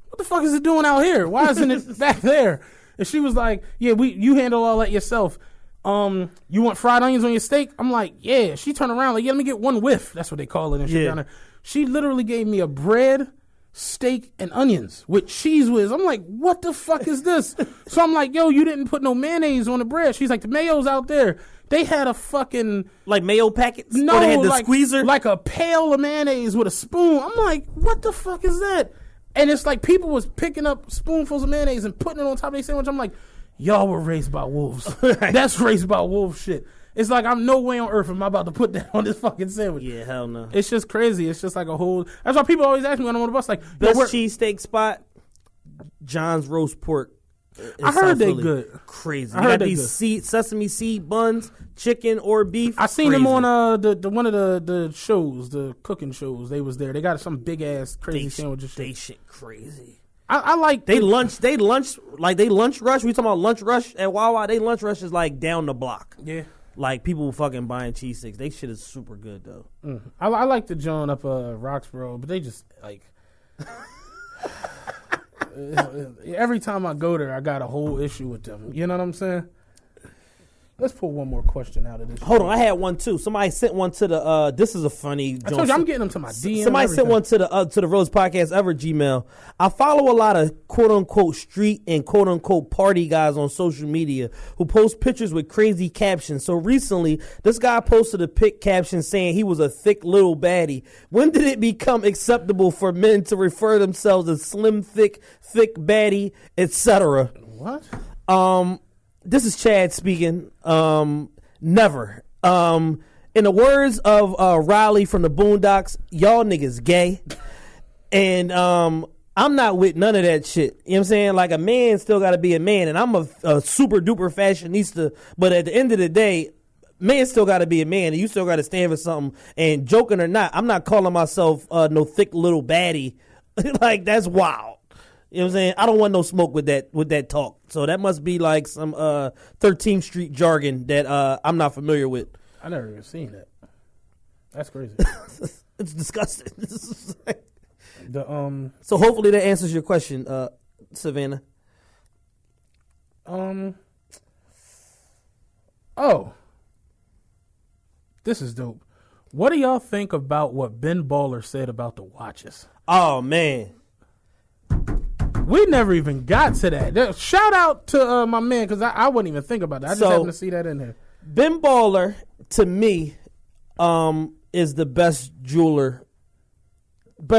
[SPEAKER 2] what the fuck is it doing out here? Why isn't it back there? And she was like, yeah, you handle all that yourself. You want fried onions on your steak? I'm like, yeah. She turned around like, yeah, let me get one whiff. That's what they call it and shit down there. She literally gave me a bread, steak, and onions with cheese whiz. I'm like, what the fuck is this? So I'm like, yo, you didn't put no mayonnaise on the bread. She's like, the mayo's out there. They had a fucking
[SPEAKER 1] like mayo packets.
[SPEAKER 2] No,
[SPEAKER 1] or they had the
[SPEAKER 2] like,
[SPEAKER 1] squeezer,
[SPEAKER 2] like a pail of mayonnaise with a spoon. I'm like, what the fuck is that? And it's like people was picking up spoonfuls of mayonnaise and putting it on top of their sandwich. I'm like, y'all were raised by wolves. That's raised by wolf shit. It's like I'm no way on earth am I about to put that on this fucking sandwich.
[SPEAKER 1] Yeah, hell no.
[SPEAKER 2] It's just crazy. It's just like a whole. That's why people always ask me when I'm on the bus, like,
[SPEAKER 1] best cheesesteak spot, John's Roast Pork.
[SPEAKER 2] I heard they good.
[SPEAKER 1] Crazy. I heard they got sesame seed buns, chicken or beef.
[SPEAKER 2] I seen them on the one of the shows, the cooking shows. They was there. They got some big ass crazy sandwiches.
[SPEAKER 1] They shit crazy.
[SPEAKER 2] I like
[SPEAKER 1] they lunch rush. We talking about lunch rush at Wawa. They lunch rush is like down the block.
[SPEAKER 2] Yeah,
[SPEAKER 1] like people fucking buying cheese sticks. They shit is super good though.
[SPEAKER 2] I like the John up Roxborough, but they just like every time I go there, I got a whole issue with them. You know what I'm saying? Let's pull one more question out of this.
[SPEAKER 1] Hold on, I had one too. Somebody sent one to the. This is a funny.
[SPEAKER 2] I told you I'm getting them to my DM.
[SPEAKER 1] Somebody sent one to the Rose Podcast Ever Gmail. I follow a lot of quote unquote street and quote unquote party guys on social media who post pictures with crazy captions. So recently, this guy posted a pic caption saying he was a thick little baddie. When did it become acceptable for men to refer themselves as slim, thick baddie, etc.?
[SPEAKER 2] What?
[SPEAKER 1] This is Chad speaking. Never. In the words of Riley from the Boondocks, y'all niggas gay. And I'm not with none of that shit. You know what I'm saying? Like a man still got to be a man. And I'm a super duper fashionista. But at the end of the day, man still got to be a man. And you still got to stand for something. And joking or not, I'm not calling myself no thick little baddie. Like that's wild. You know what I'm saying? I don't want no smoke with that talk. So that must be like some 13th Street jargon that I'm not familiar with.
[SPEAKER 2] I never even seen that. That's crazy.
[SPEAKER 1] It's disgusting.
[SPEAKER 2] The
[SPEAKER 1] So hopefully that answers your question, Savannah.
[SPEAKER 2] Oh. This is dope. What do y'all think about what Ben Baller said about the watches?
[SPEAKER 1] Oh man.
[SPEAKER 2] We never even got to that. Shout out to my man, because I wouldn't even think about that. I just happened to see that in there.
[SPEAKER 1] Ben Baller, to me, is the best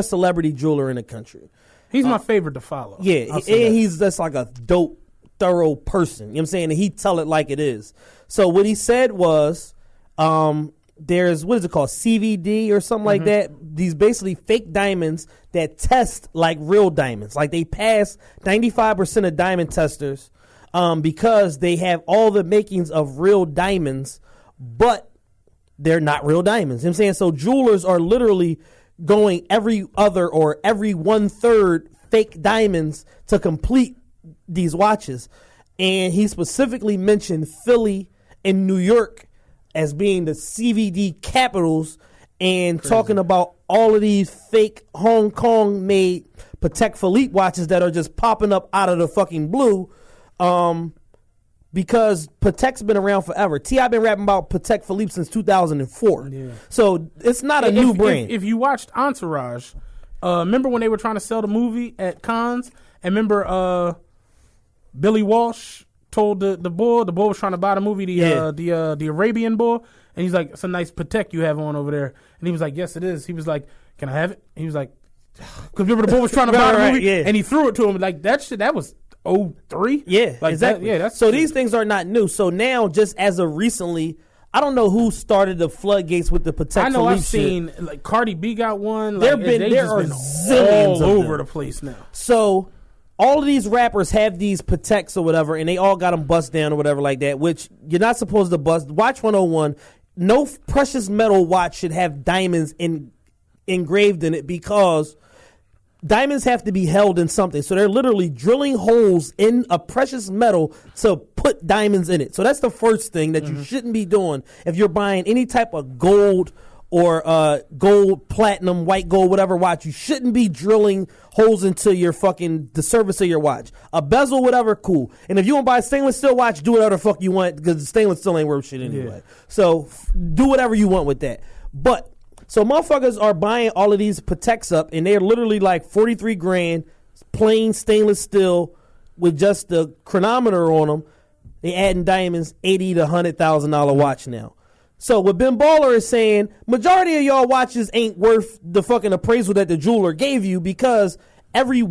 [SPEAKER 1] celebrity jeweler in the country.
[SPEAKER 2] He's my favorite to follow.
[SPEAKER 1] Yeah, and he's just like a dope, thorough person. You know what I'm saying? And he tell it like it is. So what he said was, there's, what is it called, CVD or something like that? These basically fake diamonds that test like real diamonds. Like they pass 95% of diamond testers because they have all the makings of real diamonds, but they're not real diamonds. You know what I'm saying? So jewelers are literally going every other or every 1/3 fake diamonds to complete these watches. And he specifically mentioned Philly and New York as being the CVD capitals, and talking about all of these fake Hong Kong made Patek Philippe watches that are just popping up out of the fucking blue. Because Patek's been around forever. T.I. been rapping about Patek Philippe since 2004. Yeah. So it's not a new brand.
[SPEAKER 2] If you watched Entourage, remember when they were trying to sell the movie at Cannes? And remember Billy Walsh told the bull was trying to buy the movie, the Arabian bull, and he's like, it's a nice Patek you have on over there. And he was like, yes, it is. He was like, can I have it? He was like, because remember the bull was trying to buy the movie, and he threw it to him. Like, that shit, that was 03?
[SPEAKER 1] Yeah,
[SPEAKER 2] like
[SPEAKER 1] exactly.
[SPEAKER 2] That's
[SPEAKER 1] so these things are not new. So now, just as of recently, I don't know who started the floodgates with the Patek Philippe.
[SPEAKER 2] I know I've seen, like, Cardi B got one.
[SPEAKER 1] Like, there are zillions
[SPEAKER 2] all over the place now.
[SPEAKER 1] So all of these rappers have these Pateks or whatever, and they all got them bust down or whatever like that, which you're not supposed to bust. Watch 101, no precious metal watch should have diamonds engraved in it, because diamonds have to be held in something. So they're literally drilling holes in a precious metal to put diamonds in it. So that's the first thing that you shouldn't be doing if you're buying any type of gold or gold, platinum, white gold, whatever watch. You shouldn't be drilling holes into your the surface of your watch. A bezel, whatever, cool. And if you want to buy a stainless steel watch, do whatever the fuck you want, because the stainless steel ain't worth shit anyway. Yeah. So do whatever you want with that. But so motherfuckers are buying all of these Pateks up, and they're literally like 43 grand, plain stainless steel with just the chronometer on them. They adding diamonds, $80,000 to $100,000 watch now. So what Ben Baller is saying, majority of y'all watches ain't worth the fucking appraisal that the jeweler gave you, because every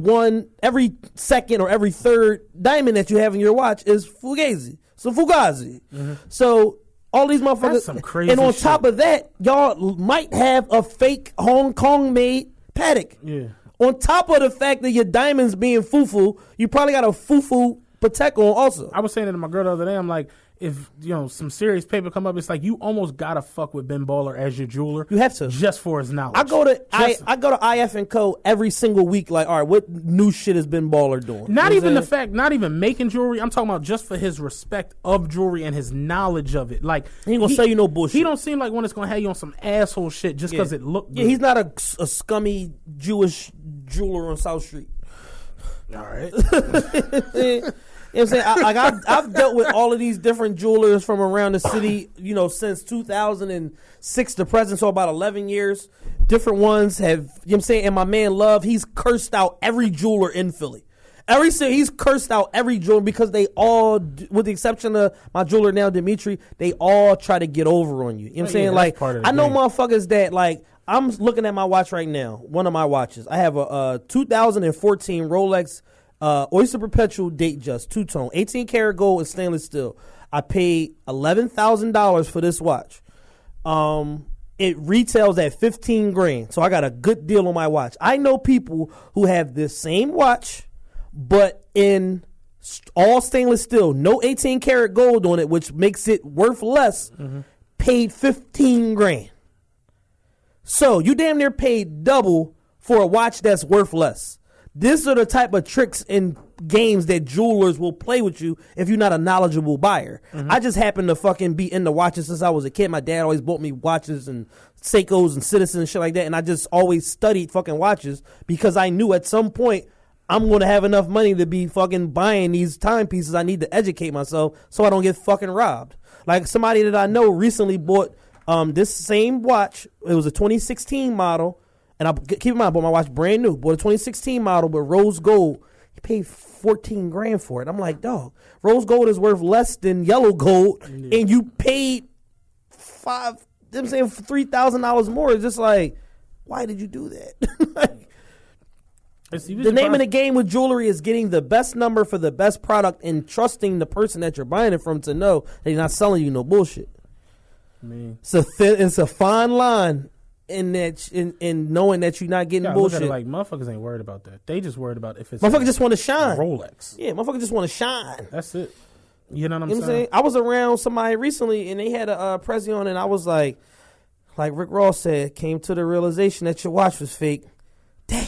[SPEAKER 1] second or every third diamond that you have in your watch is Fugazi. So Fugazi. So all these motherfuckers.
[SPEAKER 2] That's some crazy
[SPEAKER 1] and on
[SPEAKER 2] shit.
[SPEAKER 1] top of that, y'all might have a fake Hong Kong made Patek.
[SPEAKER 2] Yeah.
[SPEAKER 1] On top of the fact that your diamonds being fufu, you probably got a fufu Patek on also.
[SPEAKER 2] I was saying it to my girl the other day. I'm like, if some serious paper come up, it's like you almost gotta fuck with Ben Baller as your jeweler.
[SPEAKER 1] You have to,
[SPEAKER 2] just for his knowledge.
[SPEAKER 1] I go to IF and Co every single week. Like, all right, what new shit has Ben Baller doing?
[SPEAKER 2] Not even the fact, not even making jewelry. I'm talking about just for his respect of jewelry and his knowledge of it. Like,
[SPEAKER 1] he ain't gonna sell you no bullshit.
[SPEAKER 2] He don't seem like one that's gonna have you on some asshole shit just because it looked good.
[SPEAKER 1] Yeah, he's not a scummy Jewish jeweler on South Street.
[SPEAKER 2] All right.
[SPEAKER 1] You know what I'm saying? I've dealt with all of these different jewelers from around the city, since 2006 to present, so about 11 years. Different ones have, you know what I'm saying? And my man Love, he's cursed out every jeweler in Philly. He's cursed out every jeweler, because they all, with the exception of my jeweler now, Dimitri, they all try to get over on you. You know what I'm saying? Like, I know motherfuckers that, like, I'm looking at my watch right now, one of my watches. I have a 2014 Rolex Oyster Perpetual date just, two-tone, 18 karat gold and stainless steel. I paid $11,000 for this watch. It retails at 15 grand, so I got a good deal on my watch. I know people who have this same watch, but in all stainless steel, no 18 karat gold on it, which makes it worth less, paid 15 grand. So you damn near paid double for a watch that's worth less. These are the type of tricks and games that jewelers will play with you if you're not a knowledgeable buyer. I just happen to fucking be into watches since I was a kid. My dad always bought me watches and Seikos and Citizens and shit like that, and I just always studied fucking watches because I knew at some point I'm going to have enough money to be fucking buying these timepieces. I need to educate myself so I don't get fucking robbed. Like somebody that I know recently bought this same watch. It was a 2016 model. And I keep in mind, I bought my watch brand new. Bought a 2016 model, but rose gold. He paid 14 grand for it. I'm like, dog, rose gold is worth less than yellow gold, and you paid $3,000 more. It's just like, why did you do that? The name of the game with jewelry is getting the best number for the best product and trusting the person that you're buying it from to know that he's not selling you no bullshit. It's a fine line in knowing that you're not getting bullshit.
[SPEAKER 2] Like motherfuckers ain't worried about that. They just worried about if it's
[SPEAKER 1] motherfuckers just want to shine.
[SPEAKER 2] Rolex.
[SPEAKER 1] Yeah, motherfuckers just want to shine.
[SPEAKER 2] That's it. You know what I'm saying?
[SPEAKER 1] I was around somebody recently and they had a Prezi on and I was like Rick Ross said, came to the realization that your watch was fake. Damn.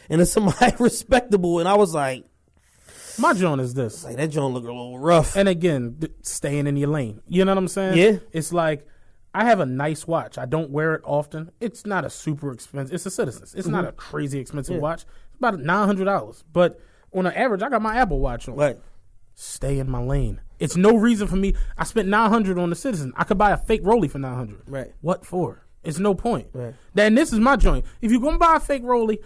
[SPEAKER 1] And it's somebody respectable, and I was like,
[SPEAKER 2] my joint is this.
[SPEAKER 1] Like, that joint look a little rough.
[SPEAKER 2] And again, staying in your lane. You know what I'm saying?
[SPEAKER 1] Yeah.
[SPEAKER 2] It's like, I have a nice watch. I don't wear it often. It's not a super expensive. It's a Citizens. It's not a crazy expensive watch. It's about $900. But on an average, I got my Apple Watch on.
[SPEAKER 1] Right.
[SPEAKER 2] Stay in my lane. It's no reason for me. I spent $900 on the Citizen. I could buy a fake Rollie for $900.
[SPEAKER 1] Right.
[SPEAKER 2] What for? It's no point.
[SPEAKER 1] Right.
[SPEAKER 2] Then this is my joint. If you're gonna buy a fake Rollie,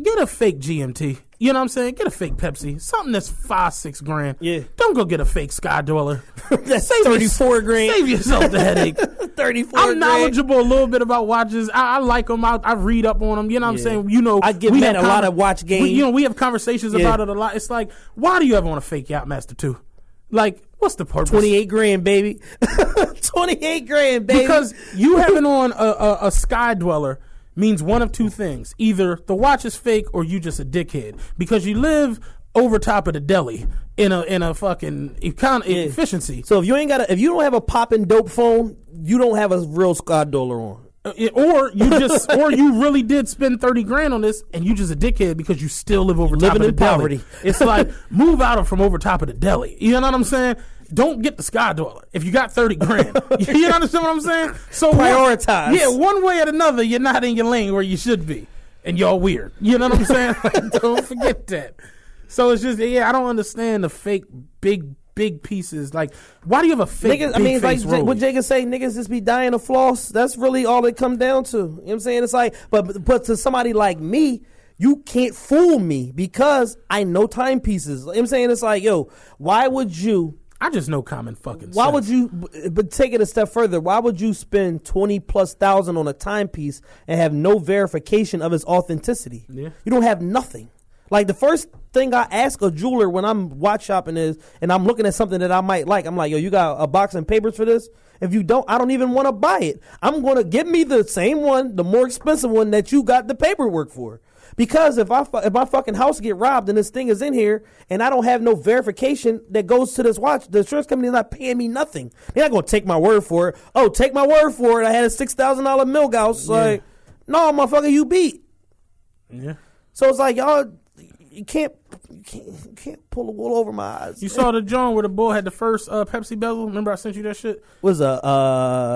[SPEAKER 2] get a fake GMT. You know what I'm saying? Get a fake Pepsi. Something that's $5-6 grand.
[SPEAKER 1] Yeah.
[SPEAKER 2] Don't go get a fake Sky Dweller.
[SPEAKER 1] That's 34 grand.
[SPEAKER 2] Save yourself the headache.
[SPEAKER 1] 34
[SPEAKER 2] I'm knowledgeable a little bit about watches. I like them. I read up on them. You know what I'm saying? You know,
[SPEAKER 1] I get mad a lot of watch games.
[SPEAKER 2] We have conversations about it a lot. It's like, why do you ever want a fake Yachtmaster 2? Like, what's the purpose?
[SPEAKER 1] 28 grand, baby. 28 grand, baby.
[SPEAKER 2] Because you having on a Sky Dweller means one of two things. Either the watch is fake or you just a dickhead. Because you live over top of the deli in a fucking efficiency.
[SPEAKER 1] So if you don't have a popping dope phone, you don't have a real Sky Dollar on.
[SPEAKER 2] Or you really did spend 30 grand on this and you just a dickhead because you still live over top of the deli. It's like, move out from over top of the deli. You know what I'm saying? Don't get the Sky Dweller if you got 30 grand. You understand what I'm saying? So
[SPEAKER 1] prioritize.
[SPEAKER 2] One way or another, you're not in your lane where you should be. And y'all weird. You know what I'm saying? Like, don't forget that. So it's just, I don't understand the fake big pieces. Like, why do you have a fake
[SPEAKER 1] niggas,
[SPEAKER 2] big face
[SPEAKER 1] like what Jake is saying, niggas just be dying to floss. That's really all it come down to. You know what I'm saying? It's like, but to somebody like me, you can't fool me because I know timepieces. You know what I'm saying? It's like, yo, why would you...
[SPEAKER 2] I just know common fucking
[SPEAKER 1] Why
[SPEAKER 2] sense.
[SPEAKER 1] would you, but take it a step further, why would you spend 20,000+ on a timepiece and have no verification of its authenticity?
[SPEAKER 2] Yeah.
[SPEAKER 1] You don't have nothing. Like, the first thing I ask a jeweler when I'm watch shopping is, and I'm looking at something that I might like, I'm like, yo, you got a box and papers for this? If you don't, I don't even want to buy it. I'm going to give me the same one, the more expensive one that you got the paperwork for. Because if my fucking house get robbed and this thing is in here and I don't have no verification that goes to this watch, the insurance company is not paying me nothing. They're not going to take my word for it. Oh, take my word for it. I had a $6,000 Milgauss. Like, no, motherfucker, you beat.
[SPEAKER 2] Yeah.
[SPEAKER 1] So it's like, y'all, you can't pull the wool over my eyes.
[SPEAKER 2] You saw the joint where the bull had the first Pepsi bezel? Remember I sent you that shit?
[SPEAKER 1] Was a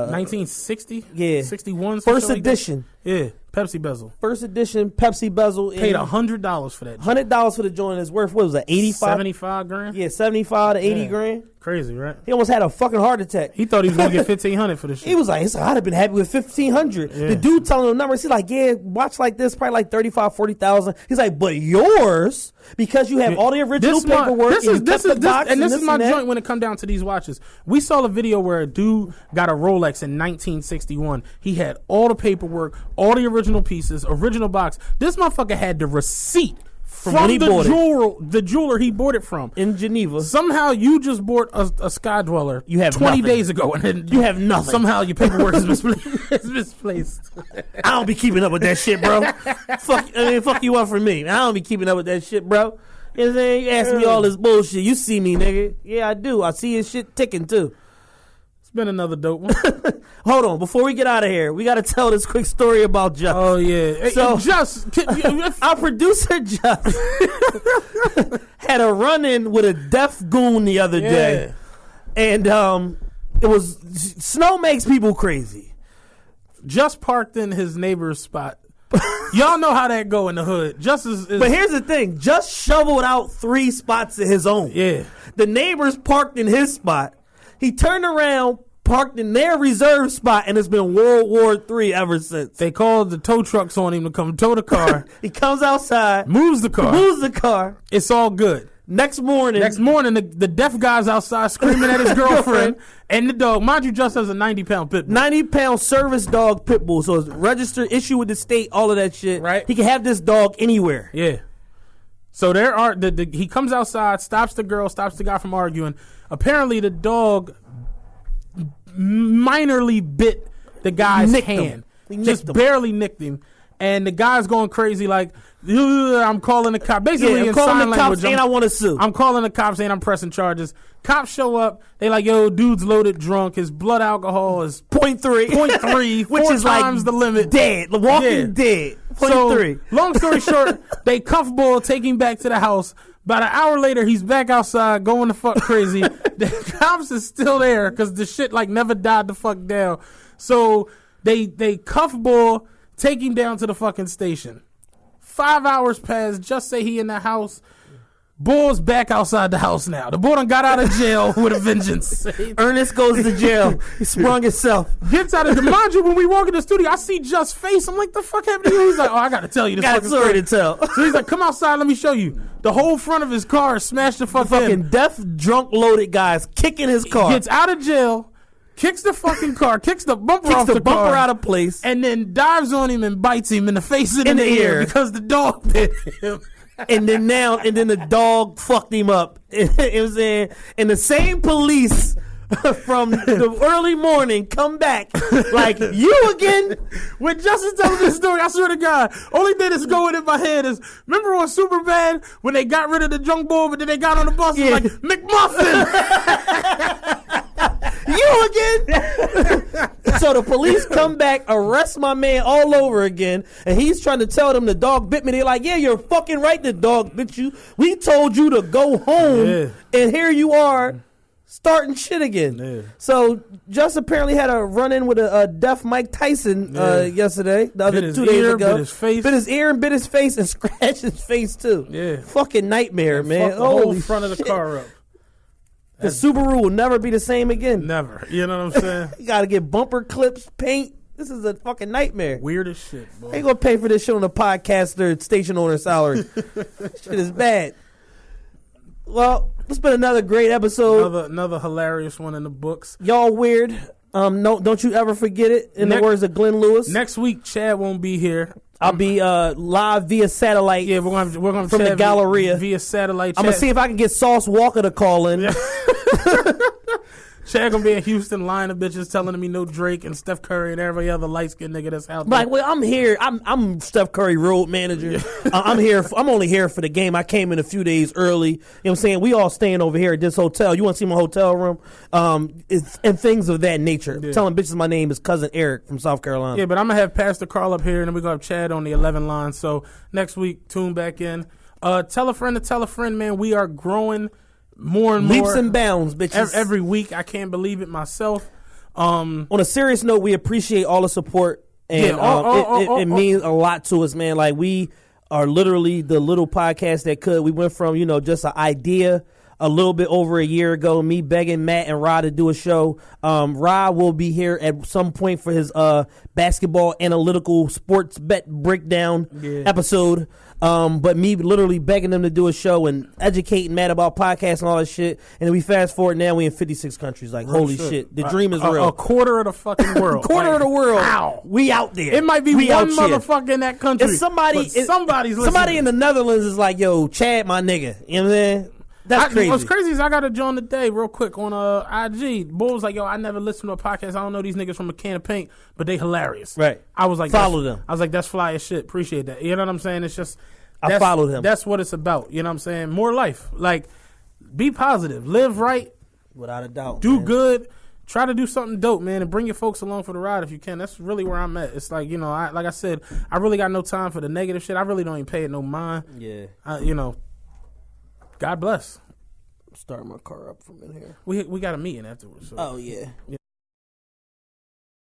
[SPEAKER 2] 1960?
[SPEAKER 1] Yeah.
[SPEAKER 2] 61?
[SPEAKER 1] First edition.
[SPEAKER 2] Yeah. Pepsi bezel.
[SPEAKER 1] First edition Pepsi bezel.
[SPEAKER 2] Paid $100 for that.
[SPEAKER 1] $100 for the joint is worth, what was that, 85?
[SPEAKER 2] 75 grand?
[SPEAKER 1] Yeah, 75 to 80 grand.
[SPEAKER 2] Crazy, right?
[SPEAKER 1] He almost had a fucking heart attack.
[SPEAKER 2] He thought he was going to get $1,500 for this shit.
[SPEAKER 1] He was like, I'd have been happy with $1,500.
[SPEAKER 2] Yeah.
[SPEAKER 1] The dude telling him the numbers, he's like, yeah, watch like this, probably like 35, 40,000. He's like, but yours, because you have all the original paperwork. This
[SPEAKER 2] is my joint when it come down to these watches. We saw a video where a dude got a Rolex in 1961. He had all the paperwork, all the original pieces, original box. This motherfucker had the receipt from the jeweler he bought it from
[SPEAKER 1] in Geneva.
[SPEAKER 2] Somehow you just bought a Sky Dweller
[SPEAKER 1] you have
[SPEAKER 2] 20 days ago, and then
[SPEAKER 1] you have nothing.
[SPEAKER 2] Somehow your paperwork is misplaced.
[SPEAKER 1] I don't be keeping up with that shit, bro. Fuck you up for me. I don't be keeping up with that shit, bro. You know what I'm saying? You ask me all this bullshit. You see me, nigga. Yeah, I do. I see his shit ticking too.
[SPEAKER 2] It's been another dope one.
[SPEAKER 1] Hold on, before we get out of here, we got to tell this quick story about Just.
[SPEAKER 2] Oh yeah,
[SPEAKER 1] so
[SPEAKER 2] Just
[SPEAKER 1] our producer Just had a run-in with a deaf goon the other day, and it was snow makes people crazy.
[SPEAKER 2] Just parked in his neighbor's spot. Y'all know how that go in the hood. Just is
[SPEAKER 1] but here's the thing: Just shoveled out 3 spots of his own.
[SPEAKER 2] Yeah,
[SPEAKER 1] the neighbors parked in his spot. He turned around, parked in their reserve spot, and it's been World War III ever since.
[SPEAKER 2] They called the tow trucks on him to come tow the car.
[SPEAKER 1] He comes outside.
[SPEAKER 2] Moves the car.
[SPEAKER 1] It's all good. Next morning,
[SPEAKER 2] the deaf guy's outside screaming at his girlfriend and the dog. Mind you, just has a 90-pound pit bull.
[SPEAKER 1] 90-pound service dog pit bull. So it's registered, issue with the state, all of that shit.
[SPEAKER 2] Right.
[SPEAKER 1] He can have this dog anywhere.
[SPEAKER 2] Yeah. So there are he comes outside, stops the girl, stops the guy from arguing. Apparently, the dog minorly bit the guy's hand, just barely nicked him, and the guy's going crazy like, "I'm calling the cops." Basically, in sign language,
[SPEAKER 1] I want to sue.
[SPEAKER 2] I'm calling the cops and I'm pressing charges. Cops show up. They like, "Yo, dude's loaded, drunk. His blood alcohol is 0.3,
[SPEAKER 1] which is
[SPEAKER 2] times
[SPEAKER 1] like
[SPEAKER 2] the limit.
[SPEAKER 1] Dead, Walking Dead. 0.3.
[SPEAKER 2] So, long story short, they cuff Bull, take him back to the house. About an hour later, he's back outside going the fuck crazy. The cops is still there because the shit like never died the fuck down. So they cuff Bull, take him down to the fucking station. 5 hours pass. Just say he in the house. Bull's back outside the house now. The bull done got out of jail with a vengeance.
[SPEAKER 1] Ernest goes to jail. He sprung himself.
[SPEAKER 2] Gets out of the mind you, when we walk in the studio, I see Just face. I'm like, the fuck happened to you? He's like, oh, I gotta tell you this fucking story
[SPEAKER 1] to tell.
[SPEAKER 2] So he's like, come outside, let me show you. The whole front of his car is smashed the fucking
[SPEAKER 1] deaf, drunk, loaded guys kicking his car.
[SPEAKER 2] Gets out of jail, kicks the fucking car, kicks the bumper off the
[SPEAKER 1] bumper
[SPEAKER 2] car,
[SPEAKER 1] out of place,
[SPEAKER 2] and then dives on him and bites him in the face and in the ear because the dog bit him.
[SPEAKER 1] And then the dog fucked him up. It was and the same police from the early morning come back like, you again?
[SPEAKER 2] When Justin tells this story, I swear to God, only thing that's going in my head is, remember on Superbad when they got rid of the drunk bull, but then they got on the bus and like, McMuffin!
[SPEAKER 1] You again? So the police come back, arrest my man all over again, and he's trying to tell them the dog bit me. They're like, yeah, you're fucking right, the dog bit you. We told you to go home, and here you are starting shit again. Yeah. So Just apparently had a run-in with a deaf Mike Tyson yesterday, the other 2 days ago. Bit his ear and bit his face and scratched his face too.
[SPEAKER 2] Yeah.
[SPEAKER 1] Fucking nightmare, man.
[SPEAKER 2] The whole front of the car up.
[SPEAKER 1] The Subaru will never be the same again.
[SPEAKER 2] Never. You know what I'm saying?
[SPEAKER 1] You gotta get bumper clips, paint. This is a fucking nightmare.
[SPEAKER 2] Weird as shit, boy.
[SPEAKER 1] Ain't gonna pay for this shit on the podcaster station owner salary. Shit is bad. Well, it's been another great episode.
[SPEAKER 2] Another hilarious one in the books.
[SPEAKER 1] Y'all weird. No, don't you ever forget it. In the words of Glenn Lewis.
[SPEAKER 2] Next week, Chad won't be here.
[SPEAKER 1] I'll be live via satellite.
[SPEAKER 2] Yeah, we're gonna
[SPEAKER 1] from the Galleria
[SPEAKER 2] via satellite.
[SPEAKER 1] I'm gonna see if I can get Sauce Walker to call in. Yeah.
[SPEAKER 2] Chad gonna be in Houston, lying to bitches, telling me no Drake and Steph Curry and every other light skinned nigga that's out there.
[SPEAKER 1] Like, well, I'm here. I'm Steph Curry road manager. I'm here. I'm only here for the game. I came in a few days early. You know what I'm saying? We all staying over here at this hotel. You want to see my hotel room? And things of that nature. Yeah. Telling bitches my name is Cousin Eric from South Carolina.
[SPEAKER 2] Yeah, but I'm gonna have Pastor Carl up here, and then we're gonna have Chad on the 11 line. So next week, tune back in. Tell a friend to tell a friend, man. We are growing more and more.
[SPEAKER 1] Leaps and bounds, bitches.
[SPEAKER 2] Every week. I can't believe it myself.
[SPEAKER 1] On a serious note, we appreciate all the support. And it means a lot to us, man. Like, we are literally the little podcast that could. We went from, just an idea a little bit over a year ago, me begging Matt and Rod to do a show. Rod will be here at some point for his basketball analytical sports bet breakdown episode. But me literally begging them to do a show and educating Matt about podcasts and all that shit. And then we fast forward, now we in 56 countries. Like, holy shit. The dream is real.
[SPEAKER 2] A quarter of the fucking world.
[SPEAKER 1] Quarter of the world.
[SPEAKER 2] How?
[SPEAKER 1] We out there.
[SPEAKER 2] It might be one motherfucker in that country.
[SPEAKER 1] It's somebody's listening. Somebody in the Netherlands is like, yo, Chad, my nigga. You know what I'm saying? That's crazy.
[SPEAKER 2] What's crazy is I got to join today real quick on IG. Bull was like, yo, I never listened to a podcast. I don't know these niggas from a can of paint, but they hilarious.
[SPEAKER 1] Right.
[SPEAKER 2] I was like,
[SPEAKER 1] follow them.
[SPEAKER 2] I was like, that's fly as shit. Appreciate that. You know what I'm saying? It's just,
[SPEAKER 1] I followed him.
[SPEAKER 2] That's what it's about. You know what I'm saying? More life. Like, be positive. Live right.
[SPEAKER 1] Without a doubt.
[SPEAKER 2] Do good. Try to do something dope, man, and bring your folks along for the ride if you can. That's really where I'm at. It's like, like I said, I really got no time for the negative shit. I really don't even pay it no mind.
[SPEAKER 1] Yeah.
[SPEAKER 2] God bless.
[SPEAKER 1] Start my car up from in here.
[SPEAKER 2] We got a meeting afterwards. So.
[SPEAKER 1] Oh, yeah.